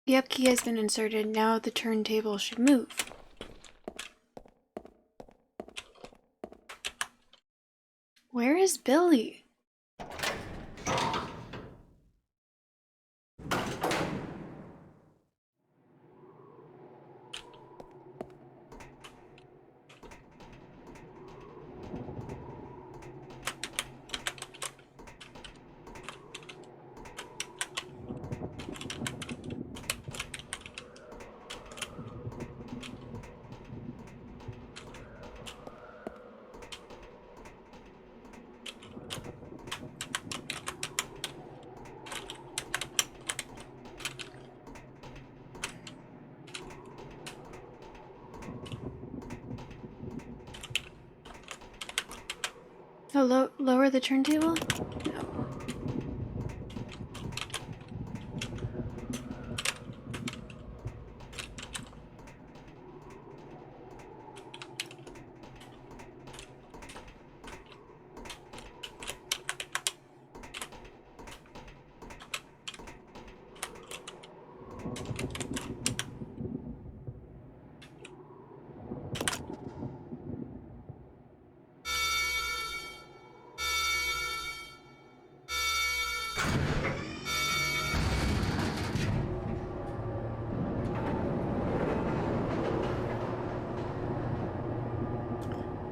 The up key has been inserted. Now the turntable should move. Where is Billy? Oh, lower the turntable? No.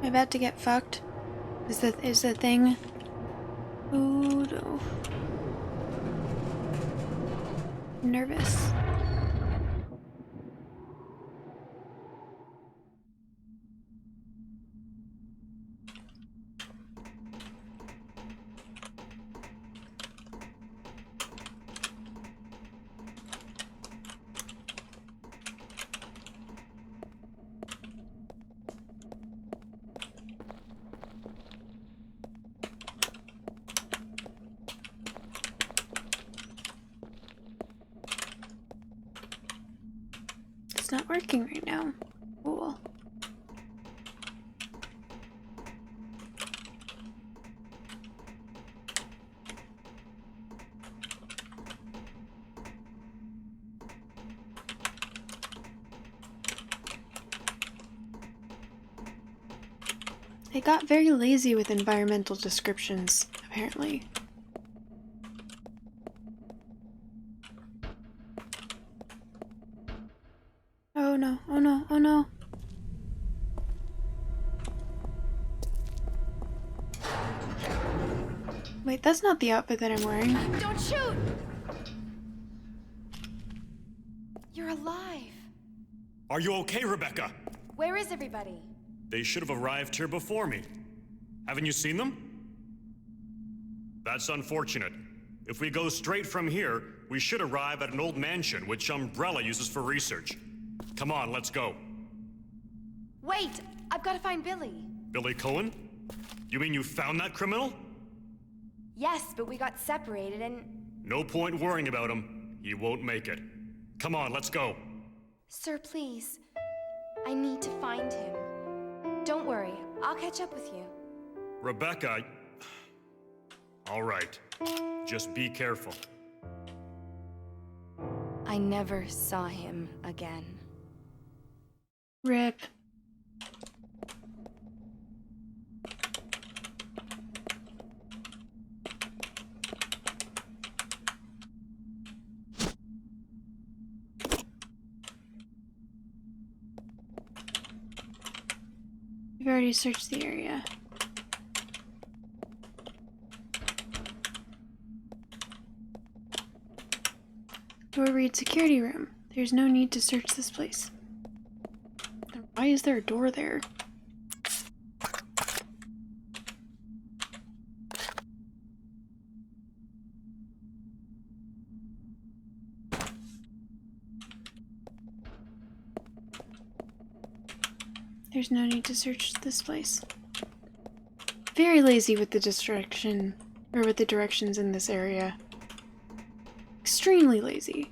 I'm about to get fucked. Is the thing? Oh no. I'm nervous. It's not working right now. Cool. They got very lazy with environmental descriptions, apparently. no, oh no, oh no. Wait, that's not the outfit that I'm wearing. Don't shoot! You're alive. Are you okay, Rebecca? Where is everybody? They should have arrived here before me. Haven't you seen them? That's unfortunate. If we go straight from here, we should arrive at an old mansion which Umbrella uses for research. Come on, let's go. Wait! I've got to find Billy. Billy Cohen? You mean you found that criminal? Yes, but we got separated and... No point worrying about him. He won't make it. Come on, let's go. Sir, please. I need to find him. Don't worry, I'll catch up with you. Rebecca... All right. Just be careful. I never saw him again. Rip. We've already searched the area. Door reads security room. There's no need to search this place. Then why is there a door there? There's no need to search this place. Very lazy with the with the directions in this area. Extremely lazy.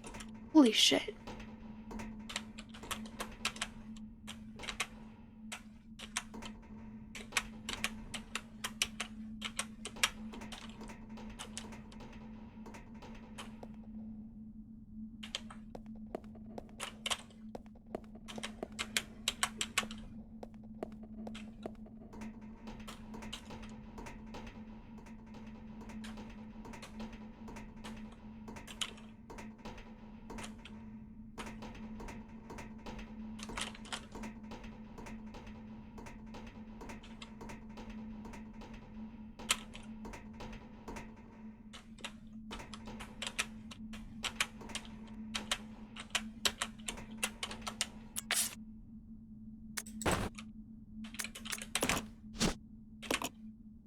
Holy shit.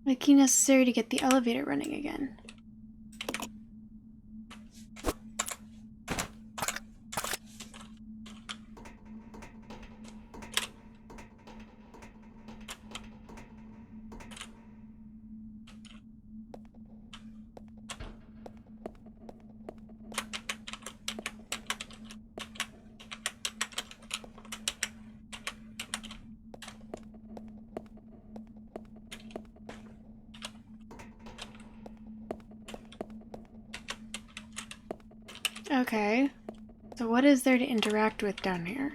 The key necessary to get the elevator running again. Okay, so what is there to interact with down here?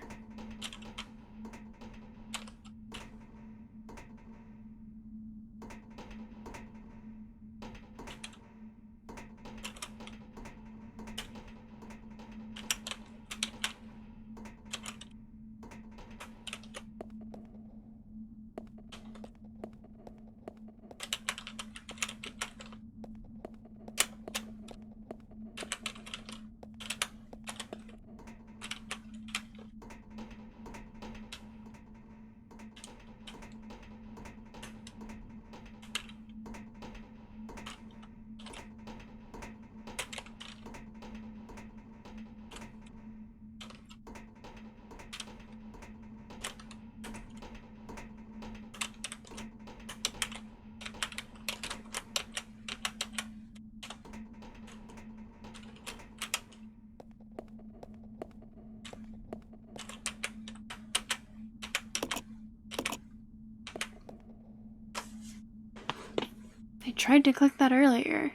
I tried to click that earlier.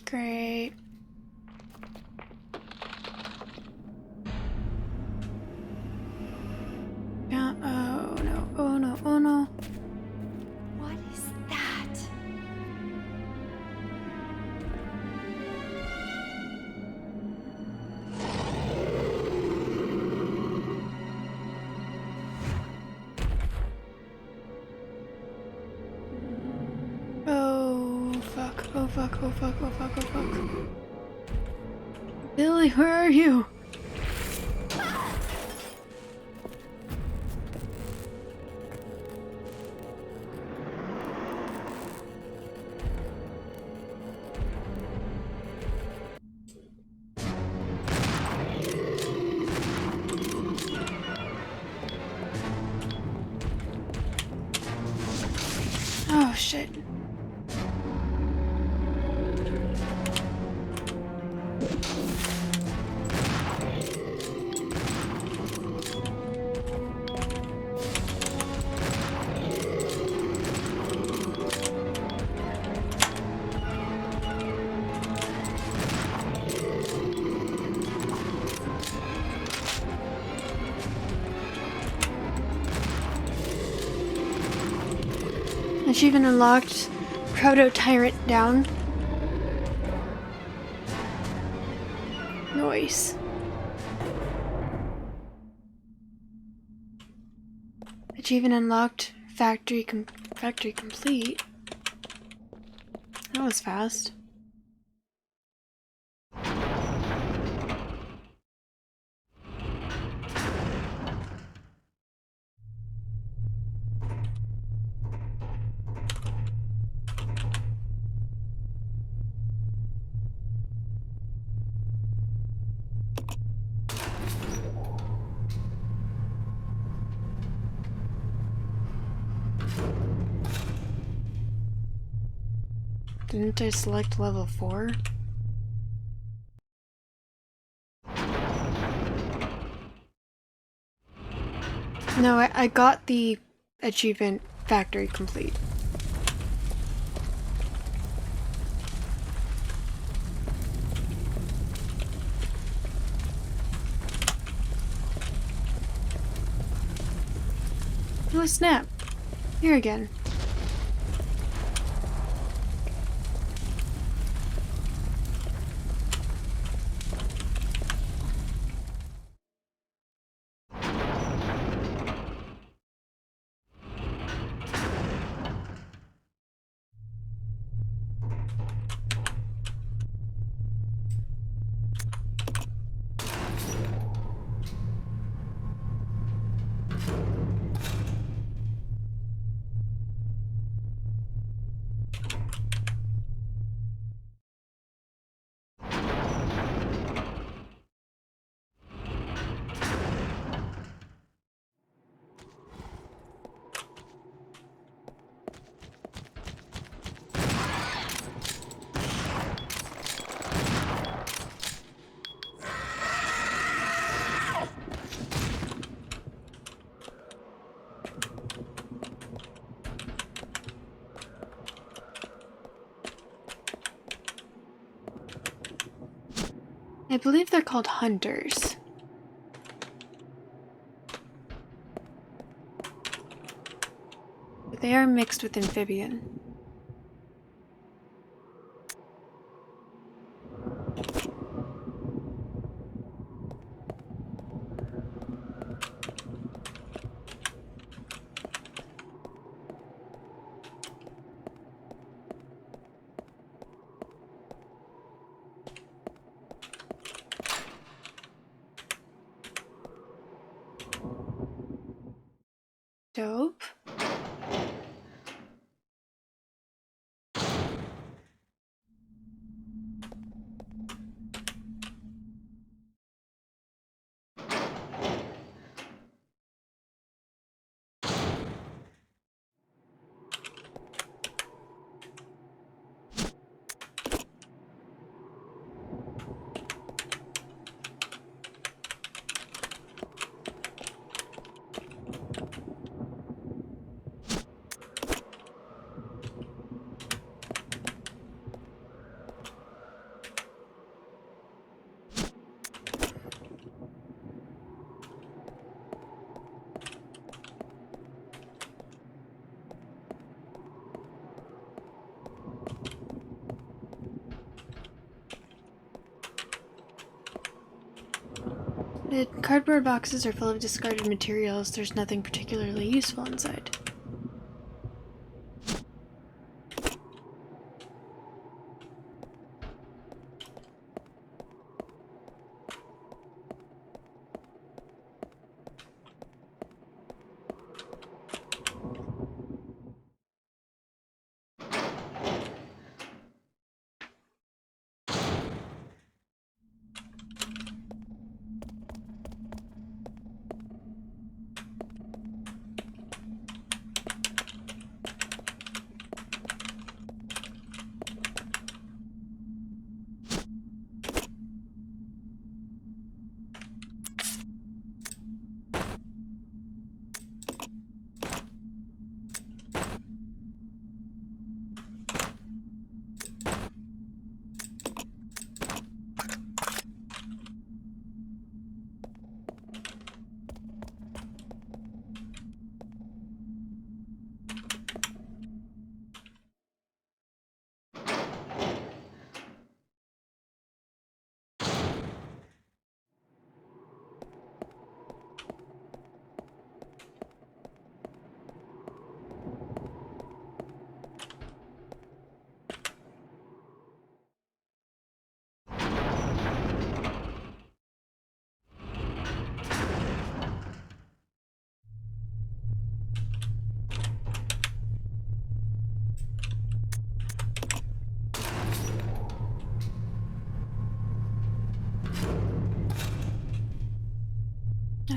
Great. Yeah, oh no, oh no, oh no. fuck, oh fuck, oh fuck, oh fuck. Billy, where are you? Oh shit. Achievement unlocked. Proto-Tyrant down. Nice. Achievement unlocked. Factory complete. That was fast. Didn't I select level 4? No, I got the achievement factory complete. Oh snap! Here again. I believe they're called hunters. But they are mixed with amphibian. Dope. The cardboard boxes are full of discarded materials. There's nothing particularly useful inside.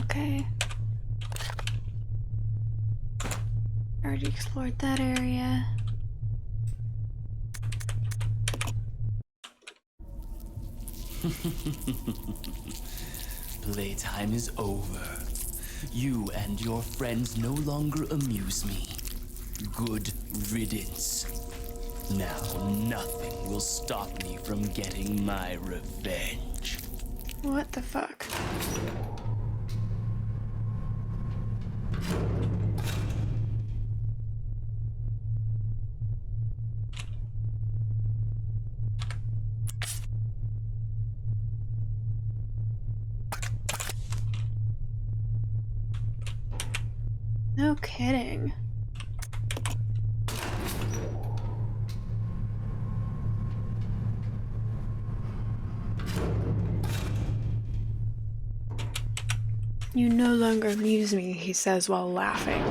Okay. Already explored that area. Playtime is over. You and your friends no longer amuse me. Good riddance. Now nothing will stop me from getting my revenge. What the fuck? No kidding. You no longer amuse me, he says while laughing.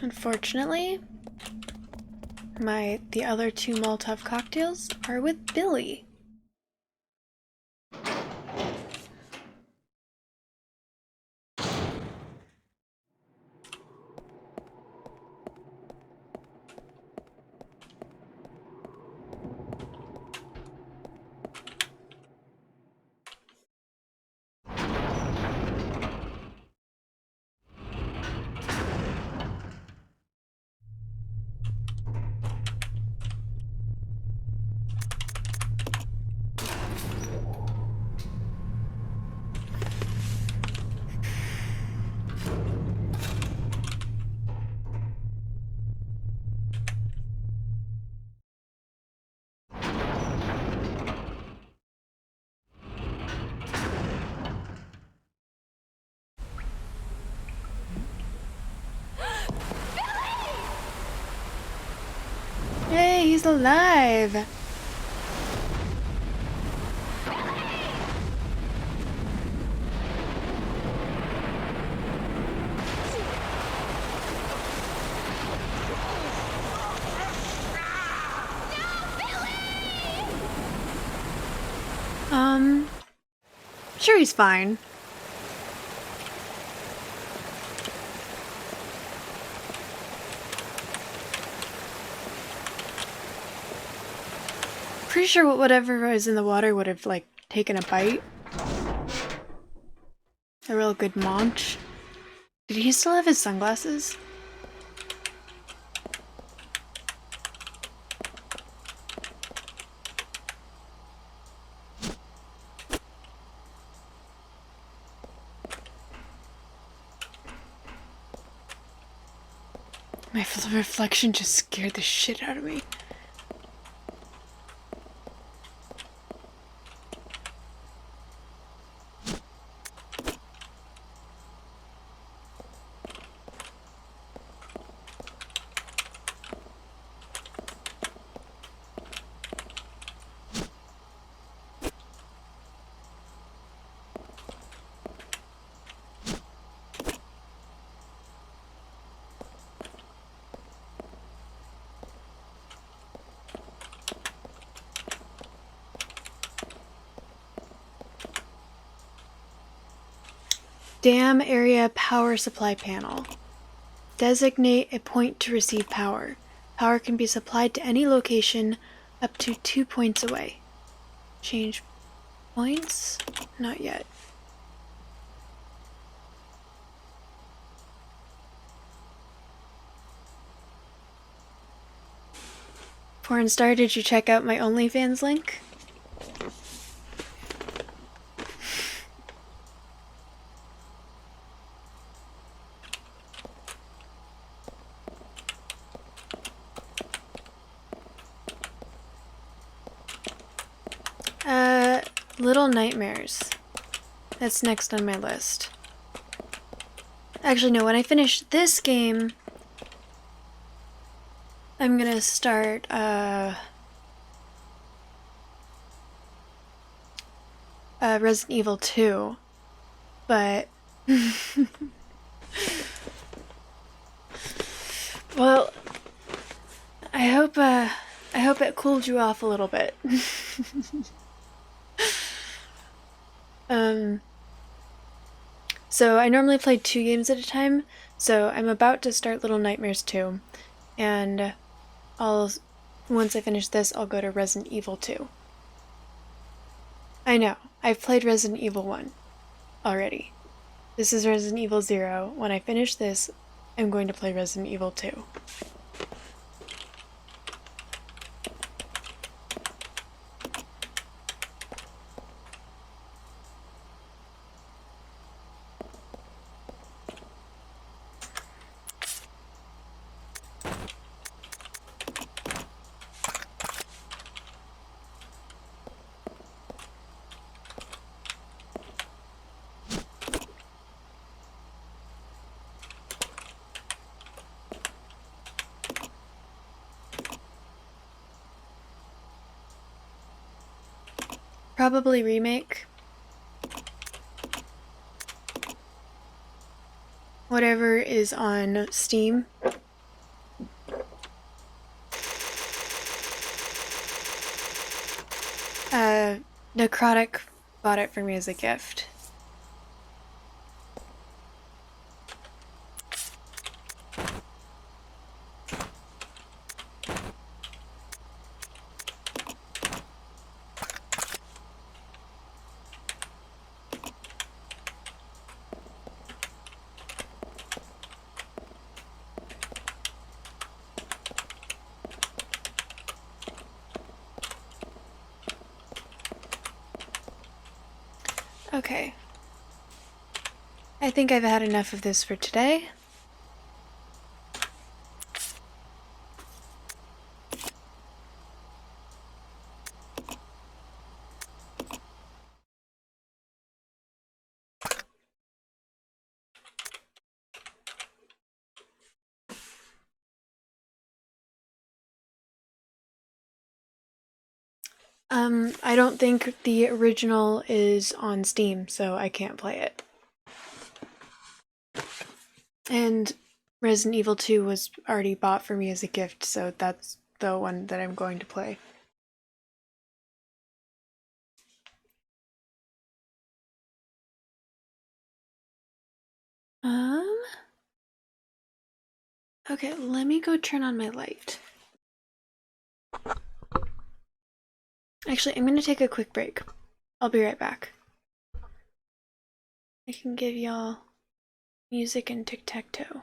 Unfortunately, the other two Molotov cocktails are with Billy. Hey, he's alive! Sure he's fine. Pretty sure whatever was in the water would have, like, taken a bite. A real good munch. Did he still have his sunglasses? My reflection just scared the shit out of me. Dam area power supply panel. Designate a point to receive power. Power can be supplied to any location up to 2 points away. Change points? Not yet. Pornstar, did you check out my OnlyFans link? Little Nightmares. That's next on my list. Actually, no, when I finish this game, I'm gonna start, Resident Evil 2, but... well, I hope it cooled you off a little bit. So I normally play 2 games at a time, so I'm about to start Little Nightmares 2, and once I finish this, I'll go to Resident Evil 2. I know, I've played Resident Evil 1 already. This is Resident Evil 0. When I finish this, I'm going to play Resident Evil 2. Probably remake. Whatever is on Steam. Necrotic bought it for me as a gift. Okay. I think I've had enough of this for today. I don't think the original is on Steam, so I can't play it. And Resident Evil 2 was already bought for me as a gift, so that's the one that I'm going to play. Okay, let me go turn on my light. Actually, I'm gonna take a quick break. I'll be right back. I can give y'all music and tic-tac-toe.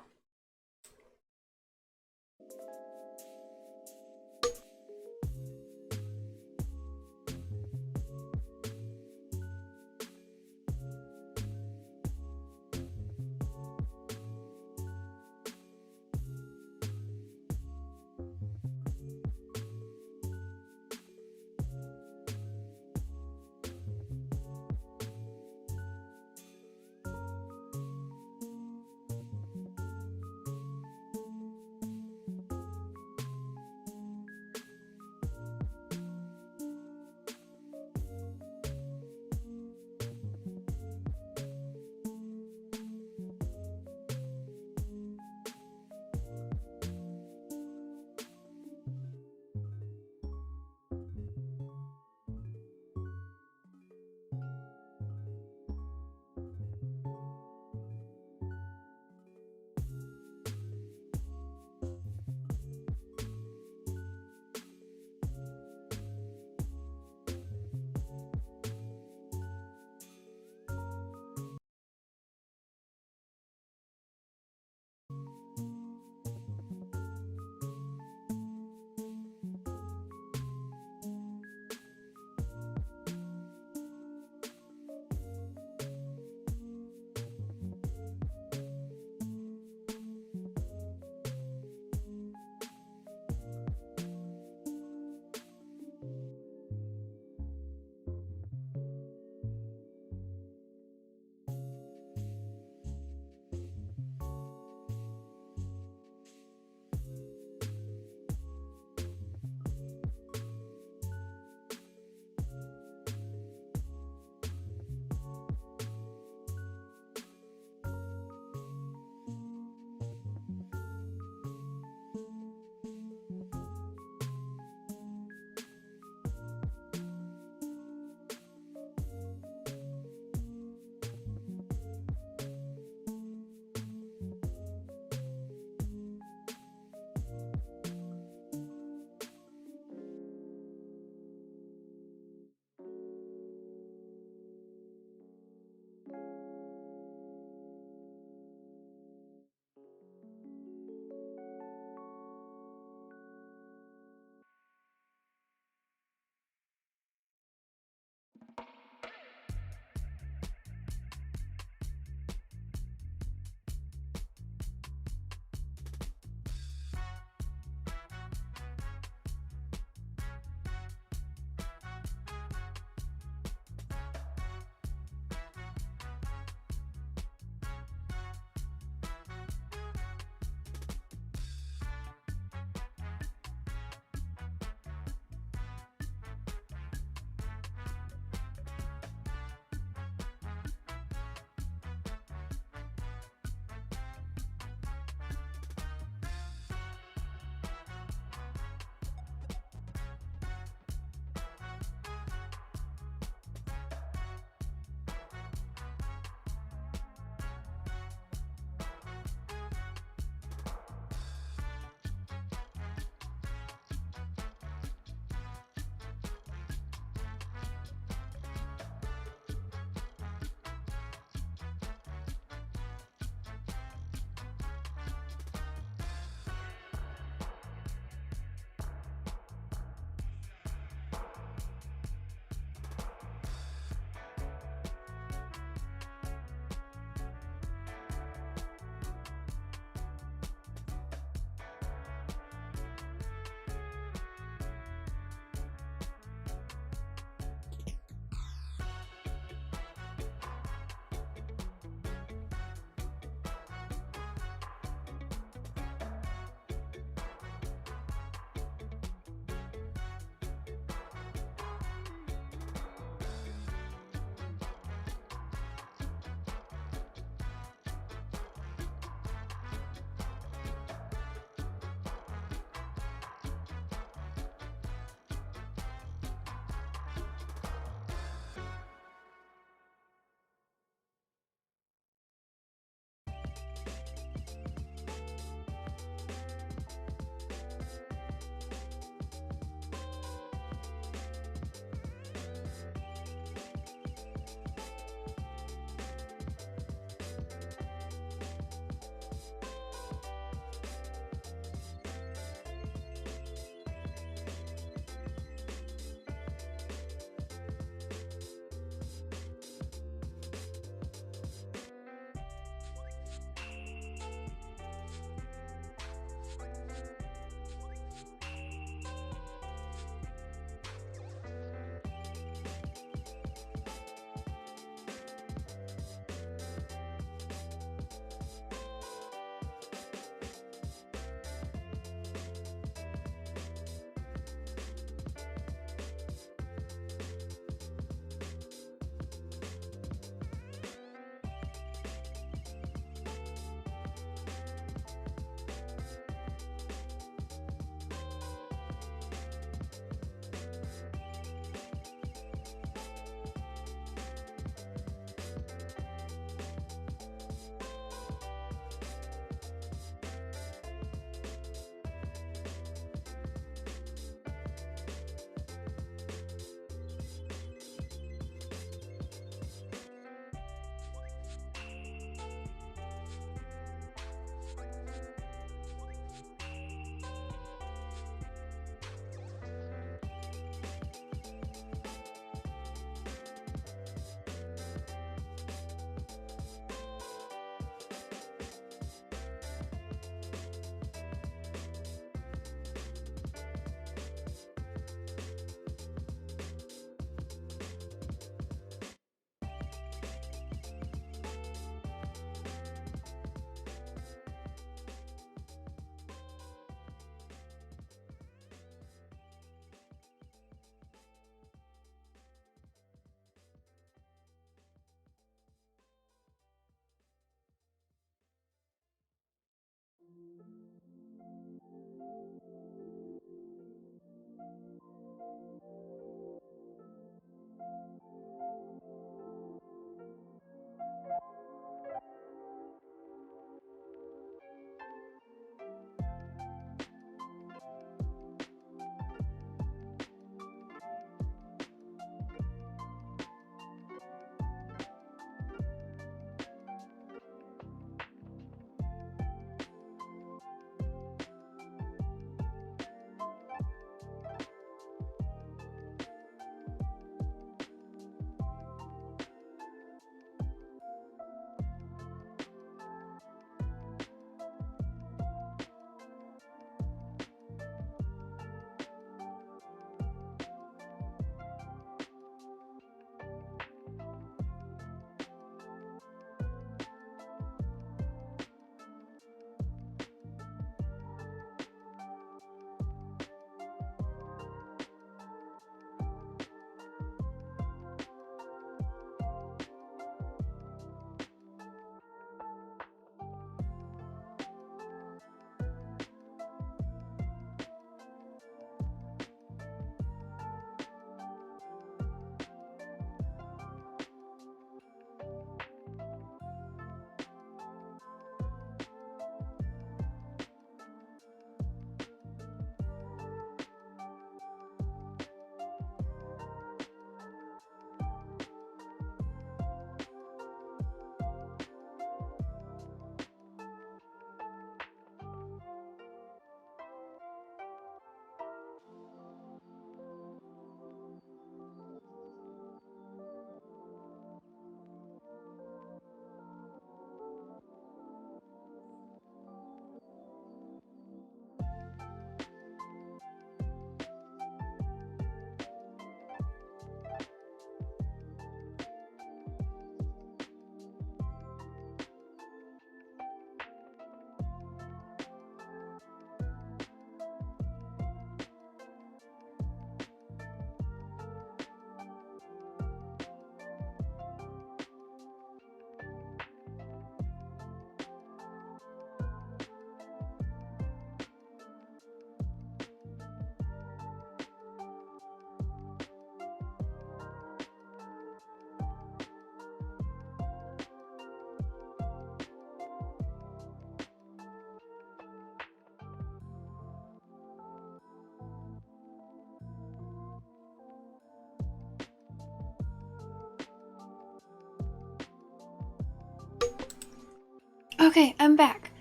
Okay, I'm back.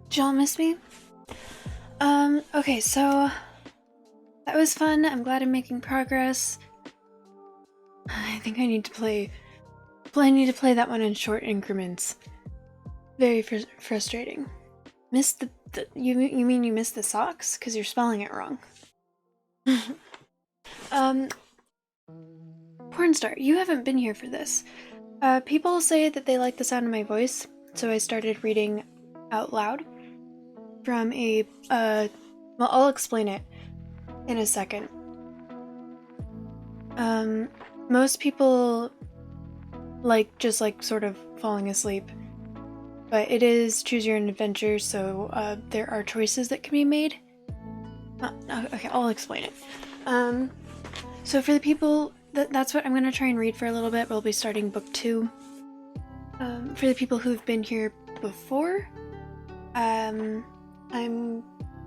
Did y'all miss me? Okay, so that was fun. I'm glad I'm making progress. I think I need to play that one in short increments. Very frustrating. Missed you mean you missed the socks? Because you're spelling it wrong. Pornstar, you haven't been here for this. People say that they like the sound of my voice, so I started reading out loud from a, well, I'll explain it in a second. Most people just sort of falling asleep, but it is choose your own adventure, so there are choices that can be made. Okay, I'll explain it. So for the people, that's what I'm gonna try and read for a little bit. We'll be starting book 2. For the people who've been here before, I'm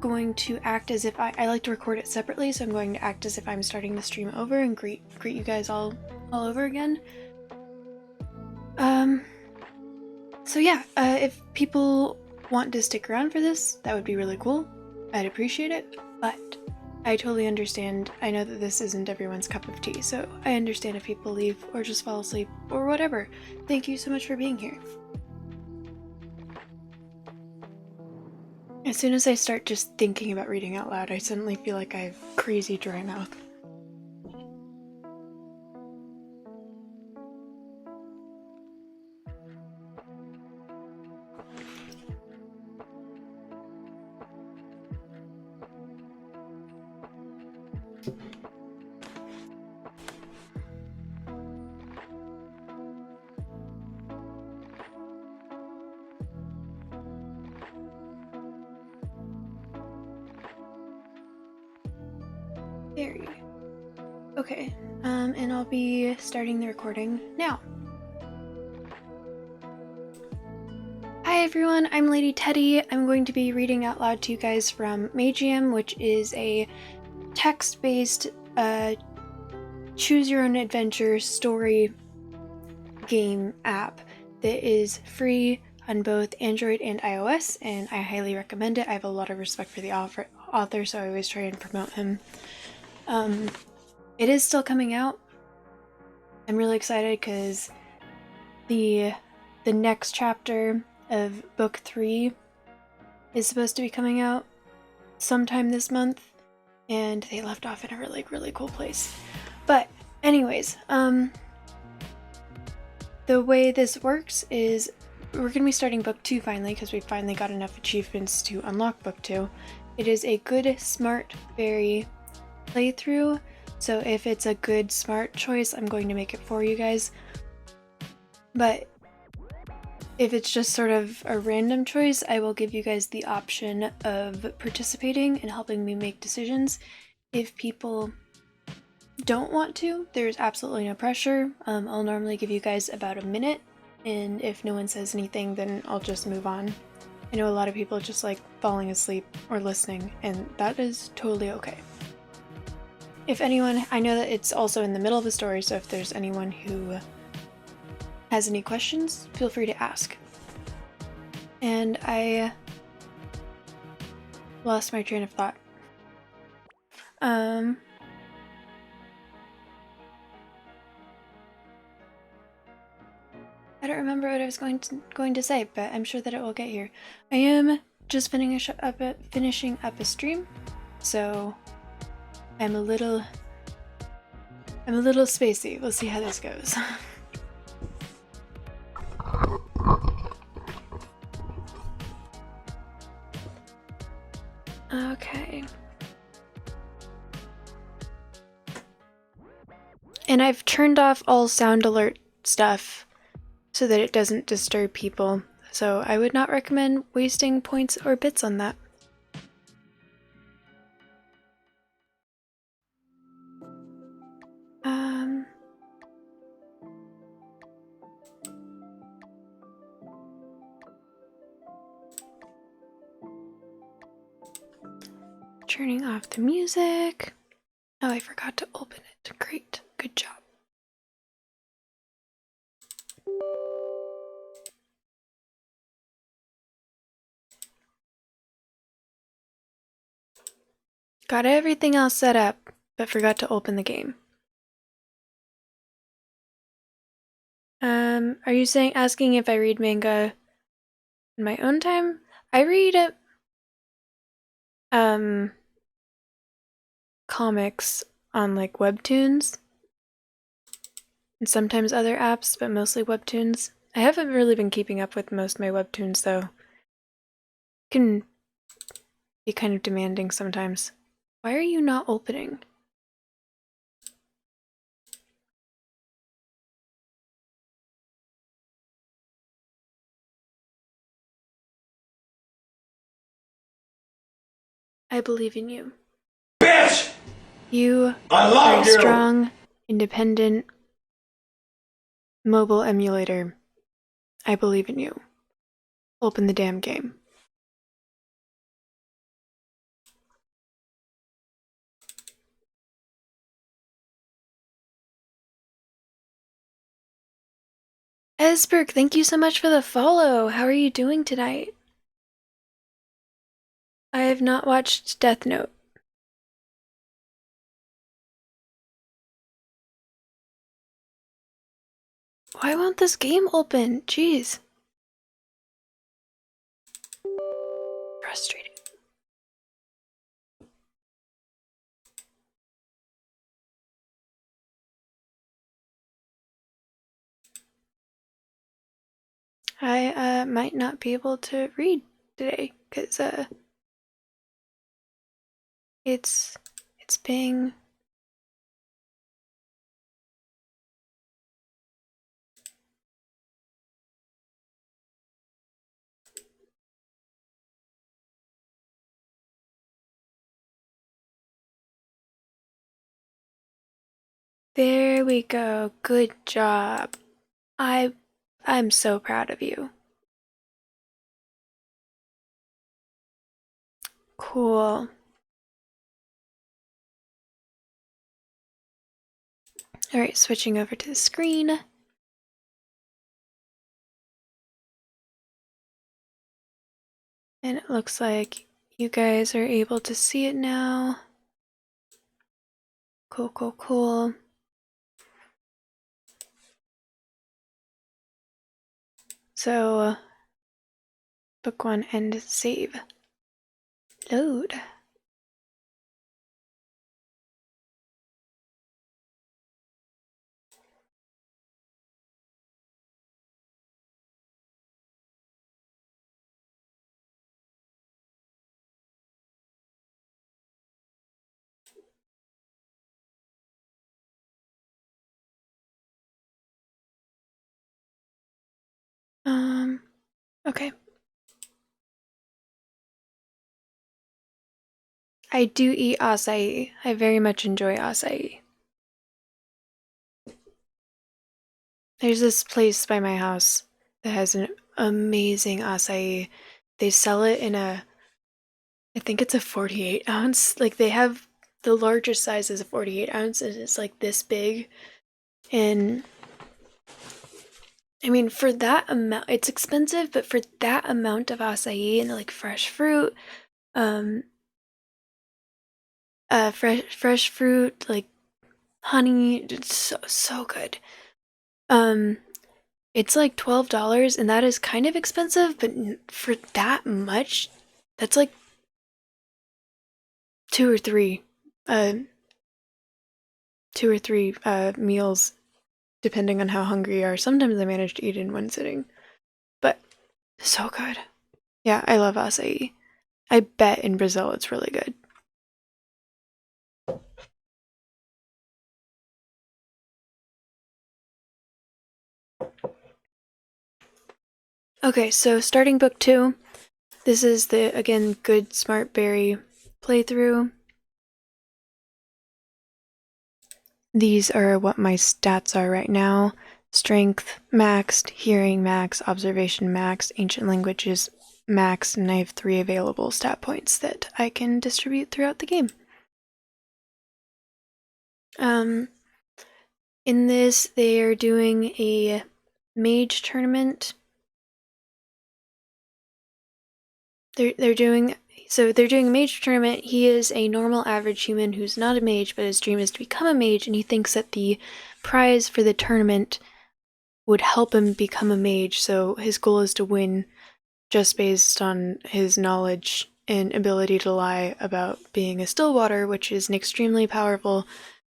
going to act as if I like to record it separately, so I'm going to act as if I'm starting the stream over and greet you guys all over again. So yeah, if people want to stick around for this, that would be really cool. I'd appreciate it, but I totally understand. I know that this isn't everyone's cup of tea, so I understand if people leave or just fall asleep or whatever. Thank you so much for being here. As soon as I start just thinking about reading out loud, I suddenly feel like I have crazy dry mouth. Very. Okay, and I'll be starting the recording now. Hi everyone, I'm Lady Teddy. I'm going to be reading out loud to you guys from Magium, which is a text-based choose your own adventure story game app that is free on both Android and iOS, and I highly recommend it. I have a lot of respect for the author, so I always try and promote him. It is still coming out. I'm really excited because the next chapter of book 3 is supposed to be coming out sometime this month, and they left off in a really, really cool place. But anyways, the way this works is we're going to be starting book 2 finally, because we finally got enough achievements to unlock book 2. It is a good, smart, fairy playthrough, so if it's a good, smart choice, I'm going to make it for you guys. But if it's just sort of a random choice, I will give you guys the option of participating and helping me make decisions. If people don't want to, there's absolutely no pressure. I'll normally give you guys about a minute, and if no one says anything, then I'll just move on. I know a lot of people just like falling asleep or listening, and that is totally okay. If anyone, I know that it's also in the middle of the story, so if there's anyone who has any questions, feel free to ask. And I lost my train of thought. I don't remember what I was going to say, but I'm sure that it will get here. I am just finishing up a stream, so I'm a little spacey. We'll see how this goes. Okay. And I've turned off all sound alert stuff so that it doesn't disturb people. So I would not recommend wasting points or bits on that. Turning off the music. Oh, I forgot to open it. Great. Good job. Got everything else set up, but forgot to open the game. Are you asking if I read manga in my own time? I read comics on like webtoons and sometimes other apps, but mostly webtoons. I haven't really been keeping up with most of my webtoons though. Can be kind of demanding sometimes. Why are you not opening? I believe in you. Bitch! You I are love a you! strong, independent, mobile emulator. I believe in you. Open the damn game. Esberg, thank you so much for the follow. How are you doing tonight? I have not watched Death Note. Why won't this game open? Jeez. Frustrating. I might not be able to read today because it's being There we go. Good job. I'm so proud of you. Cool. Alright, switching over to the screen. And it looks like you guys are able to see it now. Cool, cool, cool. So, book one and save. Load. Okay. I do eat acai. I very much enjoy acai. There's this place by my house that has an amazing acai. They sell it in I think it's a 48 ounce. Like they have the largest size is a 48 ounce and it's like this big. And I mean, for that amount, it's expensive, but for that amount of acai and like fresh fruit, fresh fruit, like honey, it's so good. It's like $12, and that is kind of expensive, but for that much, that's like two or three meals, depending on how hungry you are. Sometimes I manage to eat in one sitting, but so good. Yeah, I love acai. I bet in Brazil it's really good. Okay, so starting book 2. This is the, again, Good Smart Berry playthrough. These are what my stats are right now. Strength maxed, hearing max, observation maxed, ancient languages maxed, and I have 3 available stat points that I can distribute throughout the game. In this, they are doing a mage tournament. They're doing So they're doing a mage tournament. He is a normal average human who's not a mage, but his dream is to become a mage, and he thinks that the prize for the tournament would help him become a mage, so his goal is to win just based on his knowledge and ability to lie about being a Stillwater, which is an extremely powerful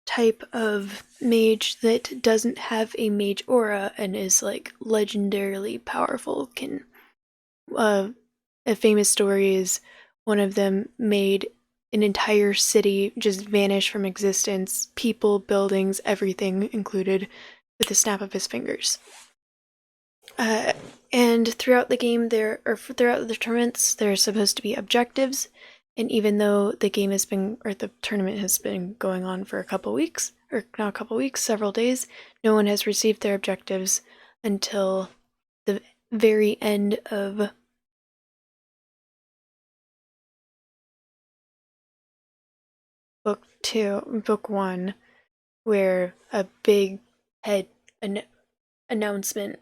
type of mage that doesn't have a mage aura and is like legendarily powerful. A famous story is one of them made an entire city just vanish from existence, people, buildings, everything included, with a snap of his fingers. And throughout the game, throughout the tournaments, there are supposed to be objectives. And even though the tournament has been going on for a couple weeks, or not a couple weeks, several days, no one has received their objectives until the very end of book 1, where a big head announcement.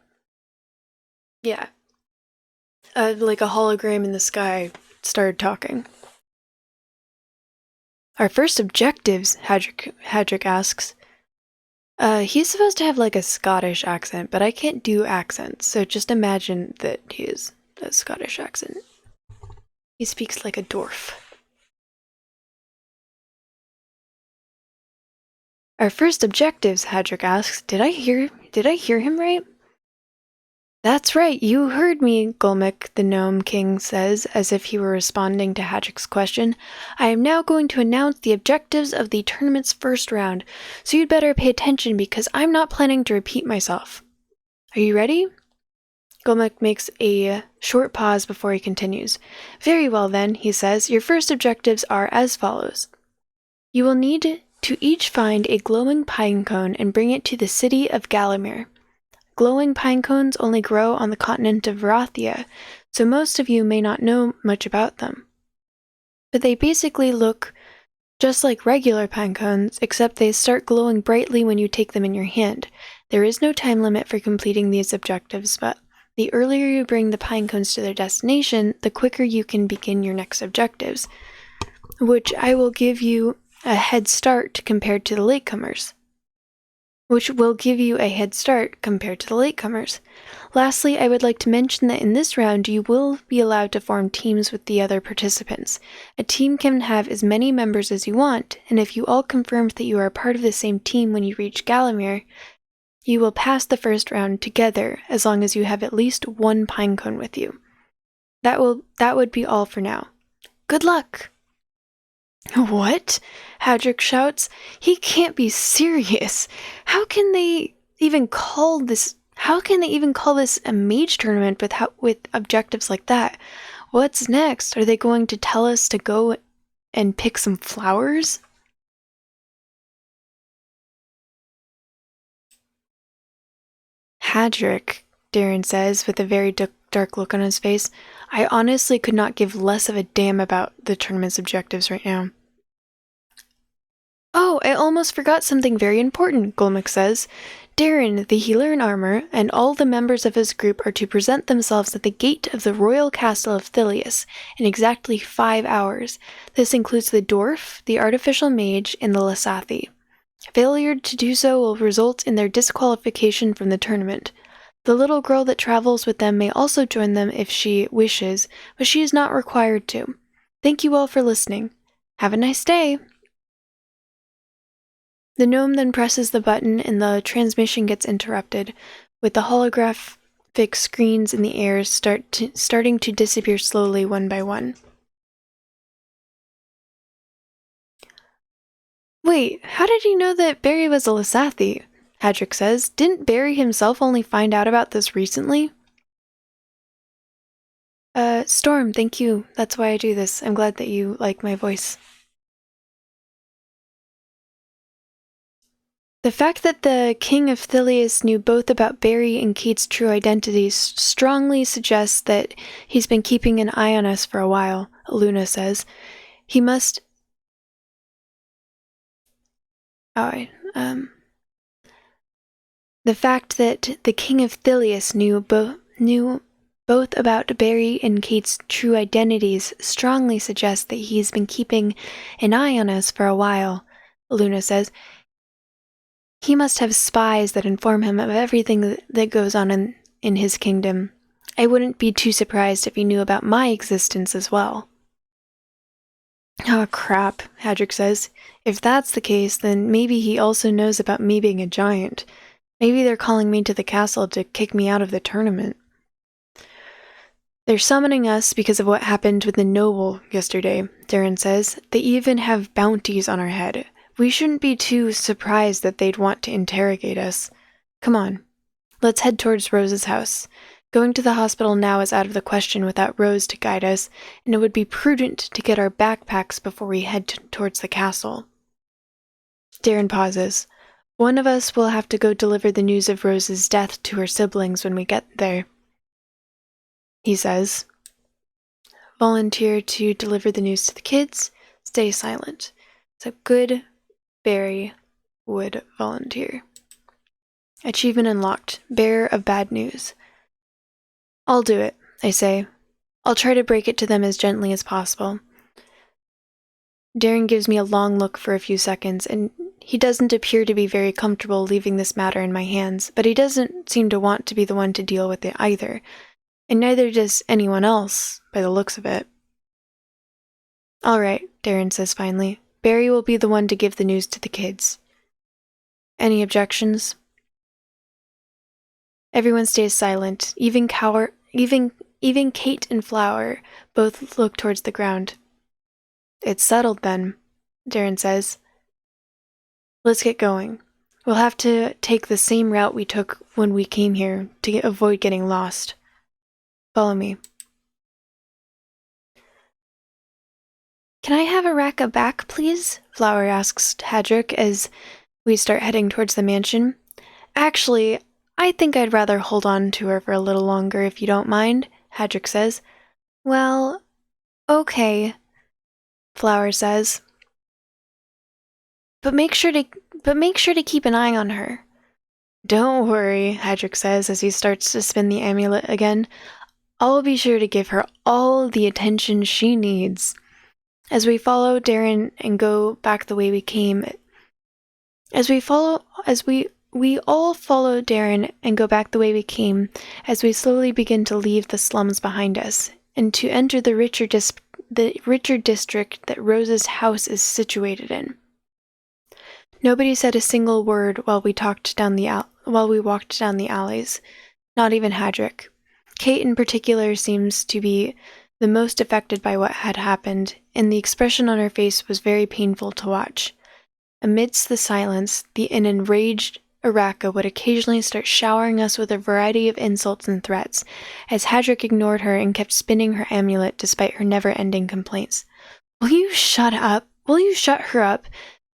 Yeah. Like a hologram in the sky started talking. Our first objectives, Hadrick asks. He's supposed to have like a Scottish accent, but I can't do accents, so just imagine that he is a Scottish accent. He speaks like a dwarf. Our first objectives, Hadrick asks. Did I hear him right? That's right, you heard me, Gulmik, the Gnome King says, as if he were responding to Hadrick's question. I am now going to announce the objectives of the tournament's first round, so you'd better pay attention because I'm not planning to repeat myself. Are you ready? Gulmik makes a short pause before he continues. Very well then, he says, your first objectives are as follows. You will need to each find a glowing pine cone and bring it to the city of Galamir. Glowing pine cones only grow on the continent of Varathia, so most of you may not know much about them. But they basically look just like regular pine cones, except they start glowing brightly when you take them in your hand. There is no time limit for completing these objectives, but the earlier you bring the pine cones to their destination, the quicker you can begin your next objectives, which will give you a head start compared to the latecomers. Lastly, I would like to mention that in this round, you will be allowed to form teams with the other participants. A team can have as many members as you want, and if you all confirm that you are part of the same team when you reach Galamir, you will pass the first round together as long as you have at least one pinecone with you. That would be all for now. Good luck! What? Hadrick shouts. He can't be serious. How can they even call this a mage tournament with objectives like that? What's next? Are they going to tell us to go and pick some flowers? Hadrick, Darren says with a very dark look on his face. I honestly could not give less of a damn about the tournament's objectives right now. Oh, I almost forgot something very important, Gulmik says. Darren, the healer in armor, and all the members of his group are to present themselves at the gate of the royal castle of Thilius in exactly 5 hours. This includes the dwarf, the artificial mage, and the Lasathi. Failure to do so will result in their disqualification from the tournament. The little girl that travels with them may also join them if she wishes, but she is not required to. Thank you all for listening. Have a nice day! The gnome then presses the button and the transmission gets interrupted, with the holographic screens in the air starting to disappear slowly one by one. Wait, how did you know that Barry was a Lasathi? Hadrick says. Didn't Barry himself only find out about this recently? Storm, thank you. That's why I do this. I'm glad that you like my voice. The fact that the King of Thilius knew both about Barry and Kate's true identities strongly suggests that he's been keeping an eye on us for a while, Luna says. He must... The fact that the King of Thilius knew both about Barry and Kate's true identities, strongly suggest that he's been keeping an eye on us for a while, Luna says. He must have spies that inform him of everything that goes on in his kingdom. I wouldn't be too surprised if he knew about my existence as well. Oh, crap, Hadrick says. If that's the case, then maybe he also knows about me being a giant. Maybe they're calling me to the castle to kick me out of the tournament. They're summoning us because of what happened with the noble yesterday, Darren says. They even have bounties on our head. We shouldn't be too surprised that they'd want to interrogate us. Come on, let's head towards Rose's house. Going to the hospital now is out of the question without Rose to guide us, and it would be prudent to get our backpacks before we head towards the castle. Darren pauses. One of us will have to go deliver the news of Rose's death to her siblings when we get there. He says, volunteer to deliver the news to the kids, stay silent. So good Barry would volunteer. Achievement unlocked, bearer of bad news. I'll do it, I say. I'll try to break it to them as gently as possible. Darren gives me a long look for a few seconds, and he doesn't appear to be very comfortable leaving this matter in my hands, but he doesn't seem to want to be the one to deal with it either, and neither does anyone else, by the looks of it. All right, Darren says finally. Barry will be the one to give the news to the kids. Any objections? Everyone stays silent. Even Kate and Flower both look towards the ground. It's settled then, Darren says. Let's get going. We'll have to take the same route we took when we came here to avoid getting lost. Follow me. Can I have Araka back, please? Flower asks Hadrick as we start heading towards the mansion. Actually, I think I'd rather hold on to her for a little longer if you don't mind, Hadrick says. Well, okay, Flower says. But make sure to keep an eye on her. Don't worry, Hadrick says as he starts to spin the amulet again. I'll be sure to give her all the attention she needs. As we follow Darren and go back the way we came, we all follow Darren and go back the way we came as we slowly begin to leave the slums behind us and to enter the richer district that Rose's house is situated in. Nobody said a single word while we walked down the alleys, not even Hadrick. Kate in particular seems to be the most affected by what had happened, and the expression on her face was very painful to watch. Amidst the silence, an enraged Araka would occasionally start showering us with a variety of insults and threats, as Hadrick ignored her and kept spinning her amulet despite her never-ending complaints. Will you shut up? Will you shut her up?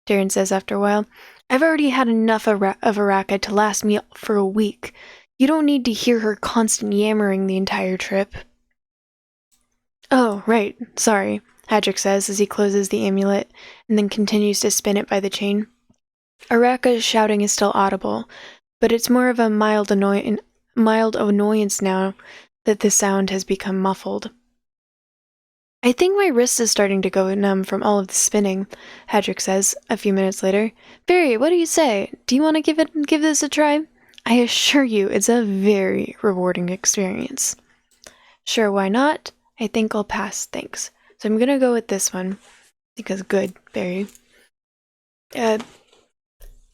Darren says after a while. I've already had enough of Araka to last me for a week. You don't need to hear her constant yammering the entire trip. Oh, right, sorry, Hadrick says as he closes the amulet and then continues to spin it by the chain. Araka's shouting is still audible, but it's more of a mild annoyance now that the sound has become muffled. I think my wrist is starting to go numb from all of the spinning, Hadrick says a few minutes later. Barry, what do you say? Do you want to give this a try? I assure you it's a very rewarding experience. Sure, why not? I think I'll pass, thanks. So I'm gonna go with this one, because good, Barry.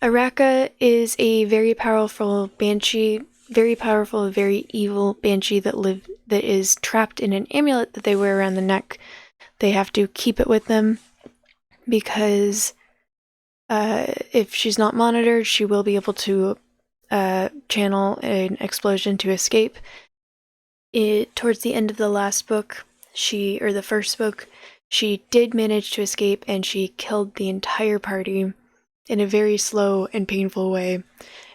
Araka is a very powerful banshee, very evil banshee that is trapped in an amulet that they wear around the neck. They have to keep it with them because if she's not monitored, she will be able to channel an explosion to escape. Towards the end of the first book, she did manage to escape and she killed the entire party in a very slow and painful way.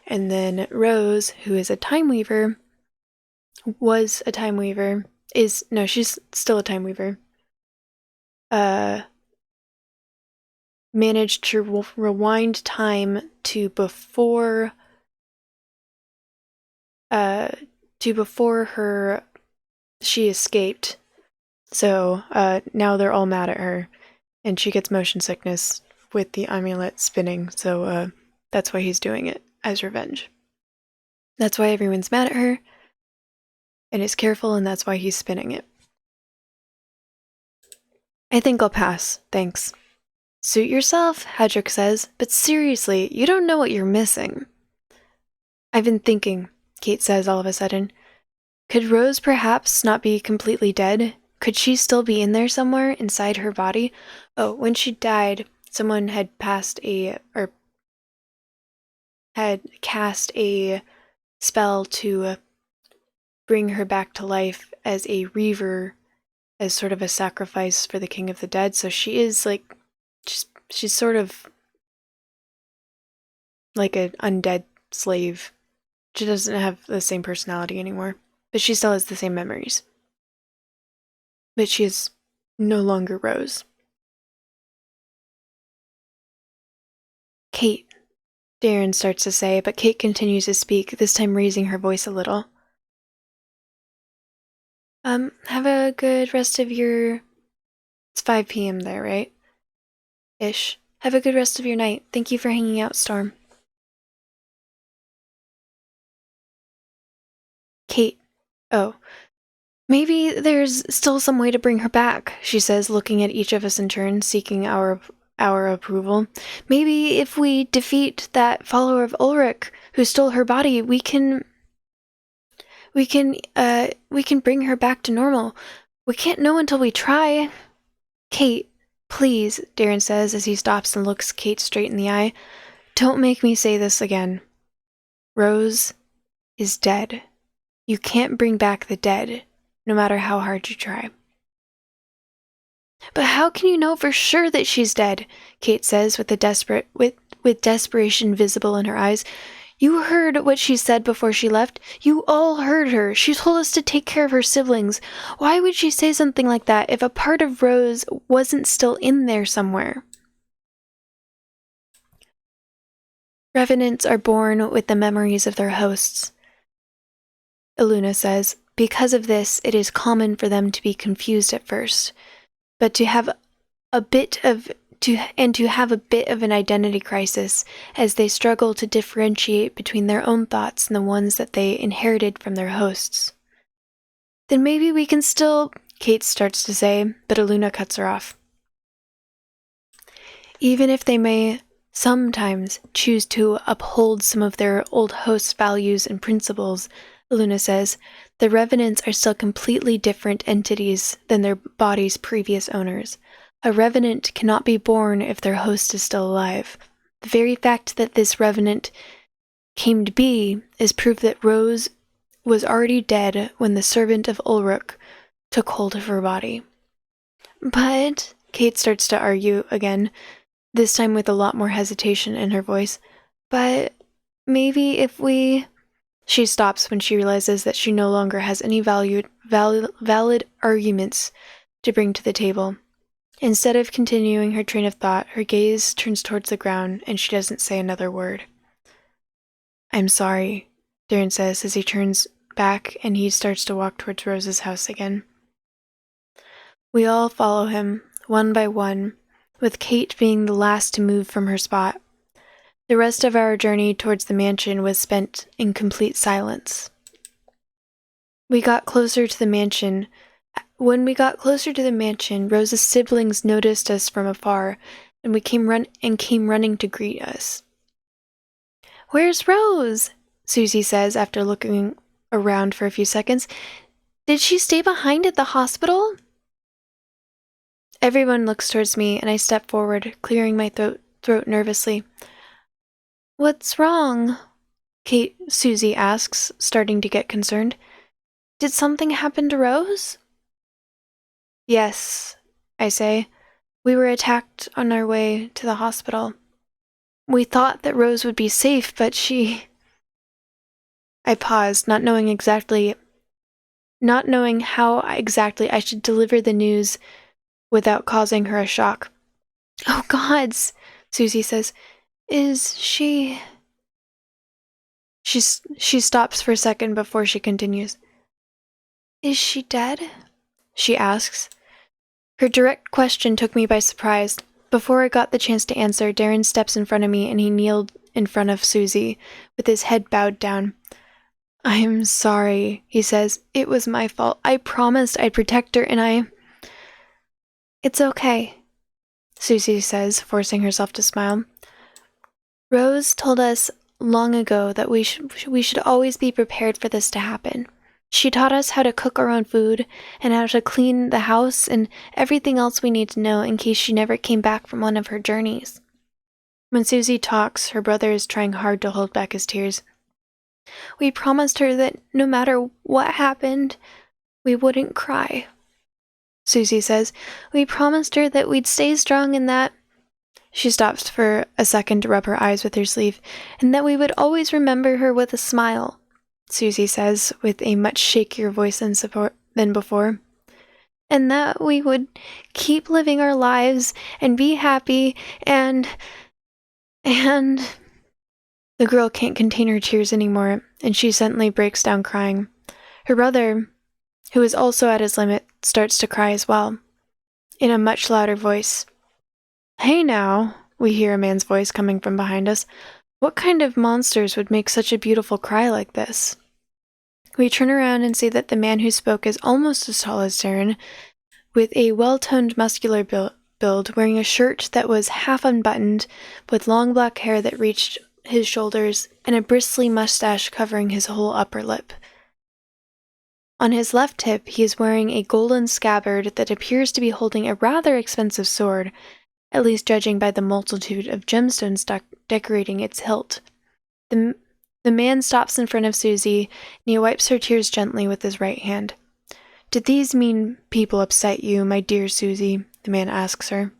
And then Rose, who is she's still a time weaver, managed to rewind time to before her she escaped. So now they're all mad at her, and she gets motion sickness with the amulet spinning, so that's why he's doing it, as revenge. That's why everyone's mad at her, and is careful, and that's why he's spinning it. I think I'll pass, thanks. Suit yourself, Hedrick says, but seriously, you don't know what you're missing. I've been thinking, Kate says all of a sudden. Could Rose perhaps not be completely dead? Could she still be in there somewhere inside her body? Oh, when she died, someone had had cast a spell to bring her back to life as a reaver, as sort of a sacrifice for the King of the Dead. So she is like, she's sort of like an undead slave. She doesn't have the same personality anymore, but she still has the same memories. But she is no longer Rose. Kate, Darren starts to say, but Kate continues to speak, this time raising her voice a little. Have a good rest of your... It's 5 p.m. there, right? Ish. Have a good rest of your night. Thank you for hanging out, Storm. Kate. Oh. Maybe there's still some way to bring her back, she says, looking at each of us in turn, seeking our approval. Maybe if we defeat that follower of Ulrich who stole her body, we can bring her back to normal. We can't know until we try. Kate, please, Darren says as he stops and looks Kate straight in the eye. Don't make me say this again. Rose is dead. You can't bring back the dead, no matter how hard you try. But how can you know for sure that she's dead? Kate says with desperation visible in her eyes. You heard what she said before she left. You all heard her. She told us to take care of her siblings. Why would she say something like that if a part of Rose wasn't still in there somewhere? Revenants are born with the memories of their hosts, Iluna says. Because of this, it is common for them to be confused at first, but to have a bit of an identity crisis as they struggle to differentiate between their own thoughts and the ones that they inherited from their hosts. Then maybe we can still, Kate starts to say, but Iluna cuts her off. Even if they may sometimes choose to uphold some of their old hosts' values and principles, Iluna says, the Revenants are still completely different entities than their body's previous owners. A Revenant cannot be born if their host is still alive. The very fact that this Revenant came to be is proof that Rose was already dead when the servant of Ulrich took hold of her body. But, Kate starts to argue again, this time with a lot more hesitation in her voice, but maybe if we... She stops when she realizes that she no longer has any valid arguments to bring to the table. Instead of continuing her train of thought, her gaze turns towards the ground and she doesn't say another word. I'm sorry, Darren says as he turns back and he starts to walk towards Rose's house again. We all follow him, one by one, with Kate being the last to move from her spot. The rest of our journey towards the mansion was spent in complete silence. When we got closer to the mansion, Rose's siblings noticed us from afar, and came running to greet us. Where's Rose? Susie says after looking around for a few seconds. Did she stay behind at the hospital? Everyone looks towards me, and I step forward, clearing my throat nervously. What's wrong? Susie asks, starting to get concerned. Did something happen to Rose? Yes, I say. We were attacked on our way to the hospital. We thought that Rose would be safe, but she... I paused, not knowing how exactly I should deliver the news without causing her a shock. Oh gods, Susie says. Is she... She stops for a second before she continues. Is she dead? She asks. Her direct question took me by surprise. Before I got the chance to answer, Darren steps in front of me and he kneeled in front of Susie, with his head bowed down. I'm sorry, he says. It was my fault. I promised I'd protect her and I... It's okay, Susie says, forcing herself to smile. Rose told us long ago that we should always be prepared for this to happen. She taught us how to cook our own food and how to clean the house and everything else we need to know in case she never came back from one of her journeys. When Susie talks, her brother is trying hard to hold back his tears. We promised her that no matter what happened, we wouldn't cry. Susie says, we promised her that we'd stay strong and that... She stops for a second to rub her eyes with her sleeve, and that we would always remember her with a smile, Susie says, with a much shakier voice than before. And that we would keep living our lives and be happy and... The girl can't contain her tears anymore, and she suddenly breaks down crying. Her brother, who is also at his limit, starts to cry as well, in a much louder voice. Hey now, we hear a man's voice coming from behind us. What kind of monsters would make such a beautiful cry like this? We turn around and see that the man who spoke is almost as tall as Darren, with a well-toned muscular build, wearing a shirt that was half unbuttoned, with long black hair that reached his shoulders, and a bristly mustache covering his whole upper lip. On his left hip, he is wearing a golden scabbard that appears to be holding a rather expensive sword, at least judging by the multitude of gemstones decorating its hilt. The man stops in front of Susie, and he wipes her tears gently with his right hand. Did these mean people upset you, my dear Susie? The man asks her.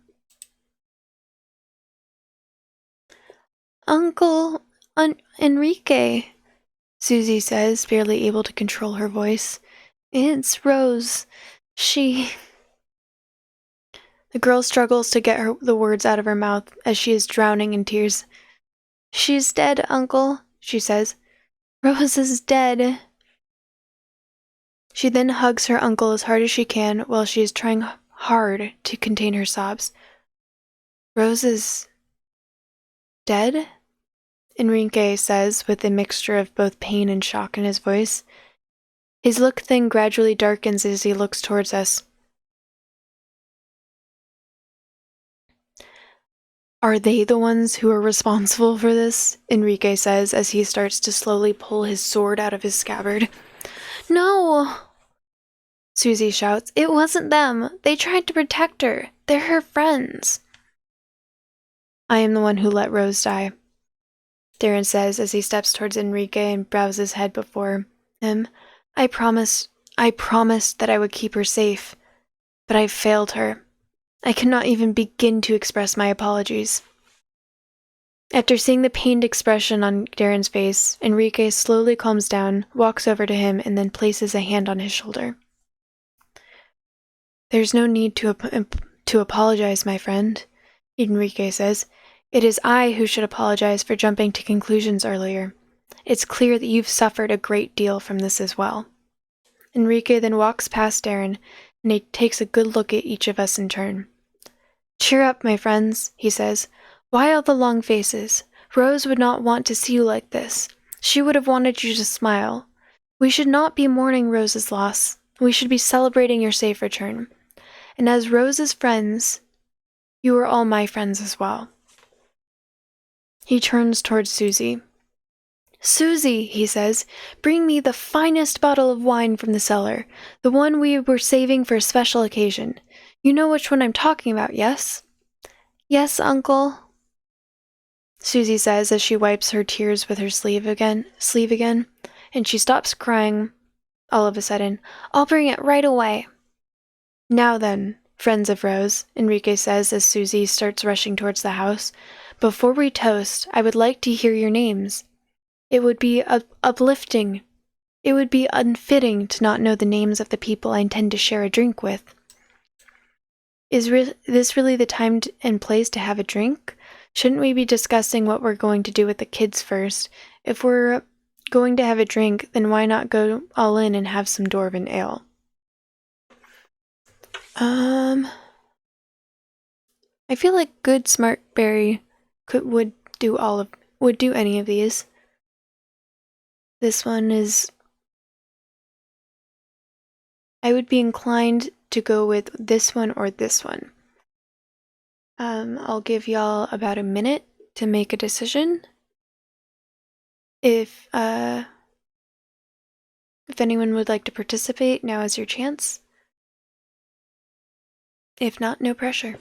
Uncle Enrique, Susie says, barely able to control her voice. It's Rose. The girl struggles to get the words out of her mouth as she is drowning in tears. She's dead, Uncle, she says. Rose is dead. She then hugs her uncle as hard as she can while she is trying hard to contain her sobs. Rose is... dead? Enrique says, with a mixture of both pain and shock in his voice. His look then gradually darkens as he looks towards us. Are they the ones who are responsible for this? Enrique says as he starts to slowly pull his sword out of his scabbard. No! Susie shouts. It wasn't them. They tried to protect her. They're her friends. I am the one who let Rose die, Darren says as he steps towards Enrique and bows his head before him. I promised that I would keep her safe, but I failed her. I cannot even begin to express my apologies. After seeing the pained expression on Darren's face, Enrique slowly calms down, walks over to him, and then places a hand on his shoulder. There's no need to apologize, my friend, Enrique says. It is I who should apologize for jumping to conclusions earlier. It's clear that you've suffered a great deal from this as well. Enrique then walks past Darren, and he takes a good look at each of us in turn. Cheer up, my friends, he says. Why all the long faces? Rose would not want to see you like this. She would have wanted you to smile. We should not be mourning Rose's loss. We should be celebrating your safe return. And as Rose's friends, you are all my friends as well. He turns towards Susie. Susie, he says, bring me the finest bottle of wine from the cellar, the one we were saving for a special occasion. You know which one I'm talking about, yes? Yes, Uncle, Susie says as she wipes her tears with her sleeve again, and she stops crying all of a sudden. I'll bring it right away. Now then, friends of Rose, Enrique says as Susie starts rushing towards the house, before we toast, I would like to hear your names. It would be uplifting. It would be unfitting to not know the names of the people I intend to share a drink with. Is this really the time and place to have a drink? Shouldn't we be discussing what we're going to do with the kids first? If we're going to have a drink, then why not go all in and have some Dwarven ale? I feel like good smart Barry would do any of these. This one is... I would be inclined to go with this one or this one. I'll give y'all about a minute to make a decision. If anyone would like to participate, now is your chance. If not, no pressure.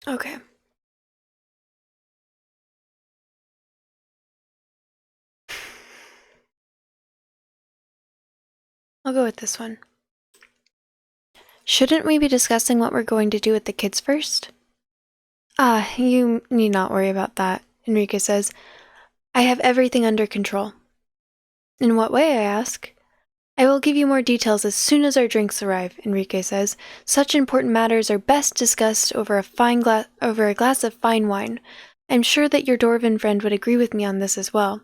Okay. I'll go with this one. Shouldn't we be discussing what we're going to do with the kids first? You need not worry about that, Enrique says. I have everything under control. In what way, I ask? I will give you more details as soon as our drinks arrive, Enrique says. Such important matters are best discussed over a glass of fine wine. I'm sure that your Dwarven friend would agree with me on this as well.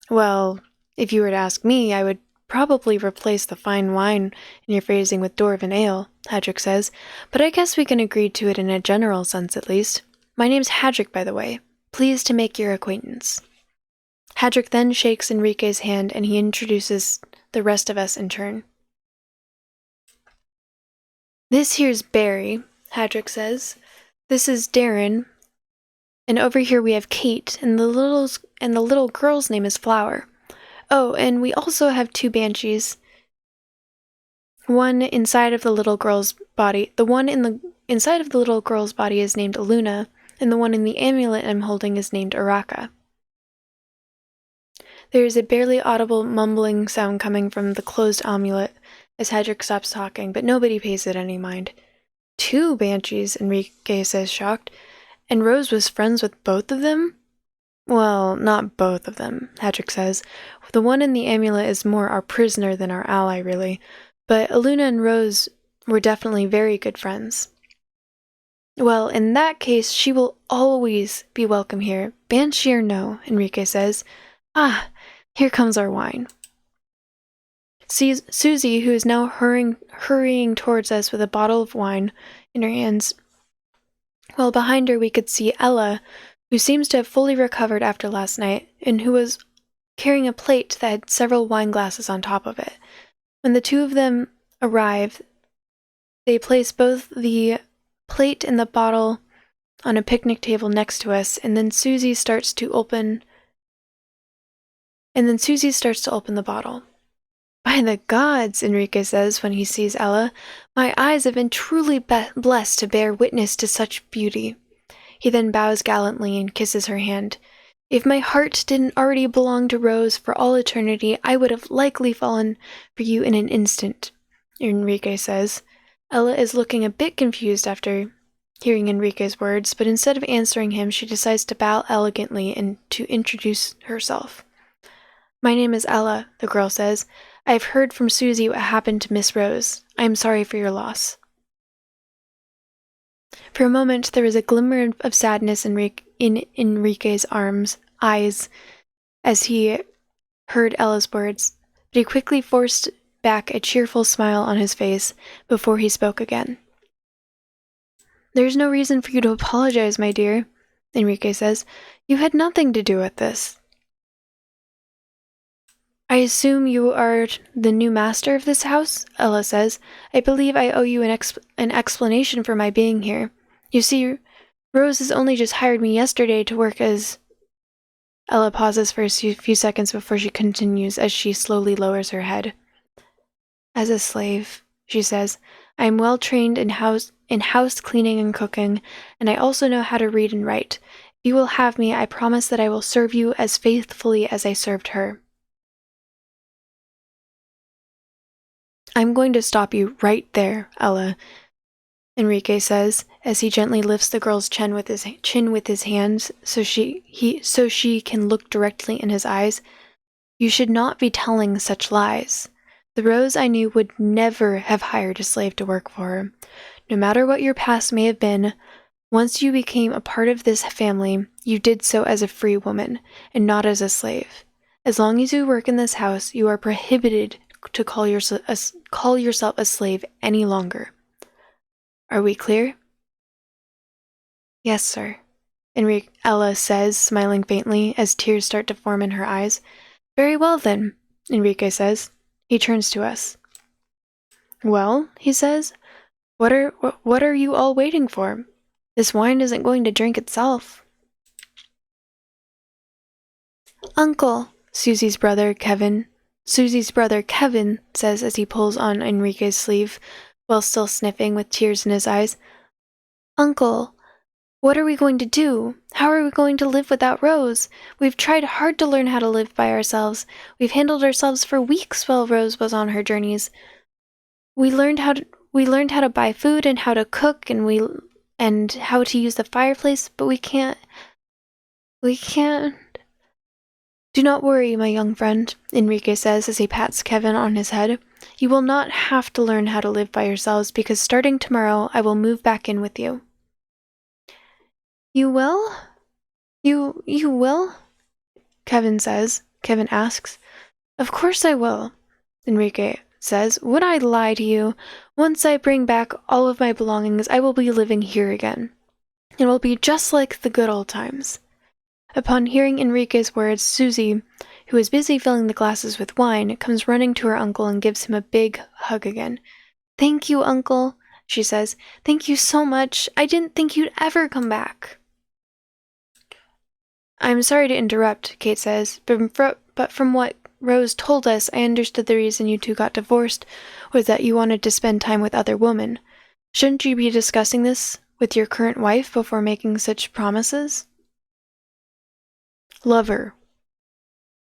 Well, if you were to ask me, I would probably replace the fine wine in your phrasing with Dwarven ale, Hadrick says, but I guess we can agree to it in a general sense at least. My name's Hadrick, by the way. Pleased to make your acquaintance. Hadrick then shakes Enrique's hand and he introduces the rest of us in turn. This here's Barry, Hadrick says. This is Darren. And over here we have Kate, and the little girl's name is Flower. Oh, and we also have two banshees. One inside of the little girl's body. The one inside of the little girl's body is named Aluna, and the one in the amulet I'm holding is named Araka. There is a barely audible mumbling sound coming from the closed amulet as Hadrick stops talking, but nobody pays it any mind. Two banshees, Enrique says, shocked. And Rose was friends with both of them? Well, not both of them, Hadrick says. The one in the amulet is more our prisoner than our ally, really. But Aluna and Rose were definitely very good friends. Well, in that case, she will always be welcome here, banshee or no, Enrique says. Ah, here comes our wine. Susie, who is now hurrying towards us with a bottle of wine in her hands, while behind her we could see Ella, who seems to have fully recovered after last night, and who was carrying a plate that had several wine glasses on top of it. When the two of them arrive, they place both the plate and the bottle on a picnic table next to us, and then Susie starts to open the bottle. By the gods, Enrique says when he sees Ella, my eyes have been truly blessed to bear witness to such beauty. He then bows gallantly and kisses her hand. If my heart didn't already belong to Rose for all eternity, I would have likely fallen for you in an instant, Enrique says. Ella is looking a bit confused after hearing Enrique's words, but instead of answering him, she decides to bow elegantly and to introduce herself. My name is Ella, the girl says. I have heard from Susie what happened to Miss Rose. I am sorry for your loss. For a moment, there was a glimmer of sadness in Enrique's eyes as he heard Ella's words, but he quickly forced back a cheerful smile on his face before he spoke again. There's no reason for you to apologize, my dear, Enrique says. You had nothing to do with this. I assume you are the new master of this house, Ella says. I believe I owe you an explanation for my being here. You see, Rose has only just hired me yesterday to work as... Ella pauses for a few seconds before she continues as she slowly lowers her head. As a slave, she says, I am well trained in house cleaning and cooking, and I also know how to read and write. If you will have me, I promise that I will serve you as faithfully as I served her. I'm going to stop you right there, Ella, Enrique says, as he gently lifts the girl's chin with his hands so she can look directly in his eyes. You should not be telling such lies. The Rose I knew would never have hired a slave to work for her. No matter what your past may have been, once you became a part of this family, you did so as a free woman, and not as a slave. As long as you work in this house, you are prohibited to call yourself a slave any longer. Are we clear? Yes, sir, Ella says, smiling faintly as tears start to form in her eyes. Very well, then, Enrique says. He turns to us. Well, he says, what are you all waiting for? This wine isn't going to drink itself. Uncle, Susie's brother Kevin says as he pulls on Enrique's sleeve, while still sniffing with tears in his eyes. Uncle, what are we going to do? How are we going to live without Rose? We've tried hard to learn how to live by ourselves. We've handled ourselves for weeks while Rose was on her journeys. We learned how to buy food and how to cook and how to use the fireplace, but we can't. Do not worry, my young friend, Enrique says as he pats Kevin on his head. You will not have to learn how to live by yourselves because starting tomorrow I will move back in with you. You will? You will? Kevin asks. Of course I will, Enrique says. Would I lie to you? Once I bring back all of my belongings, I will be living here again. It will be just like the good old times. Upon hearing Enrique's words, Susie, who is busy filling the glasses with wine, comes running to her uncle and gives him a big hug again. Thank you, Uncle, she says. Thank you so much. I didn't think you'd ever come back. I'm sorry to interrupt, Kate says, but from what Rose told us, I understood the reason you two got divorced was that you wanted to spend time with other women. Shouldn't you be discussing this with your current wife before making such promises? Lover,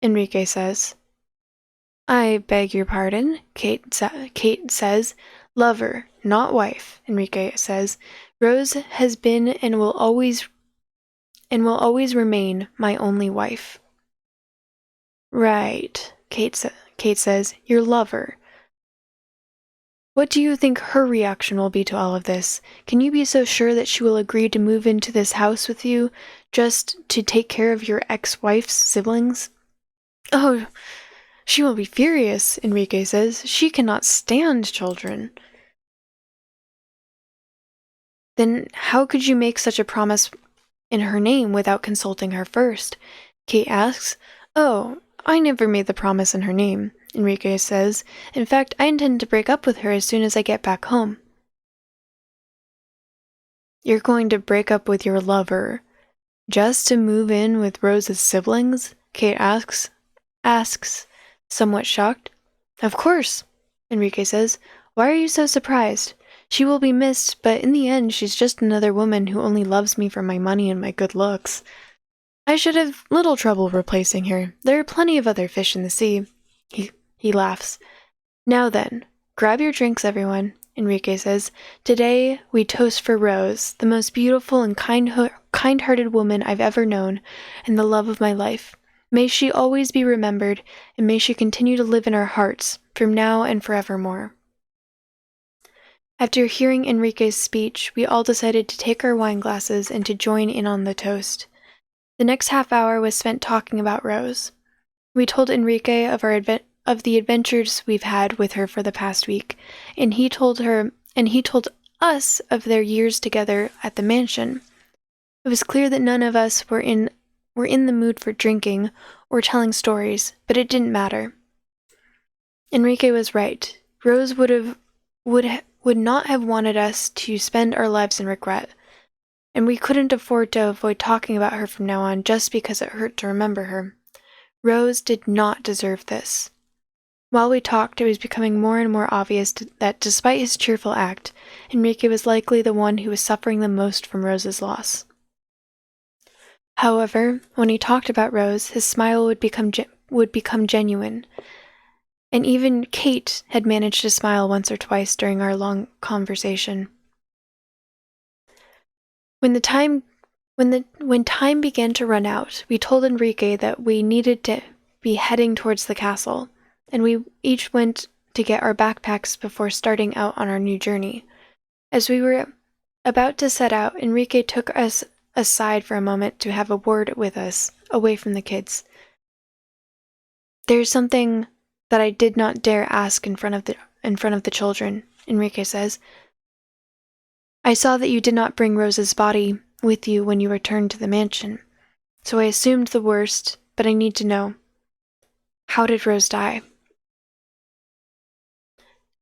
Enrique says. I beg your pardon, Kate says. Lover, not wife, Enrique says. Rose has been and will always remain my only wife. Right, Kate says. Your lover. What do you think her reaction will be to all of this? Can you be so sure that she will agree to move into this house with you just to take care of your ex-wife's siblings? Oh, she will be furious, Enrique says. She cannot stand children. Then how could you make such a promise in her name without consulting her first? Kate asks. Oh, I never made the promise in her name, Enrique says. In fact, I intend to break up with her as soon as I get back home. You're going to break up with your lover just to move in with Rose's siblings? Kate asks, somewhat shocked. Of course, Enrique says. Why are you so surprised? She will be missed, but in the end she's just another woman who only loves me for my money and my good looks. I should have little trouble replacing her. There are plenty of other fish in the sea. He laughs. Now then, grab your drinks, everyone, Enrique says. Today we toast for Rose, the most beautiful and kind-hearted woman I've ever known, and the love of my life. May she always be remembered, and may she continue to live in our hearts, from now and forevermore. After hearing Enrique's speech, we all decided to take our wine glasses and to join in on the toast. The next half hour was spent talking about Rose. We told Enrique of the adventures we've had with her for the past week, and he told us of their years together at the mansion. It was clear that none of us were in the mood for drinking or telling stories, but it didn't matter. Enrique was right. Rose would not have wanted us to spend our lives in regret, and we couldn't afford to avoid talking about her from now on just because it hurt to remember her. Rose did not deserve this. While we talked, it was becoming more and more obvious that despite his cheerful act, Enrique was likely the one who was suffering the most from Rose's loss. However, when he talked about Rose, his smile would become genuine, and even Kate had managed to smile once or twice during our long conversation. When time began to run out, we told Enrique that we needed to be heading towards the castle, and we each went to get our backpacks before starting out on our new journey. As we were about to set out, Enrique took us aside for a moment to have a word with us, away from the kids. "There's something that I did not dare ask in front of the children," Enrique says. "I saw that you did not bring Rose's body with you when you returned to the mansion, so I assumed the worst, but I need to know. How did Rose die?"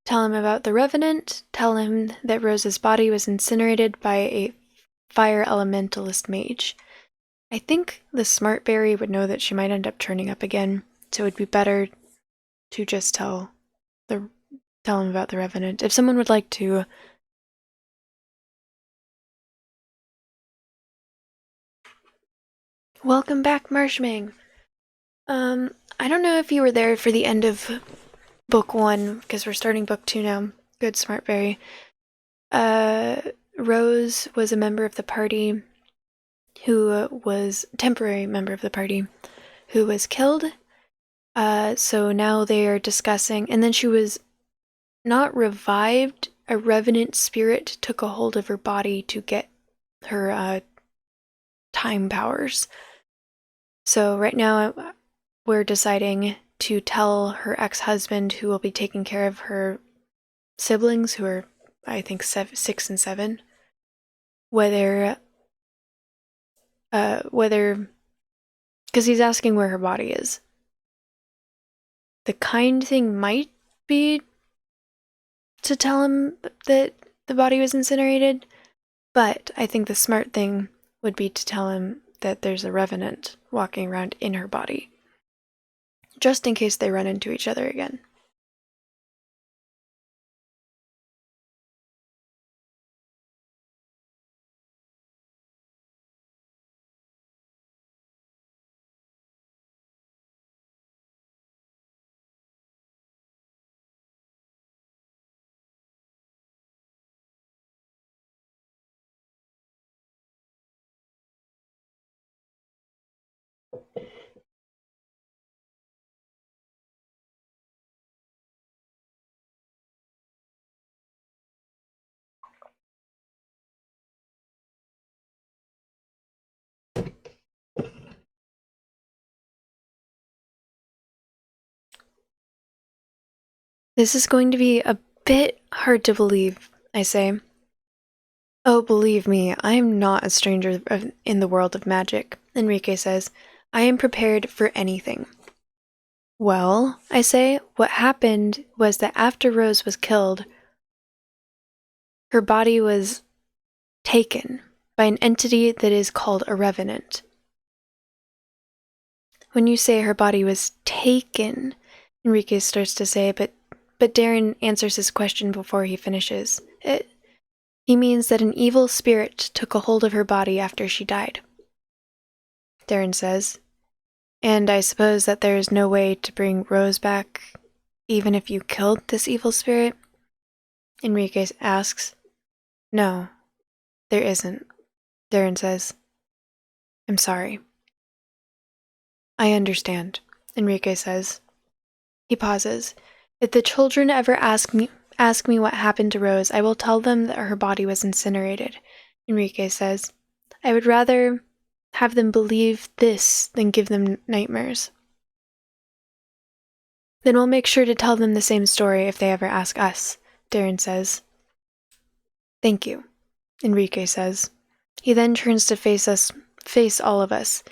Tell him about the Revenant, tell him that Rose's body was incinerated by a fire elementalist mage. I think the Smartberry would know that she might end up turning up again, so it would be better to just tell him about the Revenant. If someone would like to Welcome back, Marshmang. I don't know if you were there for the end of book 1, because we're starting book 2 now. Good, Smartberry. Rose was a member of the party temporary member of the party, who was killed. So now they are discussing, and then she was not revived. A revenant spirit took a hold of her body to get her time powers. So right now we're deciding to tell her ex-husband, who will be taking care of her siblings, who are, I think, 6 and 7, whether, because he's asking where her body is. The kind thing might be to tell him that the body was incinerated, but I think the smart thing would be to tell him that there's a revenant walking around in her body, just in case they run into each other again. This is going to be a bit hard to believe, I say. Oh, believe me, I am not a stranger in the world of magic, Enrique says. I am prepared for anything. Well, I say, what happened was that after Rose was killed, her body was taken by an entity that is called a revenant. When you say her body was taken, Enrique starts to say, but Darren answers his question before he finishes. He means that an evil spirit took a hold of her body after she died. Darren says, and I suppose that there is no way to bring Rose back, even if you killed this evil spirit? Enrique asks. No, there isn't, Darren says. I'm sorry. I understand, Enrique says. He pauses. If the children ever ask me what happened to Rose, I will tell them that her body was incinerated, Enrique says. I would rather have them believe this than give them nightmares. Then we'll make sure to tell them the same story if they ever ask us, Darren says. Thank you, Enrique says. He then turns to face all of us.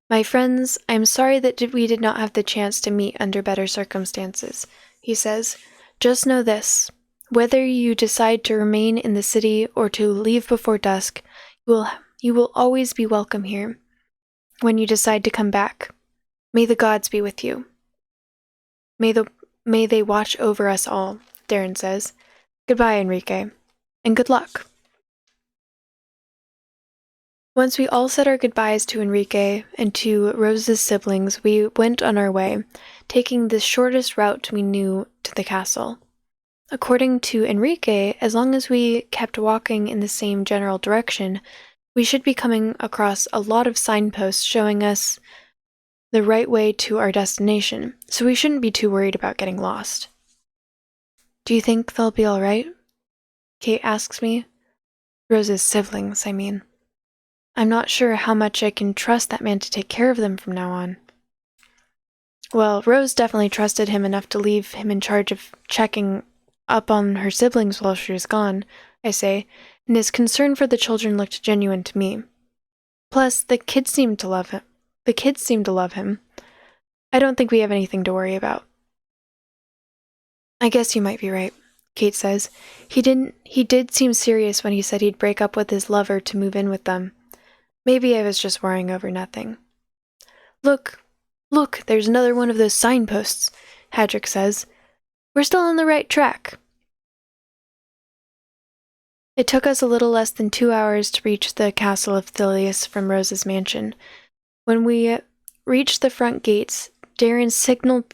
My friends, I'm sorry that we did not have the chance to meet under better circumstances, he says. Just know this. Whether you decide to remain in the city or to leave before dusk, you will always be welcome here. When you decide to come back, may the gods be with you. May they watch over us all, Darren says. Goodbye, Enrique, and good luck. Once we all said our goodbyes to Enrique and to Rose's siblings, we went on our way, taking the shortest route we knew to the castle. According to Enrique, as long as we kept walking in the same general direction, we should be coming across a lot of signposts showing us the right way to our destination, so we shouldn't be too worried about getting lost. Do you think they'll be all right? Kate asks me. Rose's siblings, I mean. I'm not sure how much I can trust that man to take care of them from now on. Well, Rose definitely trusted him enough to leave him in charge of checking up on her siblings while she was gone, I say, and his concern for the children looked genuine to me. Plus, the kids seemed to love him. I don't think we have anything to worry about. I guess you might be right, Kate says. He did seem serious when he said he'd break up with his lover to move in with them. Maybe I was just worrying over nothing. Look, there's another one of those signposts, Hadrick says. We're still on the right track. It took us a little less than 2 hours to reach the castle of Thilius from Rose's mansion. When we reached the front gates, Darren signaled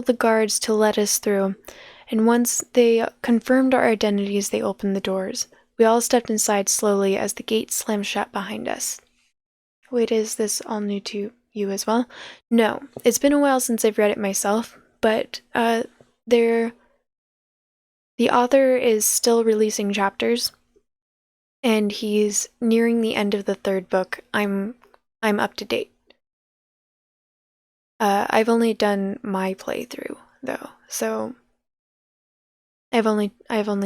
the guards to let us through, and once they confirmed our identities, they opened the doors. We all stepped inside slowly as the gate slammed shut behind us. Wait, is this all new to you as well? No, it's been a while since I've read it myself, but the author is still releasing chapters, and he's nearing the end of the 3rd book. I'm up to date. I've only done my playthrough though, so I've only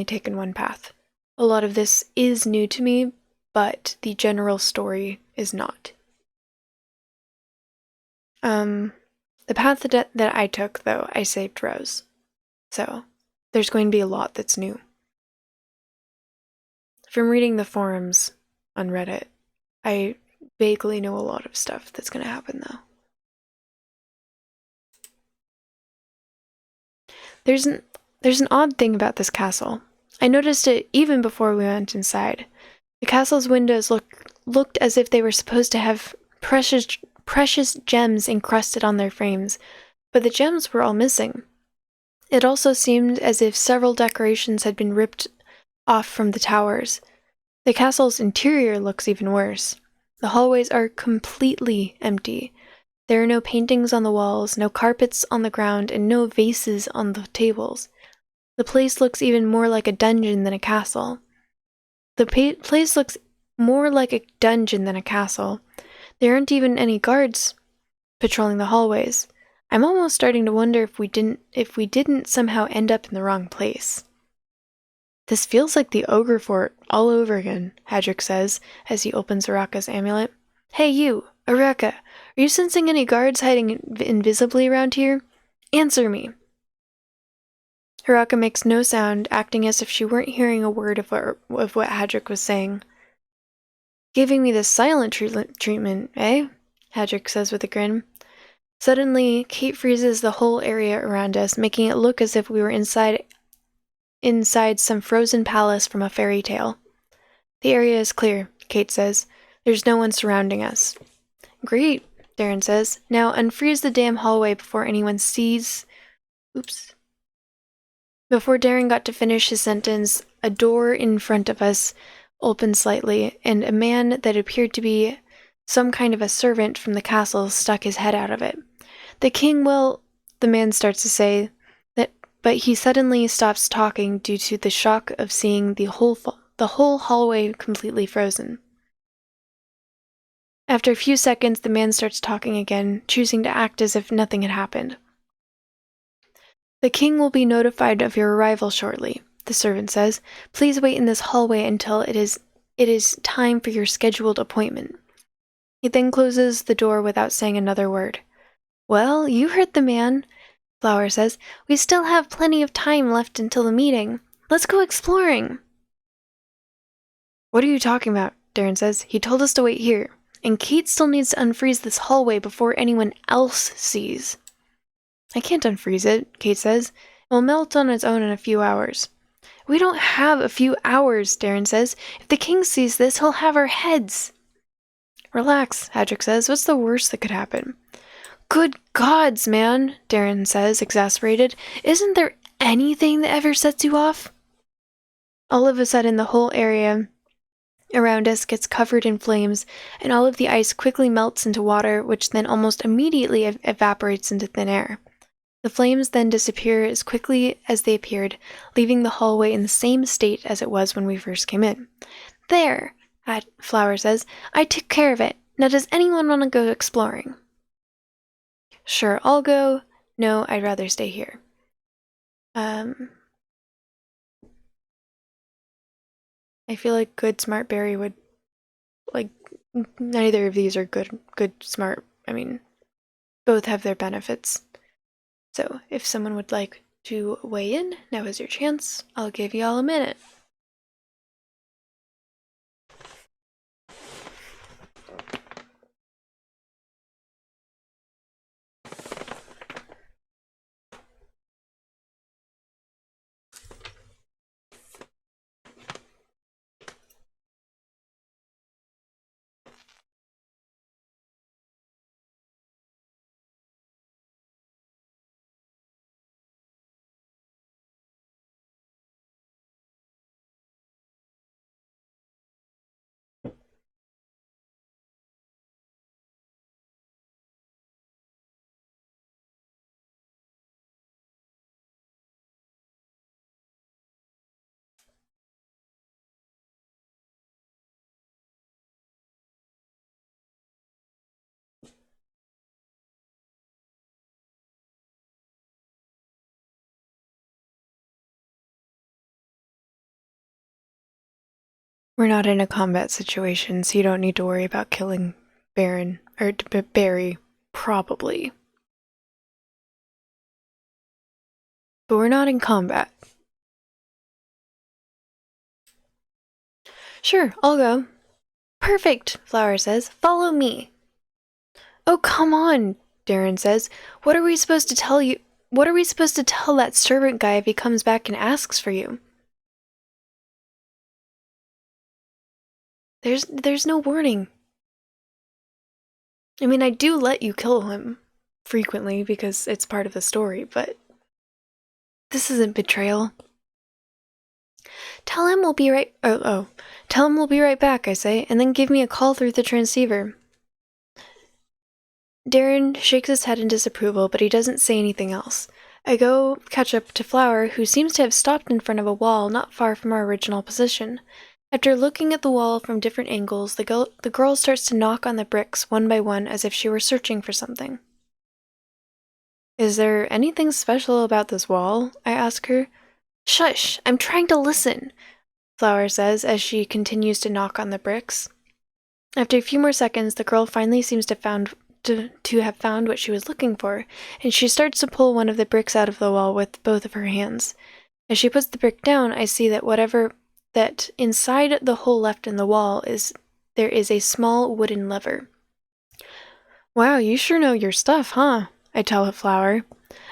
taken one path. A lot of this is new to me, but the general story is not. The path that I took, though, I saved Rose. So, there's going to be a lot that's new. From reading the forums on Reddit, I vaguely know a lot of stuff that's going to happen, though. There's an odd thing about this castle. I noticed it even before we went inside. The castle's windows looked as if they were supposed to have precious gems encrusted on their frames, but the gems were all missing. It also seemed as if several decorations had been ripped off from the towers. The castle's interior looks even worse. The hallways are completely empty. There are no paintings on the walls, no carpets on the ground, and no vases on the tables. The place looks even more like a dungeon than a castle. Place looks more like a dungeon than a castle. There aren't even any guards patrolling the hallways. I'm almost starting to wonder if we didn't somehow end up in the wrong place. This feels like the Ogre Fort all over again, Hadrick says as he opens Araka's amulet. Hey you, Araka, are you sensing any guards hiding invisibly around here? Answer me. Araka makes no sound, acting as if she weren't hearing a word of what Hadrick was saying. Giving me the silent treatment, eh? Hadrick says with a grin. Suddenly, Kate freezes the whole area around us, making it look as if we were inside some frozen palace from a fairy tale. The area is clear, Kate says. There's no one surrounding us. Great, Darren says. Now unfreeze the damn hallway before anyone sees... Oops. Before Darren got to finish his sentence, a door in front of us opened slightly, and a man that appeared to be some kind of a servant from the castle stuck his head out of it. The king will... The man starts to say, but he suddenly stops talking due to the shock of seeing the whole hallway completely frozen. After a few seconds, the man starts talking again, choosing to act as if nothing had happened. The king will be notified of your arrival shortly. the servant says. Please wait in this hallway until it is time for your scheduled appointment. He then closes the door without saying another word. Well, you heard the man, Flower says. We still have plenty of time left until the meeting. Let's go exploring. What are you talking about? Darren says. He told us to wait here. And Kate still needs to unfreeze this hallway before anyone else sees. I can't unfreeze it, Kate says. It will melt on its own in a few hours. We don't have a few hours, Darren says. If the king sees this, he'll have our heads. Relax, Hadrick says. What's the worst that could happen? Good gods, man, Darren says, exasperated. Isn't there anything that ever sets you off? All of a sudden, the whole area around us gets covered in flames, and all of the ice quickly melts into water, which then almost immediately evaporates into thin air. The flames then disappear as quickly as they appeared, leaving the hallway in the same state as it was when we first came in. There, Flower says. I took care of it. Now does anyone want to go exploring? Sure, I'll go. No, I'd rather stay here. I feel like good, smart Barry would, like, neither of these are good, smart. I mean, both have their benefits. So, if someone would like to weigh in, now is your chance. I'll give you all a minute. We're not in a combat situation, so you don't need to worry about killing Barry, probably. But we're not in combat. Sure, I'll go. Perfect, Flower says. Follow me. Oh, come on, Darren says. What are we supposed to tell you? What are we supposed to tell that servant guy if he comes back and asks for you? There's no warning. I mean, I do let you kill him frequently because it's part of the story, but this isn't betrayal. Tell him we'll be right. Tell him we'll be right back, I say, and then give me a call through the transceiver. Darren shakes his head in disapproval, but he doesn't say anything else. I go catch up to Flower, who seems to have stopped in front of a wall not far from our original position. After looking at the wall from different angles, the girl starts to knock on the bricks one by one as if she were searching for something. Is there anything special about this wall? I ask her. Shush! I'm trying to listen, Flower says as she continues to knock on the bricks. After a few more seconds, the girl finally seems to have found what she was looking for, and she starts to pull one of the bricks out of the wall with both of her hands. As she puts the brick down, I see that inside the hole left in the wall there is a small wooden lever. Wow, you sure know your stuff, huh? I tell Flower.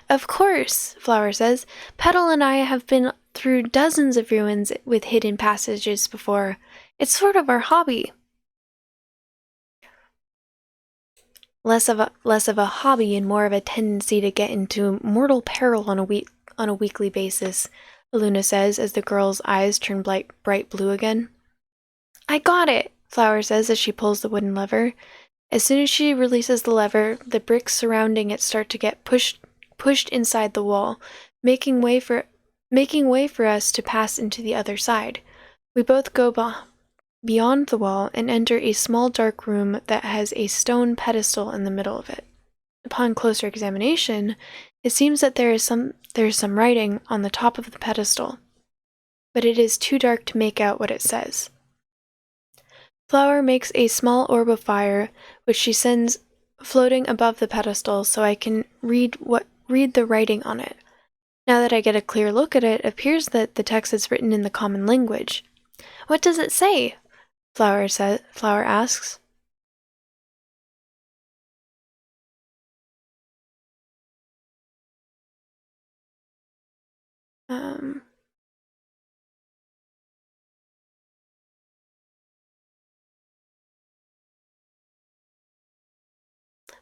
Of course, Flower says. Petal and I have been through dozens of ruins with hidden passages before. It's sort of our hobby. Less of a hobby and more of a tendency to get into mortal peril on a weekly basis, Luna says as the girl's eyes turn bright blue again. I got it, Flower says as she pulls the wooden lever. As soon as she releases the lever, the bricks surrounding it start to get pushed inside the wall, making way for us to pass into the other side. We both go beyond the wall and enter a small dark room that has a stone pedestal in the middle of it. Upon closer examination, it seems that there is some writing on the top of the pedestal. but it is too dark to make out what it says. Flower makes a small orb of fire, which she sends floating above the pedestal so I can read the writing on it. Now that I get a clear look at it, it appears that the text is written in the common language. What does it say? Flower asks.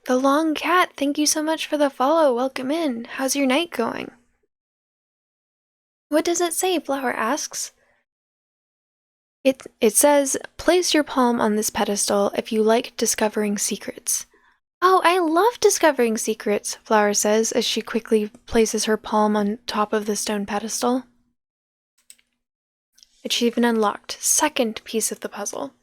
The Long Cat, thank you so much for the follow. Welcome in. How's your night going? What does it say? Flower asks. It says, place your palm on this pedestal if you like discovering secrets. Oh, I love discovering secrets, Flower says as she quickly places her palm on top of the stone pedestal. Achievement unlocked. Second piece of the puzzle.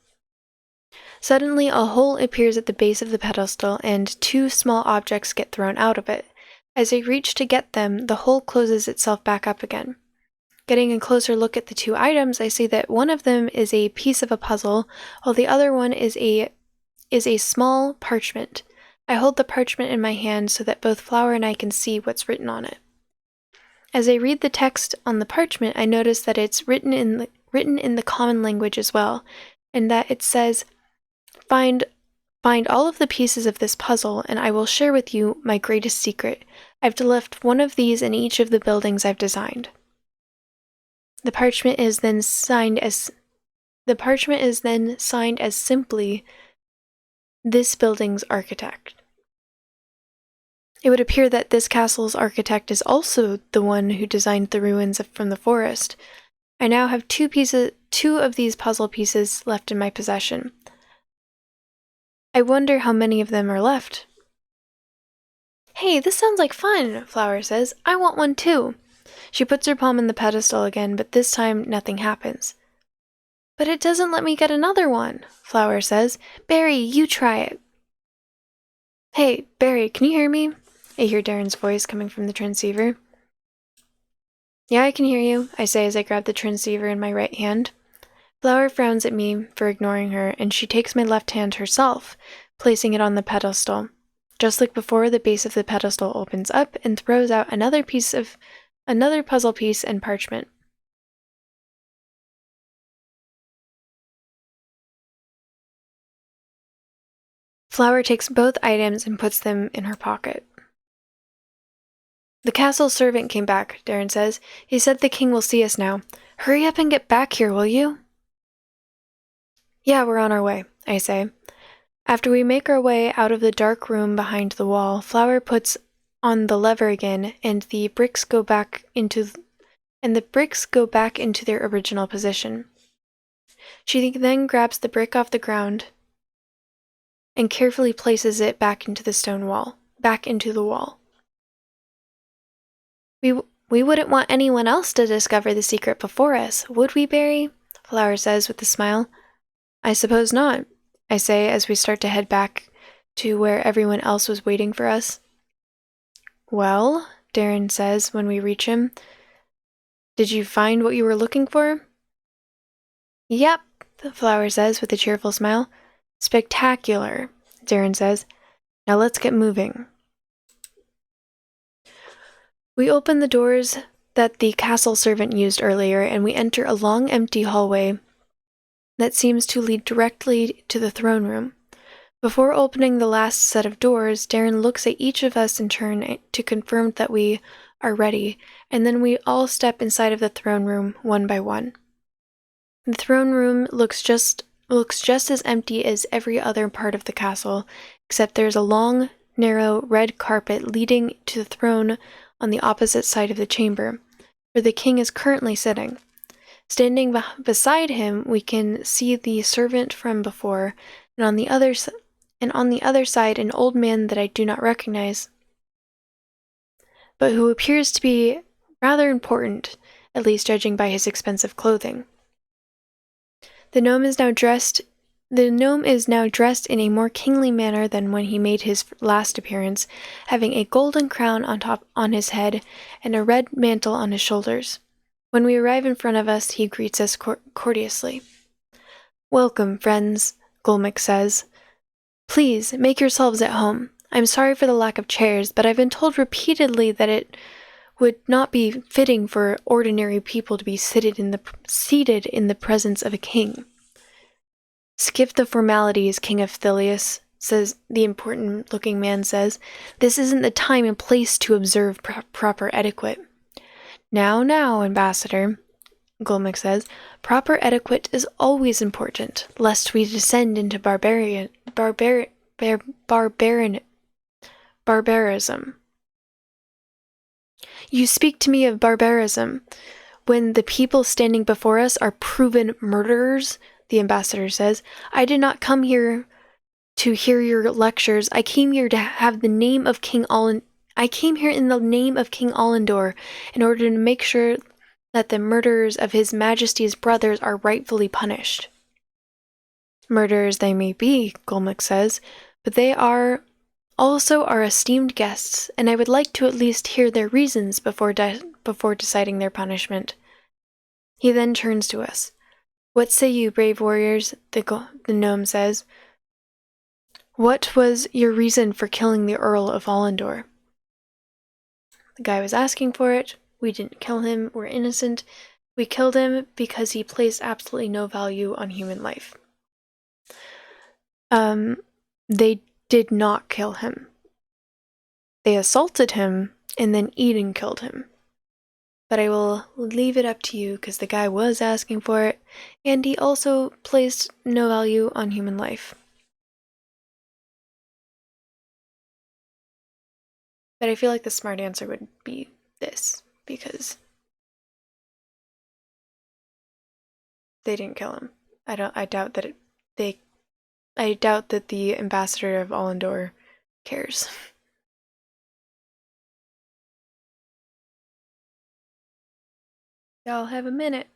Suddenly, a hole appears at the base of the pedestal and 2 small objects get thrown out of it. As I reach to get them, the hole closes itself back up again. Getting a closer look at the 2 items, I see that one of them is a piece of a puzzle, while the other one is a small parchment. I hold the parchment in my hand so that both Flower and I can see what's written on it. As I read the text on the parchment, I notice that it's written in the common language as well, and that it says, Find all of the pieces of this puzzle, and I will share with you my greatest secret. I've left one of these in each of the buildings I've designed. The parchment is then signed as simply this building's architect. It would appear that this castle's architect is also the one who designed the ruins from the forest. I now have 2 of these puzzle pieces left in my possession. I wonder how many of them are left. Hey, this sounds like fun, Flower says. I want one too. She puts her palm in the pedestal again, but this time nothing happens. But it doesn't let me get another one, Flower says. Barry, you try it. Hey, Barry, can you hear me? I hear Darren's voice coming from the transceiver. Yeah, I can hear you, I say as I grab the transceiver in my right hand. Flower frowns at me for ignoring her, and she takes my left hand herself, placing it on the pedestal. Just like before, the base of the pedestal opens up and throws out another puzzle piece and parchment. Flower takes both items and puts them in her pocket. The castle servant came back, Darren says. He said the king will see us now. Hurry up and get back here, will you? Yeah, we're on our way, I say. After we make our way out of the dark room behind the wall, Flower puts on the lever again, and the bricks go back into their original position. She then grabs the brick off the ground and carefully places it back into the wall. We wouldn't want anyone else to discover the secret before us, would we, Barry? Flower says with a smile. I suppose not, I say as we start to head back to where everyone else was waiting for us. Well, Darren says when we reach him. Did you find what you were looking for? Yep, Flower says with a cheerful smile. Spectacular, Darren says. Now let's get moving. We open the doors that the castle servant used earlier, and we enter a long empty hallway that seems to lead directly to the throne room. Before opening the last set of doors, Darren looks at each of us in turn to confirm that we are ready, and then we all step inside of the throne room one by one. The throne room looks just as empty as every other part of the castle, except there's a long, narrow red carpet leading to the throne on the opposite side of the chamber, where the king is currently sitting. Standing beside him, we can see the servant from before, and on the other side, an old man that I do not recognize, but who appears to be rather important, at least judging by his expensive clothing. The gnome is now dressed in a more kingly manner than when he made his last appearance, having a golden crown on his head and a red mantle on his shoulders. When we arrive in front of us, he greets us courteously. "Welcome, friends," Golmik says. "Please, make yourselves at home. I'm sorry for the lack of chairs, but I've been told repeatedly that it would not be fitting for ordinary people to be seated in the presence of a king." "Skip the formalities, King of Thilius," says the important-looking man says. "This isn't the time and place to observe proper etiquette." Now, Ambassador," Golmik says, "proper etiquette is always important, lest we descend into barbarism. You speak to me of barbarism when the people standing before us are proven murderers," the ambassador says. "I did not come here to hear your lectures. I came here to have the name of I came here in the name of King Allendor in order to make sure that the murderers of His Majesty's brothers are rightfully punished." "Murderers they may be," Golmik says, "but they are also our esteemed guests, and I would like to at least hear their reasons before deciding their punishment." He then turns to us. "What say you, brave warriors?" the gnome says. "What was your reason for killing the Earl of Allendor?" The guy was asking for it. We didn't kill him. We're innocent. We killed him because he placed absolutely no value on human life. They did not kill him. They assaulted him, and then Eden killed him. But I will leave it up to you because the guy was asking for it, and he also placed no value on human life. But I feel like the smart answer would be this, because they didn't kill him. I doubt that the ambassador of Allendor cares. Y'all have a minute.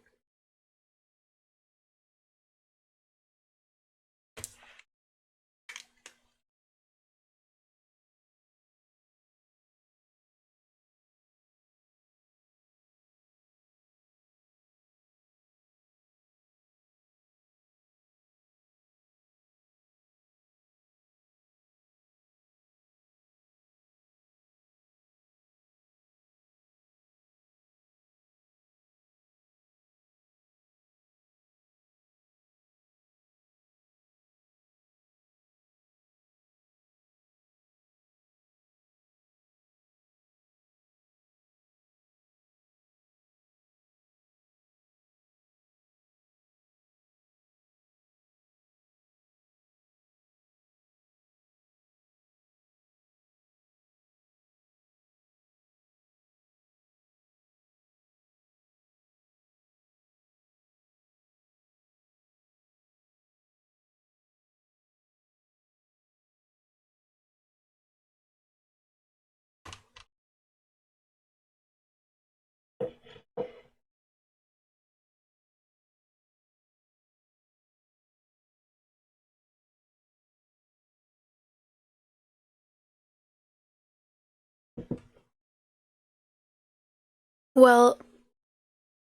Well,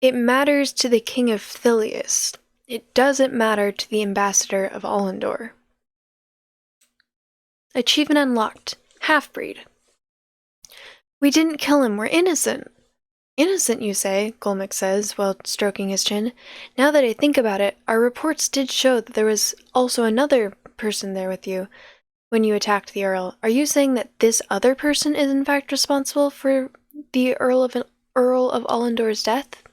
it matters to the King of Thilius. It doesn't matter to the ambassador of Allendor. Achievement unlocked. Half-breed. "We didn't kill him, we're innocent." "Innocent, you say," Golmik says, while stroking his chin. "Now that I think about it, our reports did show that there was also another person there with you when you attacked the Earl. Are you saying that this other person is in fact responsible for the Earl of Allendor's death?"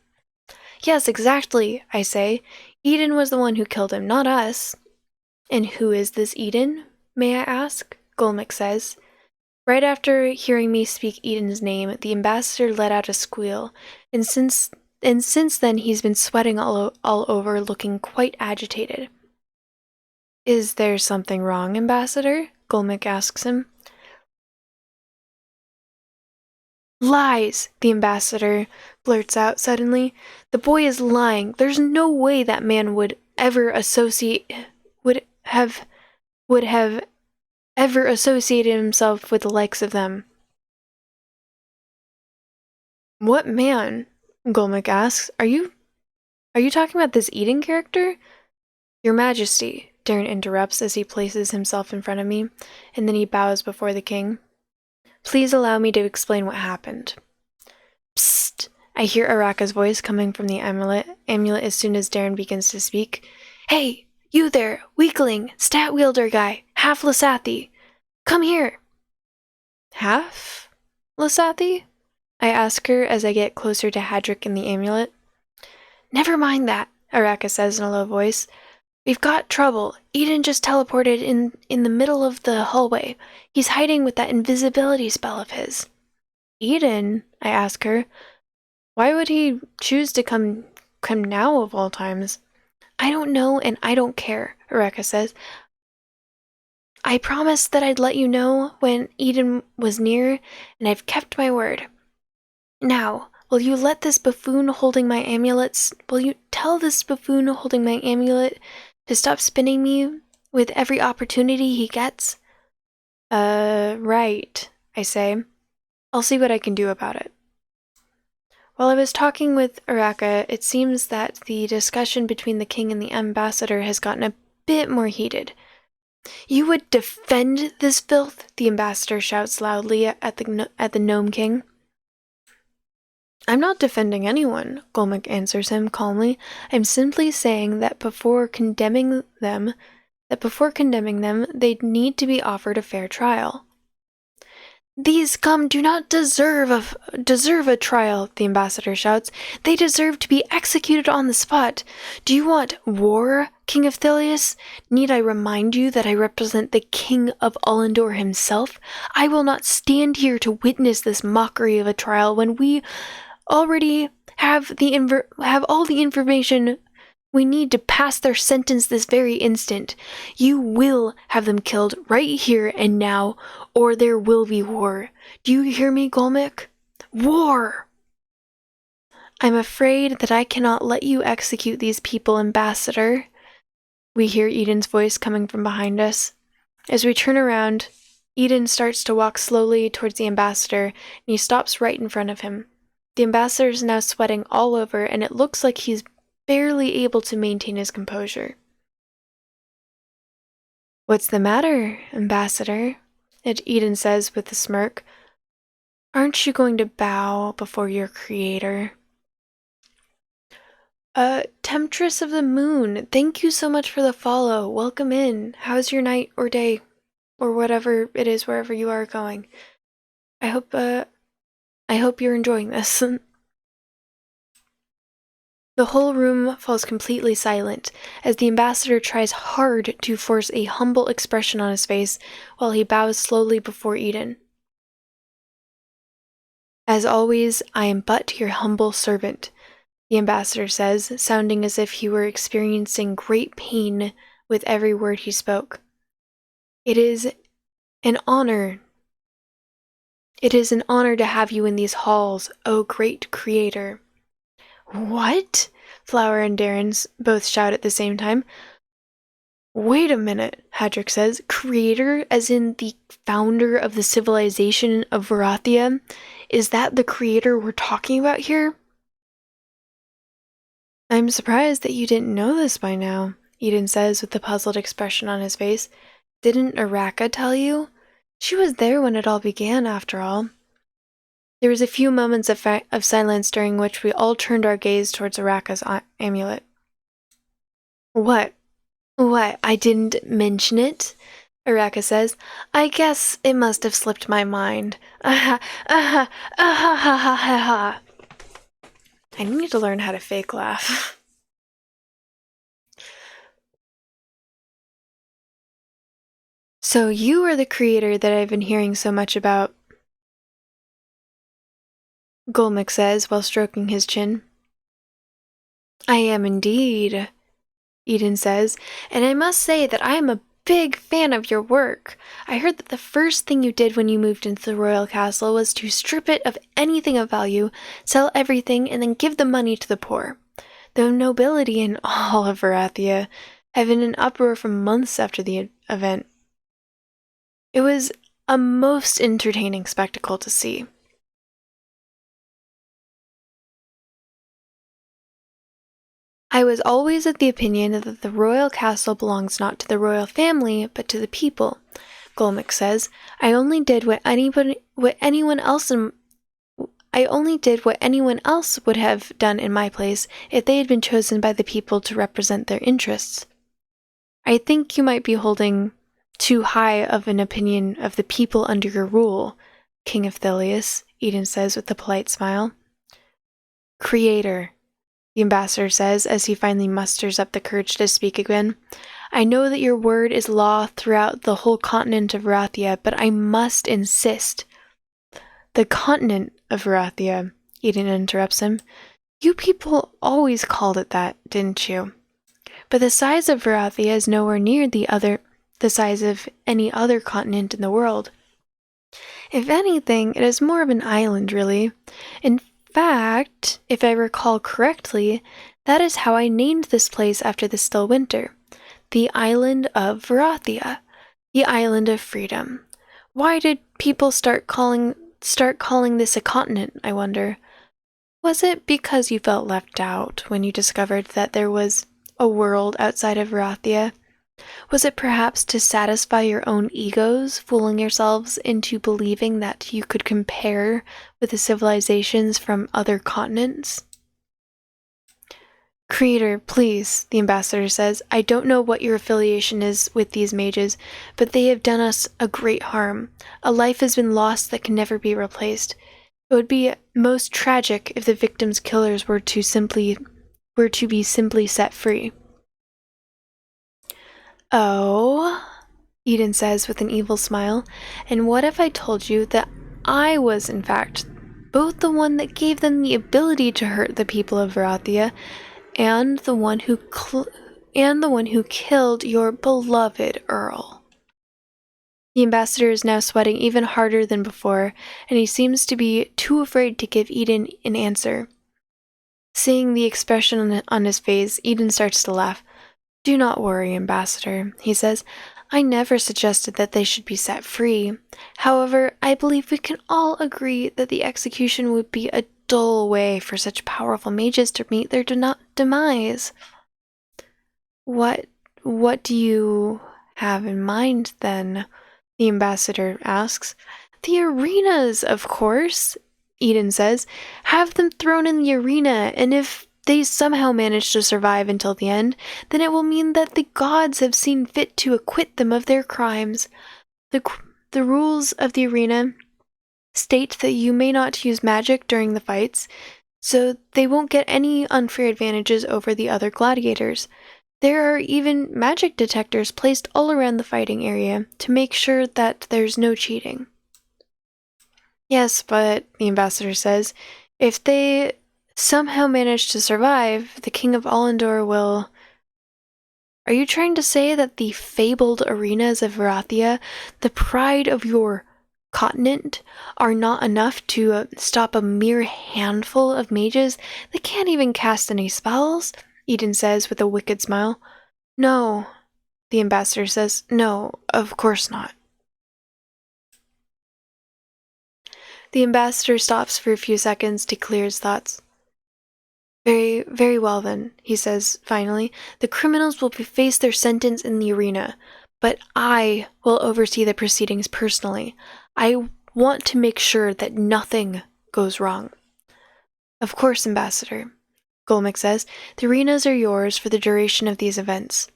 "Yes, exactly," I say. "Eden was the one who killed him, not us." "And who is this Eden, may I ask?" Golmik says. Right after hearing me speak Eden's name, the ambassador let out a squeal, and since then he's been sweating all over, looking quite agitated. "Is there something wrong, Ambassador?" Golmik asks him. "Lies!" the ambassador blurts out suddenly. "The boy is lying. There's no way that man would have ever associated himself with the likes of them." "What man? Golmik asks. Are you talking about this Eden character? Your Majesty, Darren interrupts as he places himself in front of me, and then he bows before the king. Please allow me to explain what happened. Psst! I hear Araka's voice coming from the amulet as soon as Darren begins to speak. Hey, you there, weakling, stat wielder guy, half Lasathi. Come here. Half Lasathi? I ask her as I get closer to Hadric and the amulet. Never mind that, Araka says in a low voice. We've got trouble. Eden just teleported in the middle of the hallway. He's hiding with that invisibility spell of his. Eden? I ask her. Why would he choose to come now of all times? I don't know and I don't care, Araka says. I promised that I'd let you know when Eden was near, and I've kept my word. Now, will you let this buffoon holding my amulets, will you tell this buffoon holding my amulet to stop spinning me with every opportunity he gets? Right, I say. I'll see what I can do about it. While I was talking with Araka, it seems that the discussion between the king and the ambassador has gotten a bit more heated. You would defend this filth? The ambassador shouts loudly at the Gnome King. I'm not defending anyone, Golmik answers him calmly. I'm simply saying that before condemning them, they'd need to be offered a fair trial. These scum do not deserve a trial, the ambassador shouts. They deserve to be executed on the spot. Do you want war, King of Thelius? Need I remind you that I represent the King of Allendor himself? I will not stand here to witness this mockery of a trial when we already have all the information we need to pass their sentence this very instant. You will have them killed right here and now, or there will be war. Do you hear me, Golmik? War! I'm afraid that I cannot let you execute these people, Ambassador. We hear Eden's voice coming from behind us. As we turn around, Eden starts to walk slowly towards the Ambassador, and he stops right in front of him. The Ambassador is now sweating all over, and it looks like he's barely able to maintain his composure. What's the matter, Ambassador? Eden says with a smirk. Aren't you going to bow before your creator? Temptress of the Moon, thank you so much for the follow. Welcome in. How's your night or day? Or whatever it is wherever you are going. I hope you're enjoying this. The whole room falls completely silent as the ambassador tries hard to force a humble expression on his face while he bows slowly before Eden. As always, I am but your humble servant, the ambassador says, sounding as if he were experiencing great pain with every word he spoke. It is an honor to have you in these halls, O great creator. What? Flower and Darren both shout at the same time. Wait a minute, Hadric says. Creator, as in the founder of the civilization of Varathia? Is that the creator we're talking about here? I'm surprised that you didn't know this by now, Eden says with a puzzled expression on his face. Didn't Araka tell you? She was there when it all began, after all. There was a few moments of silence during which we all turned our gaze towards Araka's amulet. What? I didn't mention it? Araka says. I guess it must have slipped my mind. I need to learn how to fake laugh. So you are the creator that I've been hearing so much about, Golmik says while stroking his chin. I am indeed, Eden says, and I must say that I am a big fan of your work. I heard that the first thing you did when you moved into the royal castle was to strip it of anything of value, sell everything, and then give the money to the poor. The nobility in all of Varathia have been in uproar for months after the event. It was a most entertaining spectacle to see. I was always of the opinion that the royal castle belongs not to the royal family, but to the people. Golmik says, I only did what anyone else would have done in my place if they had been chosen by the people to represent their interests. I think you might be holding too high of an opinion of the people under your rule, King of Thelius, Eden says with a polite smile. Creator, the ambassador says as he finally musters up the courage to speak again. I know that your word is law throughout the whole continent of Varathia, but I must insist. The continent of Varathia, Eden interrupts him. You people always called it that, didn't you? But the size of Varathia is nowhere near the size of any other continent in the world. If anything, it is more of an island, really. In fact, if I recall correctly, that is how I named this place after the still winter. The island of Varathia. The island of freedom. Why did people start calling this a continent, I wonder? Was it because you felt left out when you discovered that there was a world outside of Varathia? Was it perhaps to satisfy your own egos, fooling yourselves into believing that you could compare with the civilizations from other continents? Creator, please, the ambassador says, I don't know what your affiliation is with these mages, but they have done us a great harm. A life has been lost that can never be replaced. It would be most tragic if the victims' killers were to be simply set free. Oh, Eden says with an evil smile, and what if I told you that I was, in fact, both the one that gave them the ability to hurt the people of Varathia, and the one who killed your beloved Earl. The ambassador is now sweating even harder than before, and he seems to be too afraid to give Eden an answer. Seeing the expression on his face, Eden starts to laugh. Do not worry, Ambassador, he says. I never suggested that they should be set free. However, I believe we can all agree that the execution would be a dull way for such powerful mages to meet their demise. What do you have in mind, then? The ambassador asks. The arenas, of course, Eden says. Have them thrown in the arena, and if they somehow manage to survive until the end, then it will mean that the gods have seen fit to acquit them of their crimes. The rules of the arena state that you may not use magic during the fights, so they won't get any unfair advantages over the other gladiators. There are even magic detectors placed all around the fighting area to make sure that there's no cheating. Yes, but, the ambassador says, if they somehow manage to survive, the King of Allendor will... Are you trying to say that the fabled arenas of Varathia, the pride of your continent, are not enough to stop a mere handful of mages that can't even cast any spells? Eden says with a wicked smile. No, the ambassador says. No, of course not. The ambassador stops for a few seconds to clear his thoughts. Very, very well then, he says finally. The criminals will face their sentence in the arena, but I will oversee the proceedings personally. I want to make sure that nothing goes wrong. Of course, Ambassador, Golmik says. The arenas are yours for the duration of these events.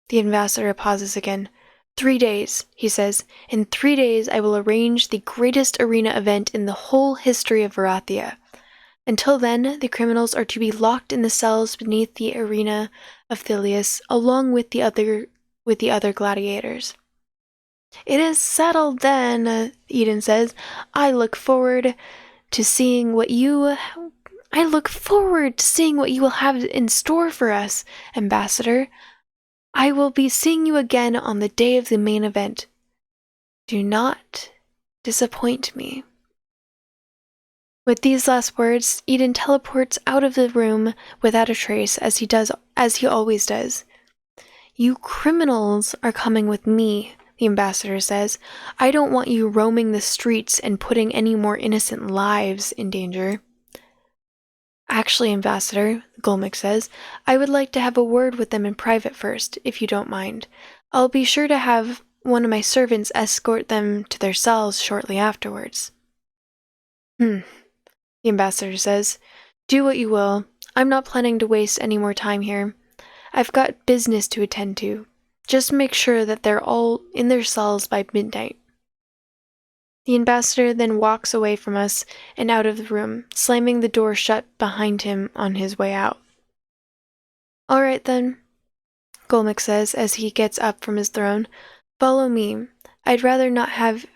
The ambassador pauses again. 3 days, he says. In 3 days I will arrange the greatest arena event in the whole history of Varathia. Until then, the criminals are to be locked in the cells beneath the arena of Thelius, along with the other gladiators. It is settled then, Eden says. I look forward to seeing what you will have in store for us, Ambassador. I will be seeing you again on the day of the main event. Do not disappoint me. With these last words, Eden teleports out of the room without a trace, as he always does. You criminals are coming with me, the ambassador says. I don't want you roaming the streets and putting any more innocent lives in danger. Actually, Ambassador, Golmik says, I would like to have a word with them in private first, if you don't mind. I'll be sure to have one of my servants escort them to their cells shortly afterwards. The Ambassador says, do what you will. I'm not planning to waste any more time here. I've got business to attend to. Just make sure that they're all in their cells by midnight. The Ambassador then walks away from us and out of the room, slamming the door shut behind him on his way out. All right then, Golmik says as he gets up from his throne. Follow me. I'd rather not have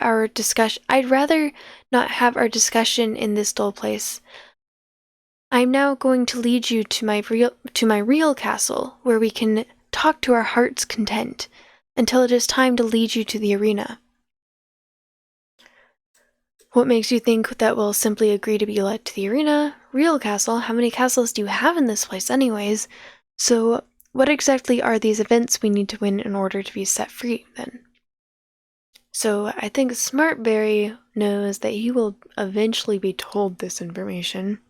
our discussion in this dull place. I'm now going to lead you to my real castle, where we can talk to our heart's content, until it is time to lead you to the arena. What makes you think that we'll simply agree to be led to the arena? Real castle? How many castles do you have in this place anyways? So, what exactly are these events we need to win in order to be set free, then? So, I think Smartberry knows that he will eventually be told this information.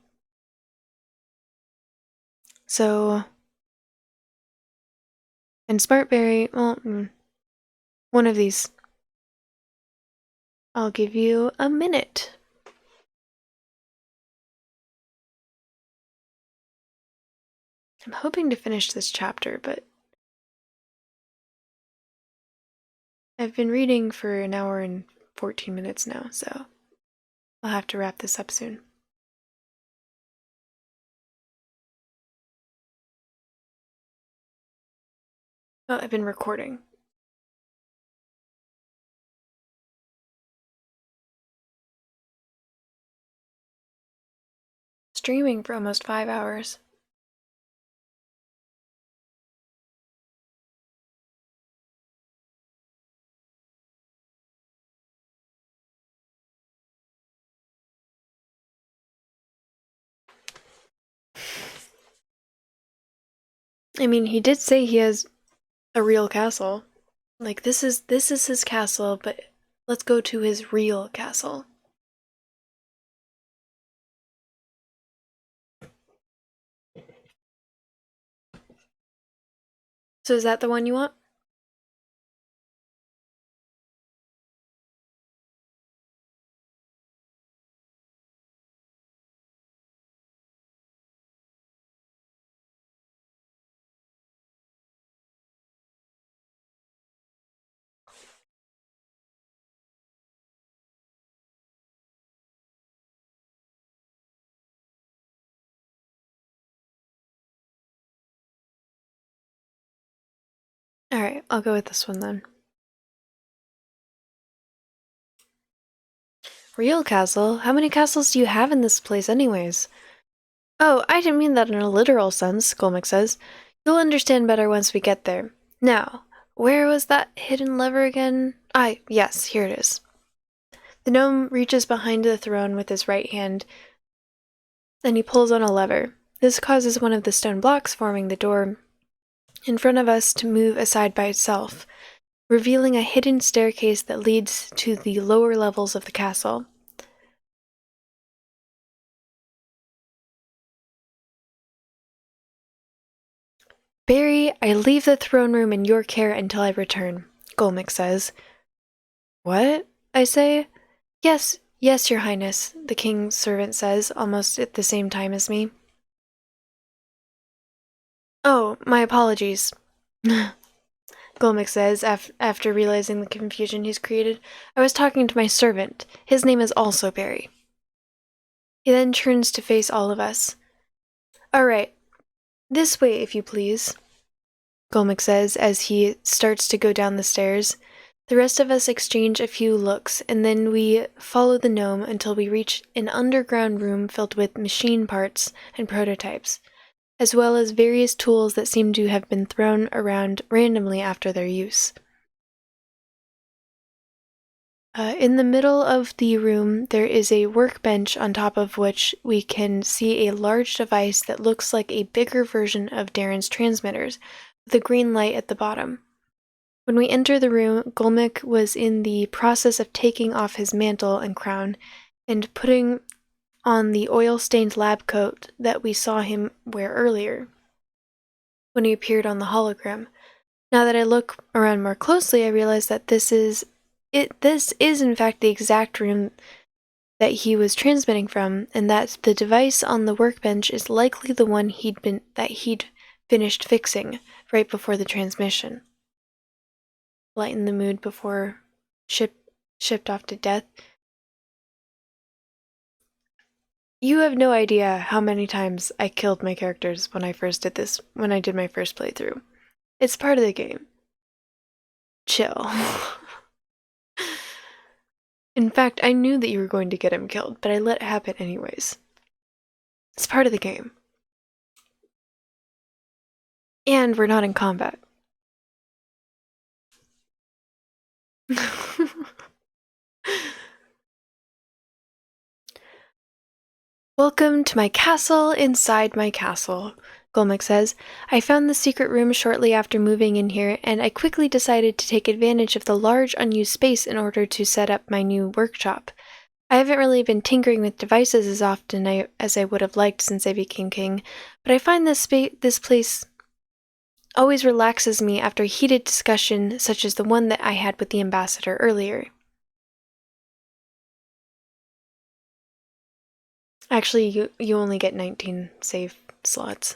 So, and Smartberry, well, one of these. I'll give you a minute. I'm hoping to finish this chapter, but I've been reading for an hour and 14 minutes now, so I'll have to wrap this up soon. Oh, I've been recording. Streaming for almost 5 hours. I mean, he did say he has a real castle. Like, this is his castle, but let's go to his real castle. So is that the one you want? Alright, I'll go with this one then. Real castle? How many castles do you have in this place anyways? Oh, I didn't mean that in a literal sense, Golmik says. You'll understand better once we get there. Now, where was that hidden lever again? Yes, here it is. The gnome reaches behind the throne with his right hand, and he pulls on a lever. This causes one of the stone blocks forming the door in front of us to move aside by itself, revealing a hidden staircase that leads to the lower levels of the castle. Barry, I leave the throne room in your care until I return, Golmik says. What? I say. Yes, your highness, the king's servant says, almost at the same time as me. Oh, my apologies, Golmik says, after realizing the confusion he's created. I was talking to my servant. His name is also Barry. He then turns to face all of us. All right, this way, if you please, Golmik says as he starts to go down the stairs. The rest of us exchange a few looks, and then we follow the gnome until we reach an underground room filled with machine parts and prototypes, as well as various tools that seem to have been thrown around randomly after their use. In the middle of the room, there is a workbench on top of which we can see a large device that looks like a bigger version of Darren's transmitters, with a green light at the bottom. When we enter the room, Golmik was in the process of taking off his mantle and crown and putting on the oil-stained lab coat that we saw him wear earlier when he appeared on the hologram. Now that I look around more closely, I realize that this is in fact the exact room that he was transmitting from, and that the device on the workbench is likely the one he'd finished fixing right before the transmission. Lighten the mood before shipped off to death. You have no idea how many times I killed my characters when I did my first playthrough. It's part of the game. Chill. In fact, I knew that you were going to get him killed, but I let it happen anyways. It's part of the game. And we're not in combat. Welcome to my castle inside my castle, Golmek says. I found the secret room shortly after moving in here, and I quickly decided to take advantage of the large unused space in order to set up my new workshop. I haven't really been tinkering with devices as often as I would have liked since I became king, but I find this place always relaxes me after a heated discussion such as the one that I had with the ambassador earlier. Actually, you only get 19 save slots.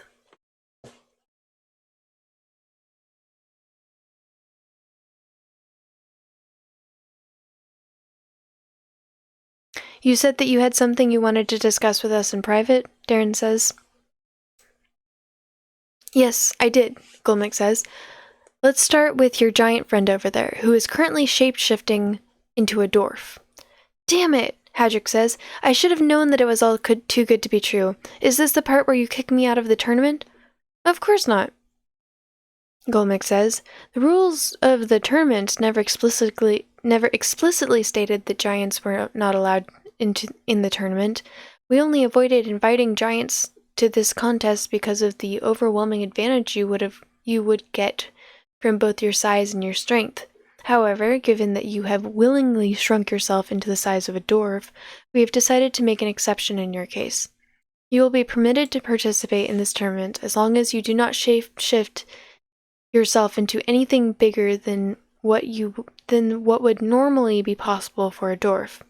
You said that you had something you wanted to discuss with us in private, Darren says. Yes, I did, Golmek says. Let's start with your giant friend over there, who is currently shape-shifting into a dwarf. Damn it, Hadrick says. I should have known that it was all too good to be true. Is this the part where you kick me out of the tournament? Of course not, Golmek says. The rules of the tournament never explicitly stated that giants were not allowed in the tournament. We only avoided inviting giants to this contest because of the overwhelming advantage you would get from both your size and your strength. However, given that you have willingly shrunk yourself into the size of a dwarf, we have decided to make an exception in your case. You will be permitted to participate in this tournament as long as you do not shift yourself into anything bigger than what would normally be possible for a dwarf.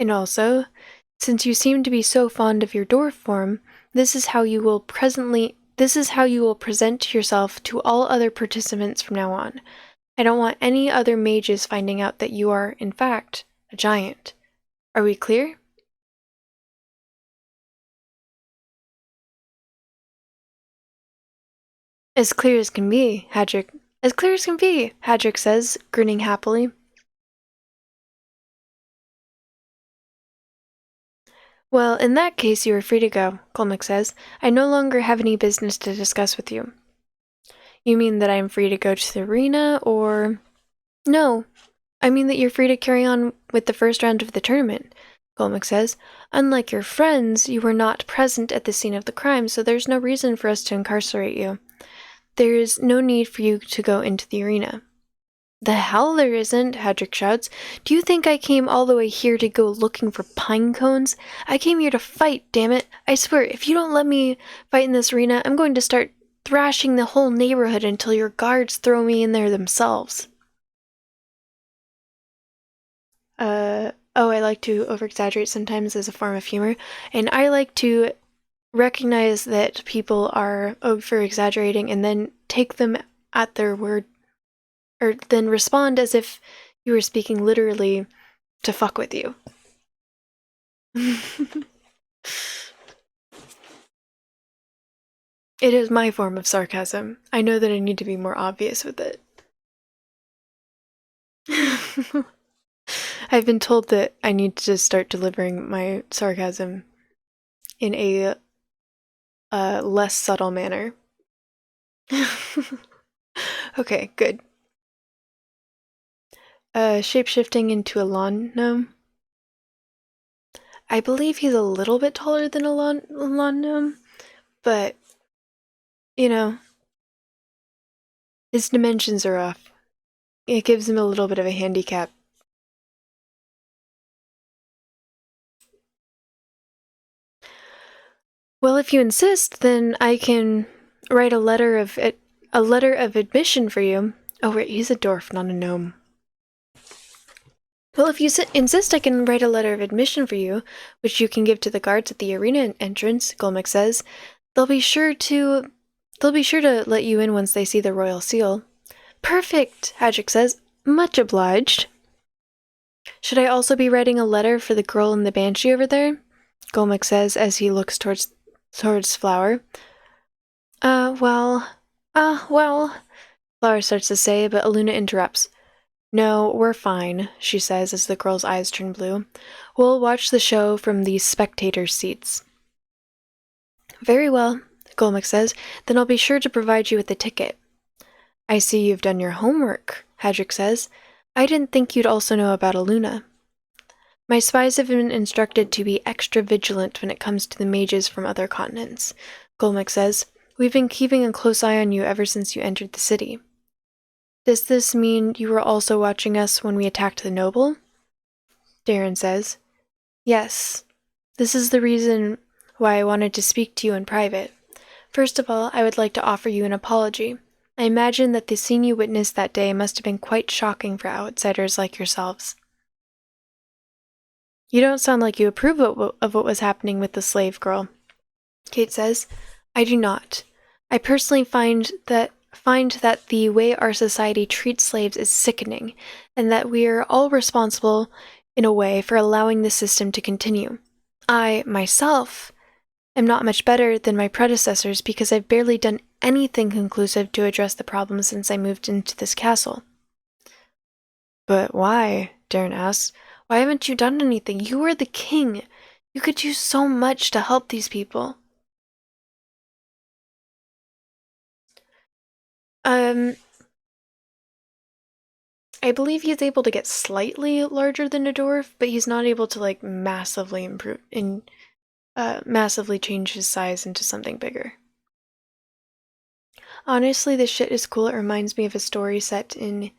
And also, since you seem to be so fond of your dwarf form, this is how you will present yourself to all other participants from now on. I don't want any other mages finding out that you are, in fact, a giant. Are we clear? As clear as can be, Hadrick. As clear as can be, Hadrick says, grinning happily. Well, in that case, you are free to go, Golmek says. I no longer have any business to discuss with you. You mean that I am free to go to the arena, or... No, I mean that you're free to carry on with the first round of the tournament, Golmek says. Unlike your friends, you were not present at the scene of the crime, so there's no reason for us to incarcerate you. There is no need for you to go into the arena. The hell there isn't, Hadrick shouts. Do you think I came all the way here to go looking for pine cones? I came here to fight, damn it. I swear, if you don't let me fight in this arena, I'm going to start thrashing the whole neighborhood until your guards throw me in there themselves. I like to over-exaggerate sometimes as a form of humor, and I like to recognize that people are over-exaggerating and then take them at their word, or then respond as if you were speaking literally to fuck with you. It is my form of sarcasm. I know that I need to be more obvious with it. I've been told that I need to just start delivering my sarcasm in a less subtle manner. Okay, good. Shape-shifting into a lawn gnome. I believe he's a little bit taller than a lawn gnome, but, you know, his dimensions are off. It gives him a little bit of a handicap. Well, if you insist, then I can write a letter of admission for you. Oh wait, he's a dwarf, not a gnome. Well, if you insist, I can write a letter of admission for you, which you can give to the guards at the arena entrance, Golmek says. They'll be sure to let you in once they see the royal seal. Perfect, Hadrick says. Much obliged. Should I also be writing a letter for the girl in the banshee over there? Golmek says as he looks towards Flower. Well, Flower starts to say, but Aluna interrupts. No, we're fine, she says as the girl's eyes turn blue. We'll watch the show from the spectator seats. Very well, Golmek says. Then I'll be sure to provide you with a ticket. I see you've done your homework, Hadrick says. I didn't think you'd also know about Aluna. My spies have been instructed to be extra vigilant when it comes to the mages from other continents, Golmek says. We've been keeping a close eye on you ever since you entered the city. Does this mean you were also watching us when we attacked the noble? Darren says. Yes. This is the reason why I wanted to speak to you in private. First of all, I would like to offer you an apology. I imagine that the scene you witnessed that day must have been quite shocking for outsiders like yourselves. You don't sound like you approve of what was happening with the slave girl, Kate says. I do not. I personally find that the way our society treats slaves is sickening, and that we are all responsible, in a way, for allowing the system to continue. I, myself, am not much better than my predecessors because I've barely done anything conclusive to address the problem since I moved into this castle. But why? Darren asks. Why haven't you done anything? You are the king. You could do so much to help these people. I believe he's able to get slightly larger than a dwarf, but he's not able to massively massively change his size into something bigger. Honestly, this shit is cool. It reminds me of a story set in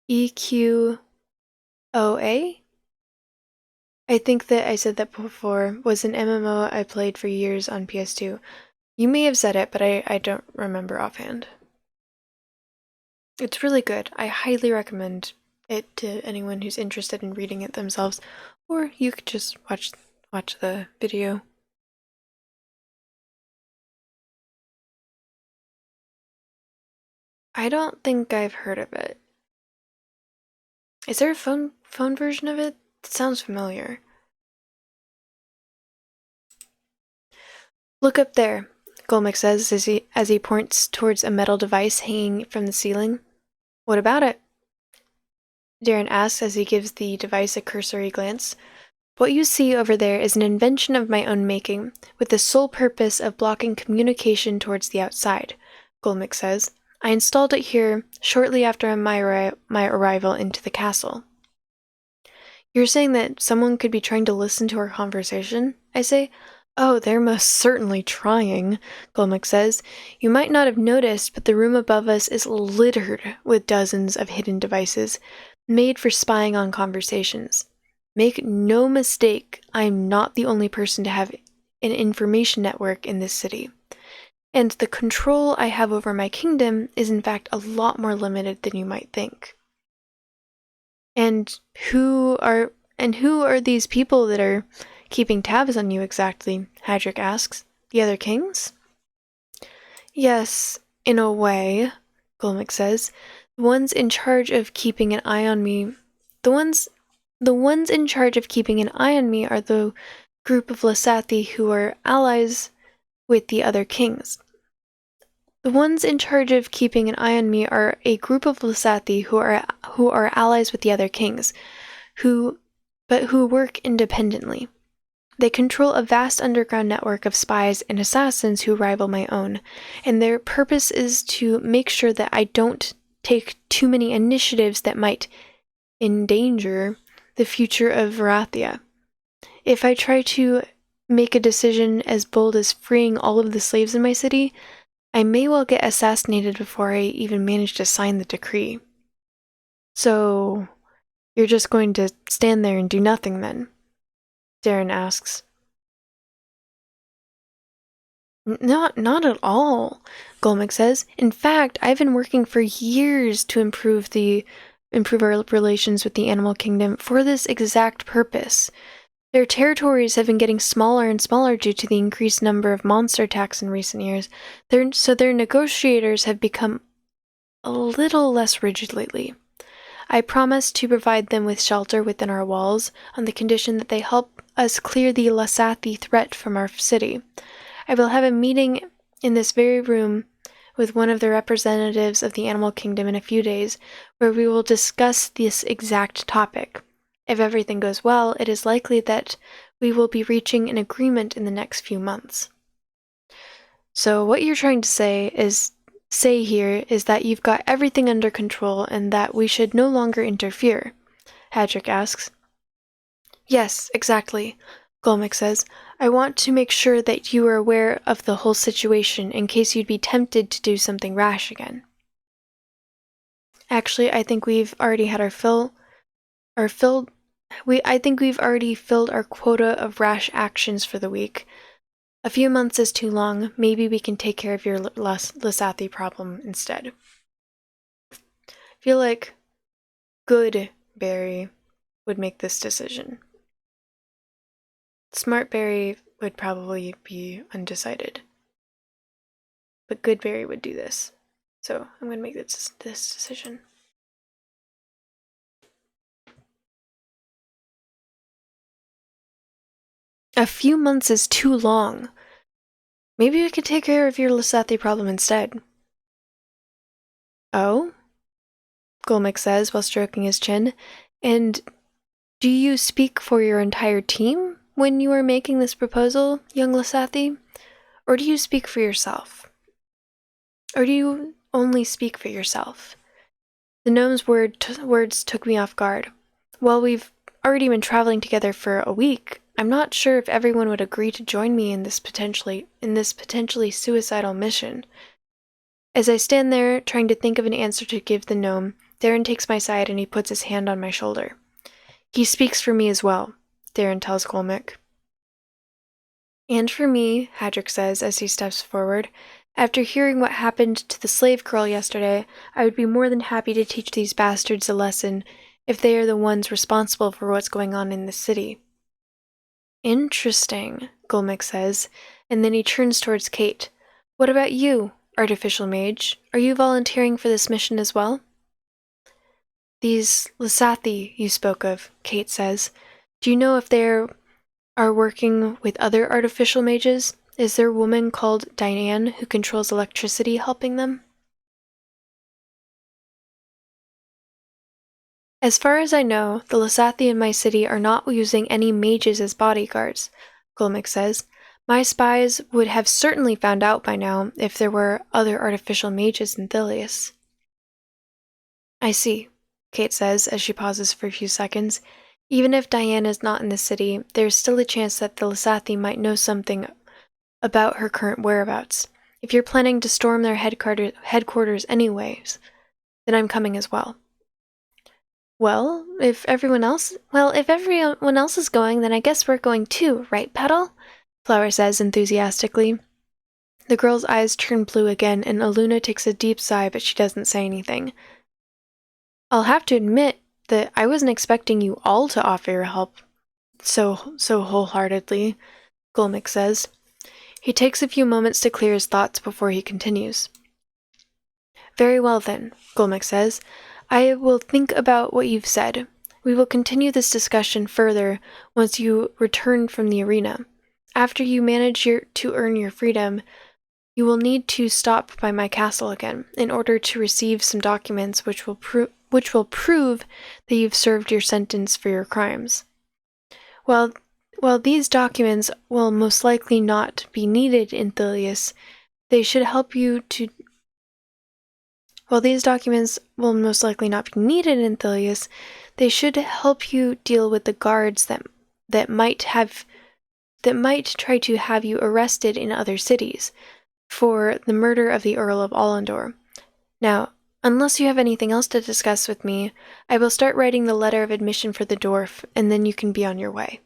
EQOA. I think that I said that before, was an MMO I played for years on PS2. You may have said it, but I don't remember offhand. It's really good. I highly recommend it to anyone who's interested in reading it themselves, or you could just watch the video. I don't think I've heard of it. Is there a phone version of it? It sounds familiar. Look up there, Golmek says as he points towards a metal device hanging from the ceiling. What about it? Darren asks as he gives the device a cursory glance. What you see over there is an invention of my own making, with the sole purpose of blocking communication towards the outside, Golmek says. I installed it here shortly after my arrival into the castle. You're saying that someone could be trying to listen to our conversation? I say. Oh, they're most certainly trying, Golmek says. You might not have noticed, but the room above us is littered with dozens of hidden devices, made for spying on conversations. Make no mistake, I am not the only person to have an information network in this city. And the control I have over my kingdom is in fact a lot more limited than you might think. And who are these people that are keeping tabs on you exactly? Hadrick asks. The other kings? Yes, in a way, Golmek says. The ones in charge of keeping an eye on me. The ones in charge of keeping an eye on me are the group of Lasathi who are allies with the other kings. The ones in charge of keeping an eye on me are a group of Lasathi who are allies with the other kings, who work independently. They control a vast underground network of spies and assassins who rival my own, and their purpose is to make sure that I don't take too many initiatives that might endanger the future of Varathia. If I try to make a decision as bold as freeing all of the slaves in my city, I may well get assassinated before I even manage to sign the decree. So, you're just going to stand there and do nothing then? Darren asks. Not at all, Golmick says. In fact, I've been working for years to improve our relations with the animal kingdom for this exact purpose. Their territories have been getting smaller and smaller due to the increased number of monster attacks in recent years. Their negotiators have become a little less rigid lately. I promise to provide them with shelter within our walls on the condition that they help us clear the Lasathi threat from our city. I will have a meeting in this very room with one of the representatives of the animal kingdom in a few days, where we will discuss this exact topic. If everything goes well, it is likely that we will be reaching an agreement in the next few months. So what you're trying to say here is that you've got everything under control and that we should no longer interfere, Hadrick asks. Yes, exactly, Golmick says. I want to make sure that you are aware of the whole situation in case you'd be tempted to do something rash again. Actually, I think we've already had I think we've already filled our quota of rash actions for the week. A few months is too long. Maybe we can take care of your Lasathi problem instead. I feel like good Barry would make this decision. Smart Barry would probably be undecided. But good Barry would do this. So I'm going to make this decision. A few months is too long. Maybe we could take care of your Lasathi problem instead. Oh? Golmick says while stroking his chin. And do you speak for your entire team when you are making this proposal, young Lasathi? Or do you speak for yourself? Or do you only speak for yourself? The gnome's words took me off guard. While we've already been traveling together for a week, I'm not sure if everyone would agree to join me in this potentially suicidal mission. As I stand there trying to think of an answer to give the gnome, Darren takes my side and he puts his hand on my shoulder. He speaks for me as well, Darren tells Golmick. And for me, Hadrick says as he steps forward. After hearing what happened to the slave girl yesterday, I would be more than happy to teach these bastards a lesson if they are the ones responsible for what's going on in the city. Interesting, Golmick says, and then he turns towards Kate. What about you, artificial mage? Are you volunteering for this mission as well? These Lasathi you spoke of, Kate says. Do you know if they are working with other artificial mages? Is there a woman called Diane who controls electricity helping them? As far as I know, the Lasathi in my city are not using any mages as bodyguards, Golmick says. My spies would have certainly found out by now if there were other artificial mages in Thilius. I see, Kate says as she pauses for a few seconds. Even if Diane is not in the city, there is still a chance that the Lasathi might know something about her current whereabouts. If you're planning to storm their headquarters anyways, then I'm coming as well. Well, if everyone else is going, then I guess we're going too, right, Petal? Flower says enthusiastically. The girl's eyes turn blue again, and Aluna takes a deep sigh, but she doesn't say anything. I'll have to admit that I wasn't expecting you all to offer your help so wholeheartedly, Golmick says. He takes a few moments to clear his thoughts before he continues. Very well then, Golmick says. I will think about what you've said. We will continue this discussion further once you return from the arena. After you manage to earn your freedom, you will need to stop by my castle again in order to receive some documents which will prove that you've served your sentence for your crimes. While these documents will most likely not be needed in Thilius, they should help you to While these documents will most likely not be needed in Thilius, they should help you deal with the guards that might try to have you arrested in other cities for the murder of the Earl of Allendor. Now, unless you have anything else to discuss with me, I will start writing the letter of admission for the dwarf, and then you can be on your way.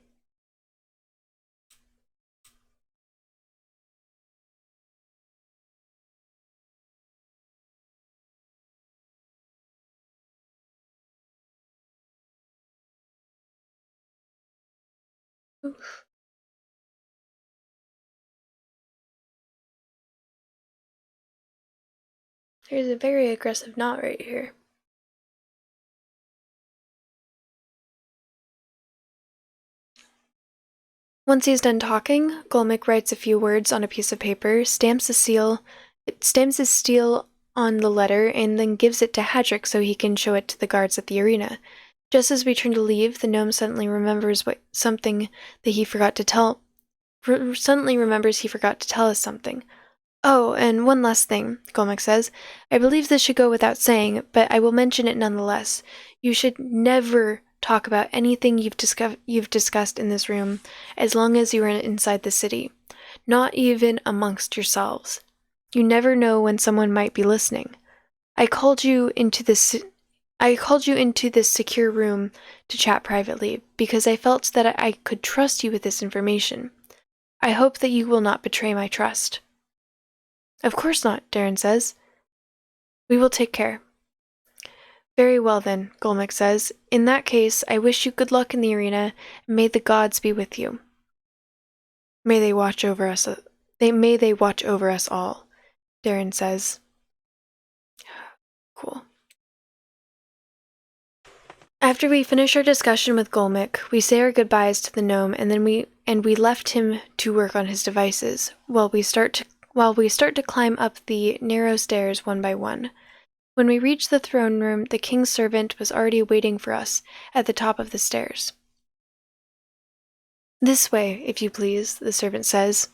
Oof. There's a very aggressive knot right here. Once he's done talking, Golmick writes a few words on a piece of paper, stamps his seal on the letter, and then gives it to Hadrick so he can show it to the guards at the arena. Just as we turn to leave, the gnome suddenly remembers something that he forgot to tell. Suddenly remembers he forgot to tell us something. Oh, and one last thing, Golmick says. I believe this should go without saying, but I will mention it nonetheless. You should never talk about anything you've discussed in this room as long as you are inside the city. Not even amongst yourselves. You never know when someone might be listening. I called you into this secure room to chat privately because I felt that I could trust you with this information. I hope that you will not betray my trust. Of course not, Darren says. We will take care. Very well then, Golmick says. In that case, I wish you good luck in the arena, and may the gods be with you. May they watch over us. May they watch over us all, Darren says. Cool. After we finish our discussion with Golmick, we say our goodbyes to the gnome, and then we left him to work on his devices, while we start to climb up the narrow stairs one by one. When we reach the throne room, the king's servant was already waiting for us at the top of the stairs. This way, if you please, the servant says.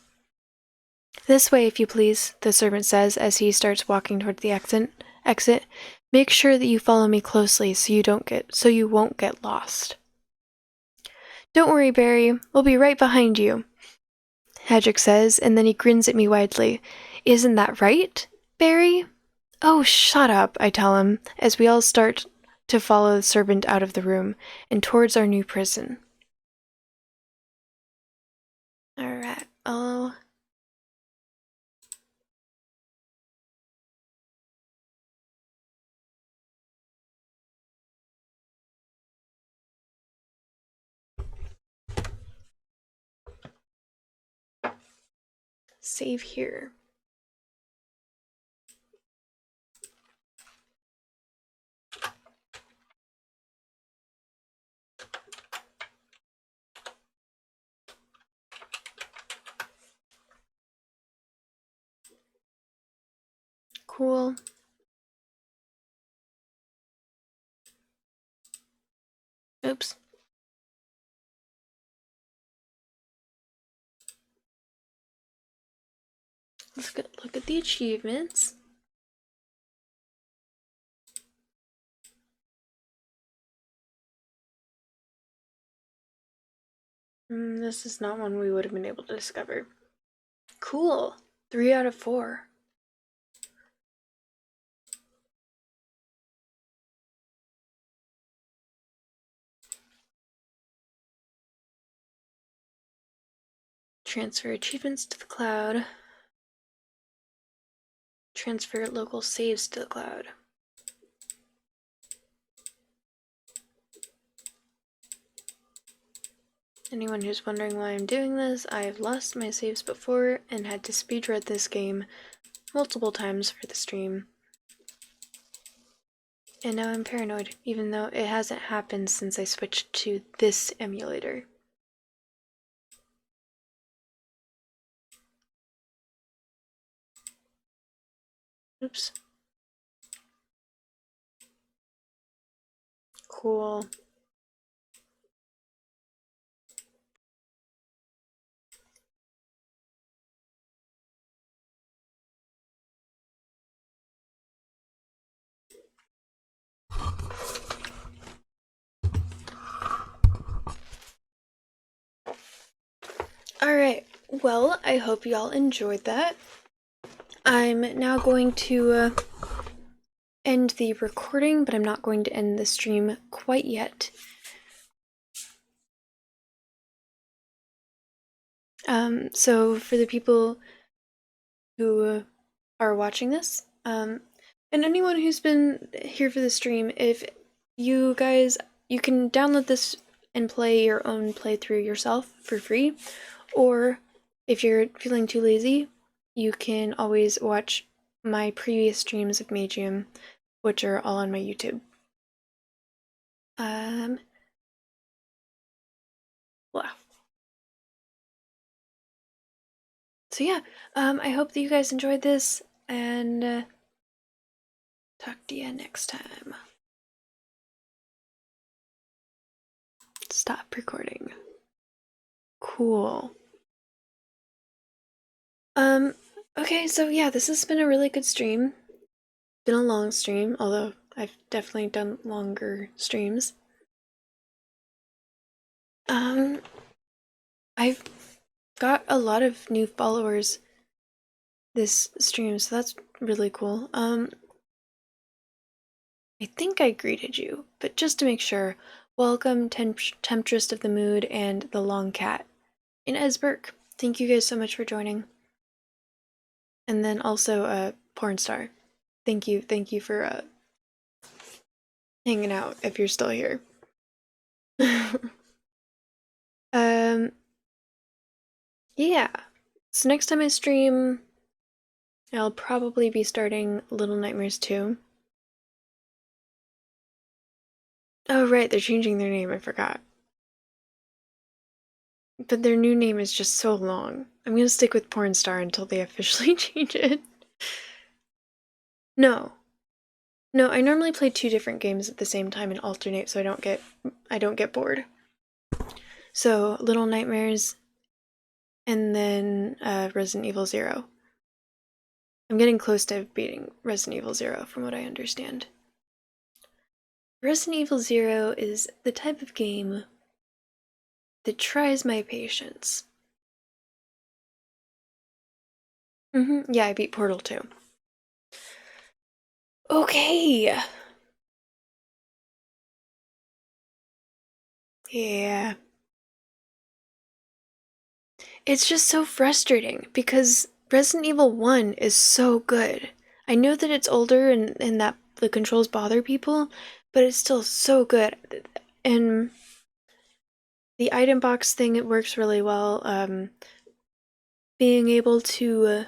This way, if you please, the servant says as he starts walking toward the exit. Make sure that you follow me closely so you won't get lost. Don't worry, Barry. We'll be right behind you, Hadrick says, and then he grins at me widely. Isn't that right, Barry? Oh, shut up, I tell him, as we all start to follow the servant out of the room and towards our new prison. Alright, save here. Cool. Oops. Let's look at the achievements. This is not one we would have been able to discover. Cool. 3 out of 4. Transfer achievements to the cloud. Transfer local saves to the cloud. Anyone who's wondering why I'm doing this, I've lost my saves before and had to speedrun this game multiple times for the stream. And now I'm paranoid, even though it hasn't happened since I switched to this emulator. Oops. Cool. Alright, well, I hope y'all enjoyed that. I'm now going to end the recording, but I'm not going to end the stream quite yet. So for the people who are watching this, and anyone who's been here for the stream, if you guys, you can download this and play your own playthrough yourself for free, or if you're feeling too lazy, you can always watch my previous streams of Magium, which are all on my YouTube. Wow. So yeah, I hope that you guys enjoyed this, and talk to you next time. Stop recording. Cool. Okay, so yeah, this has been a really good stream. Been a long stream, although I've definitely done longer streams. I've got a lot of new followers this stream, so that's really cool. I think I greeted you, but just to make sure, welcome Temptress of the Mood and the Long Cat in Esberg. Thank you guys so much for joining. And then also Porn Star. Thank you for hanging out if you're still here. Yeah. So next time I stream, I'll probably be starting Little Nightmares 2. Oh right, they're changing their name, I forgot. But their new name is just so long. I'm gonna stick with Porn Star until they officially change it. No. No, I normally play 2 different games at the same time and alternate so I don't get bored. So, Little Nightmares and then Resident Evil 0. I'm getting close to beating Resident Evil 0 from what I understand. Resident Evil 0 is the type of game that tries my patience. Yeah, I beat Portal 2. Okay. Yeah. It's just so frustrating because Resident Evil 1 is so good. I know that it's older and that the controls bother people, but it's still so good. And the item box thing, it works really well. Being able to,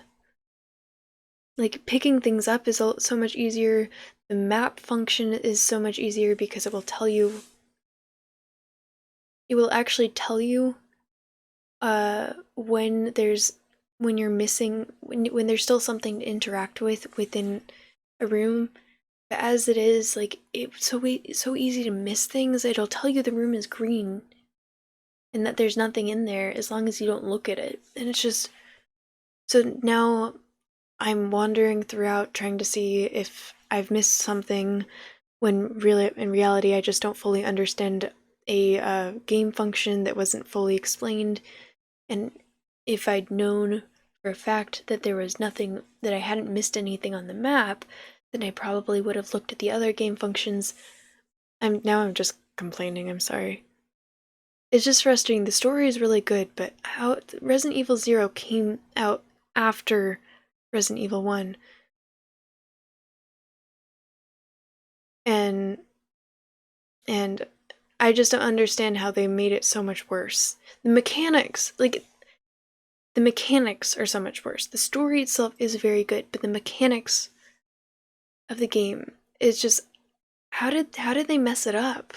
like, picking things up is so much easier. The map function is so much easier because it will tell you, it will actually tell you when you're missing, when there's still something to interact with within a room. But as it is, like, it's so easy to miss things. It'll tell you the room is green and that there's nothing in there as long as you don't look at it. And it's just, so now I'm wandering throughout trying to see if I've missed something when really in reality I just don't fully understand a game function that wasn't fully explained. And if I'd known for a fact that there was nothing, that I hadn't missed anything on the map, then I probably would have looked at the other game functions. I'm just complaining, I'm sorry. It's just frustrating. The story is really good, but how Resident Evil 0 came out after Resident Evil 1. And I just don't understand how they made it so much worse. The mechanics are so much worse. The story itself is very good, but the mechanics of the game is just, how did they mess it up?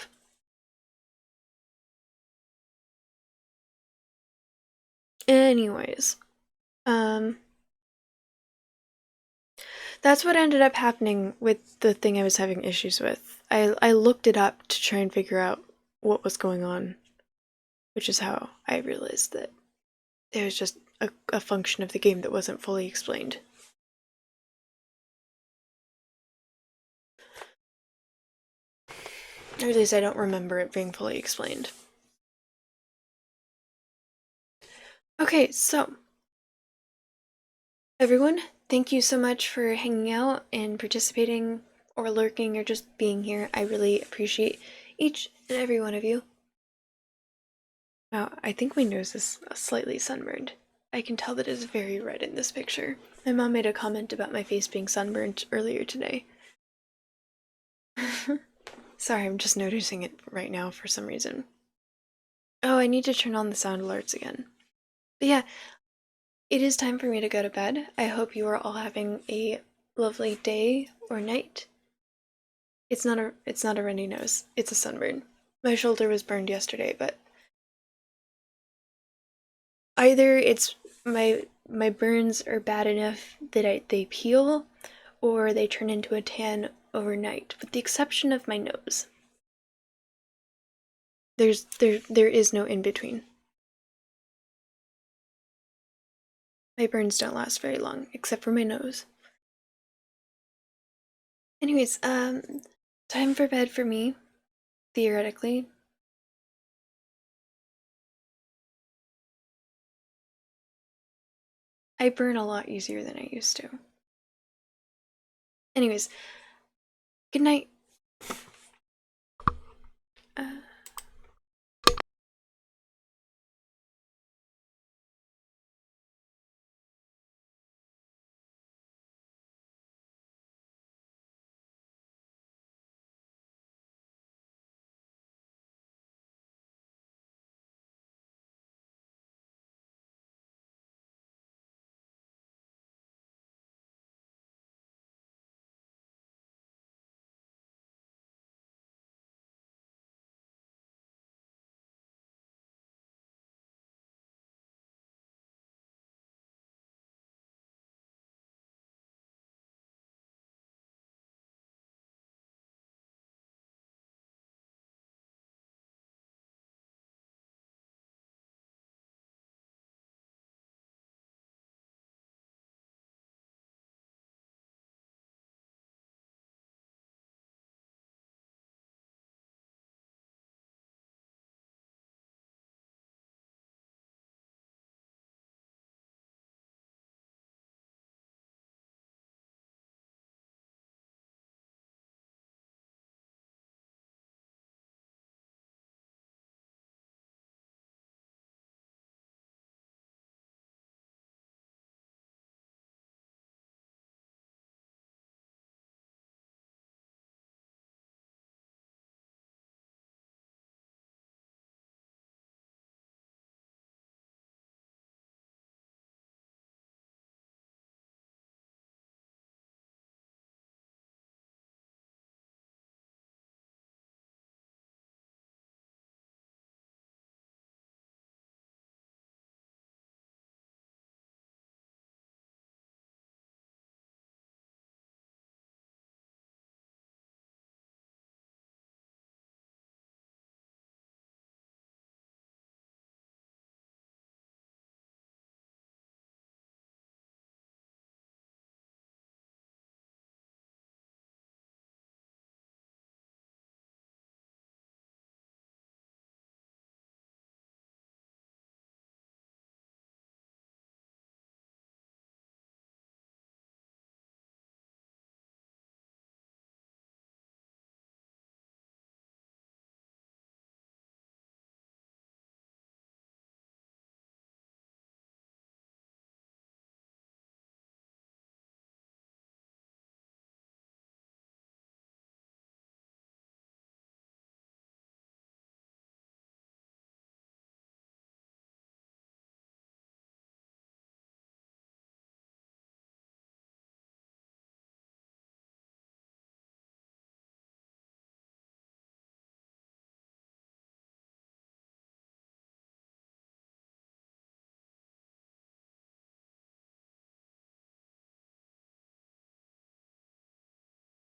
Anyways, that's what ended up happening with the thing I was having issues with. I looked it up to try and figure out what was going on, which is how I realized that it was just a function of the game that wasn't fully explained. Or at least I don't remember it being fully explained. Okay, so everyone, thank you so much for hanging out and participating or lurking or just being here. I really appreciate each and every one of you. Now, I think my nose is slightly sunburned. I can tell that it's very red in this picture. My mom made a comment about my face being sunburned earlier today. Sorry, I'm just noticing it right now for some reason. Oh, I need to turn on the sound alerts again. But yeah, it is time for me to go to bed. I hope you are all having a lovely day or night. It's not a runny nose. It's a sunburn. My shoulder was burned yesterday, but either it's my burns are bad enough that they peel, or they turn into a tan overnight, with the exception of my nose. There is no in between. My burns don't last very long, except for my nose. Anyways, time for bed for me, theoretically. I burn a lot easier than I used to. Anyways, good night.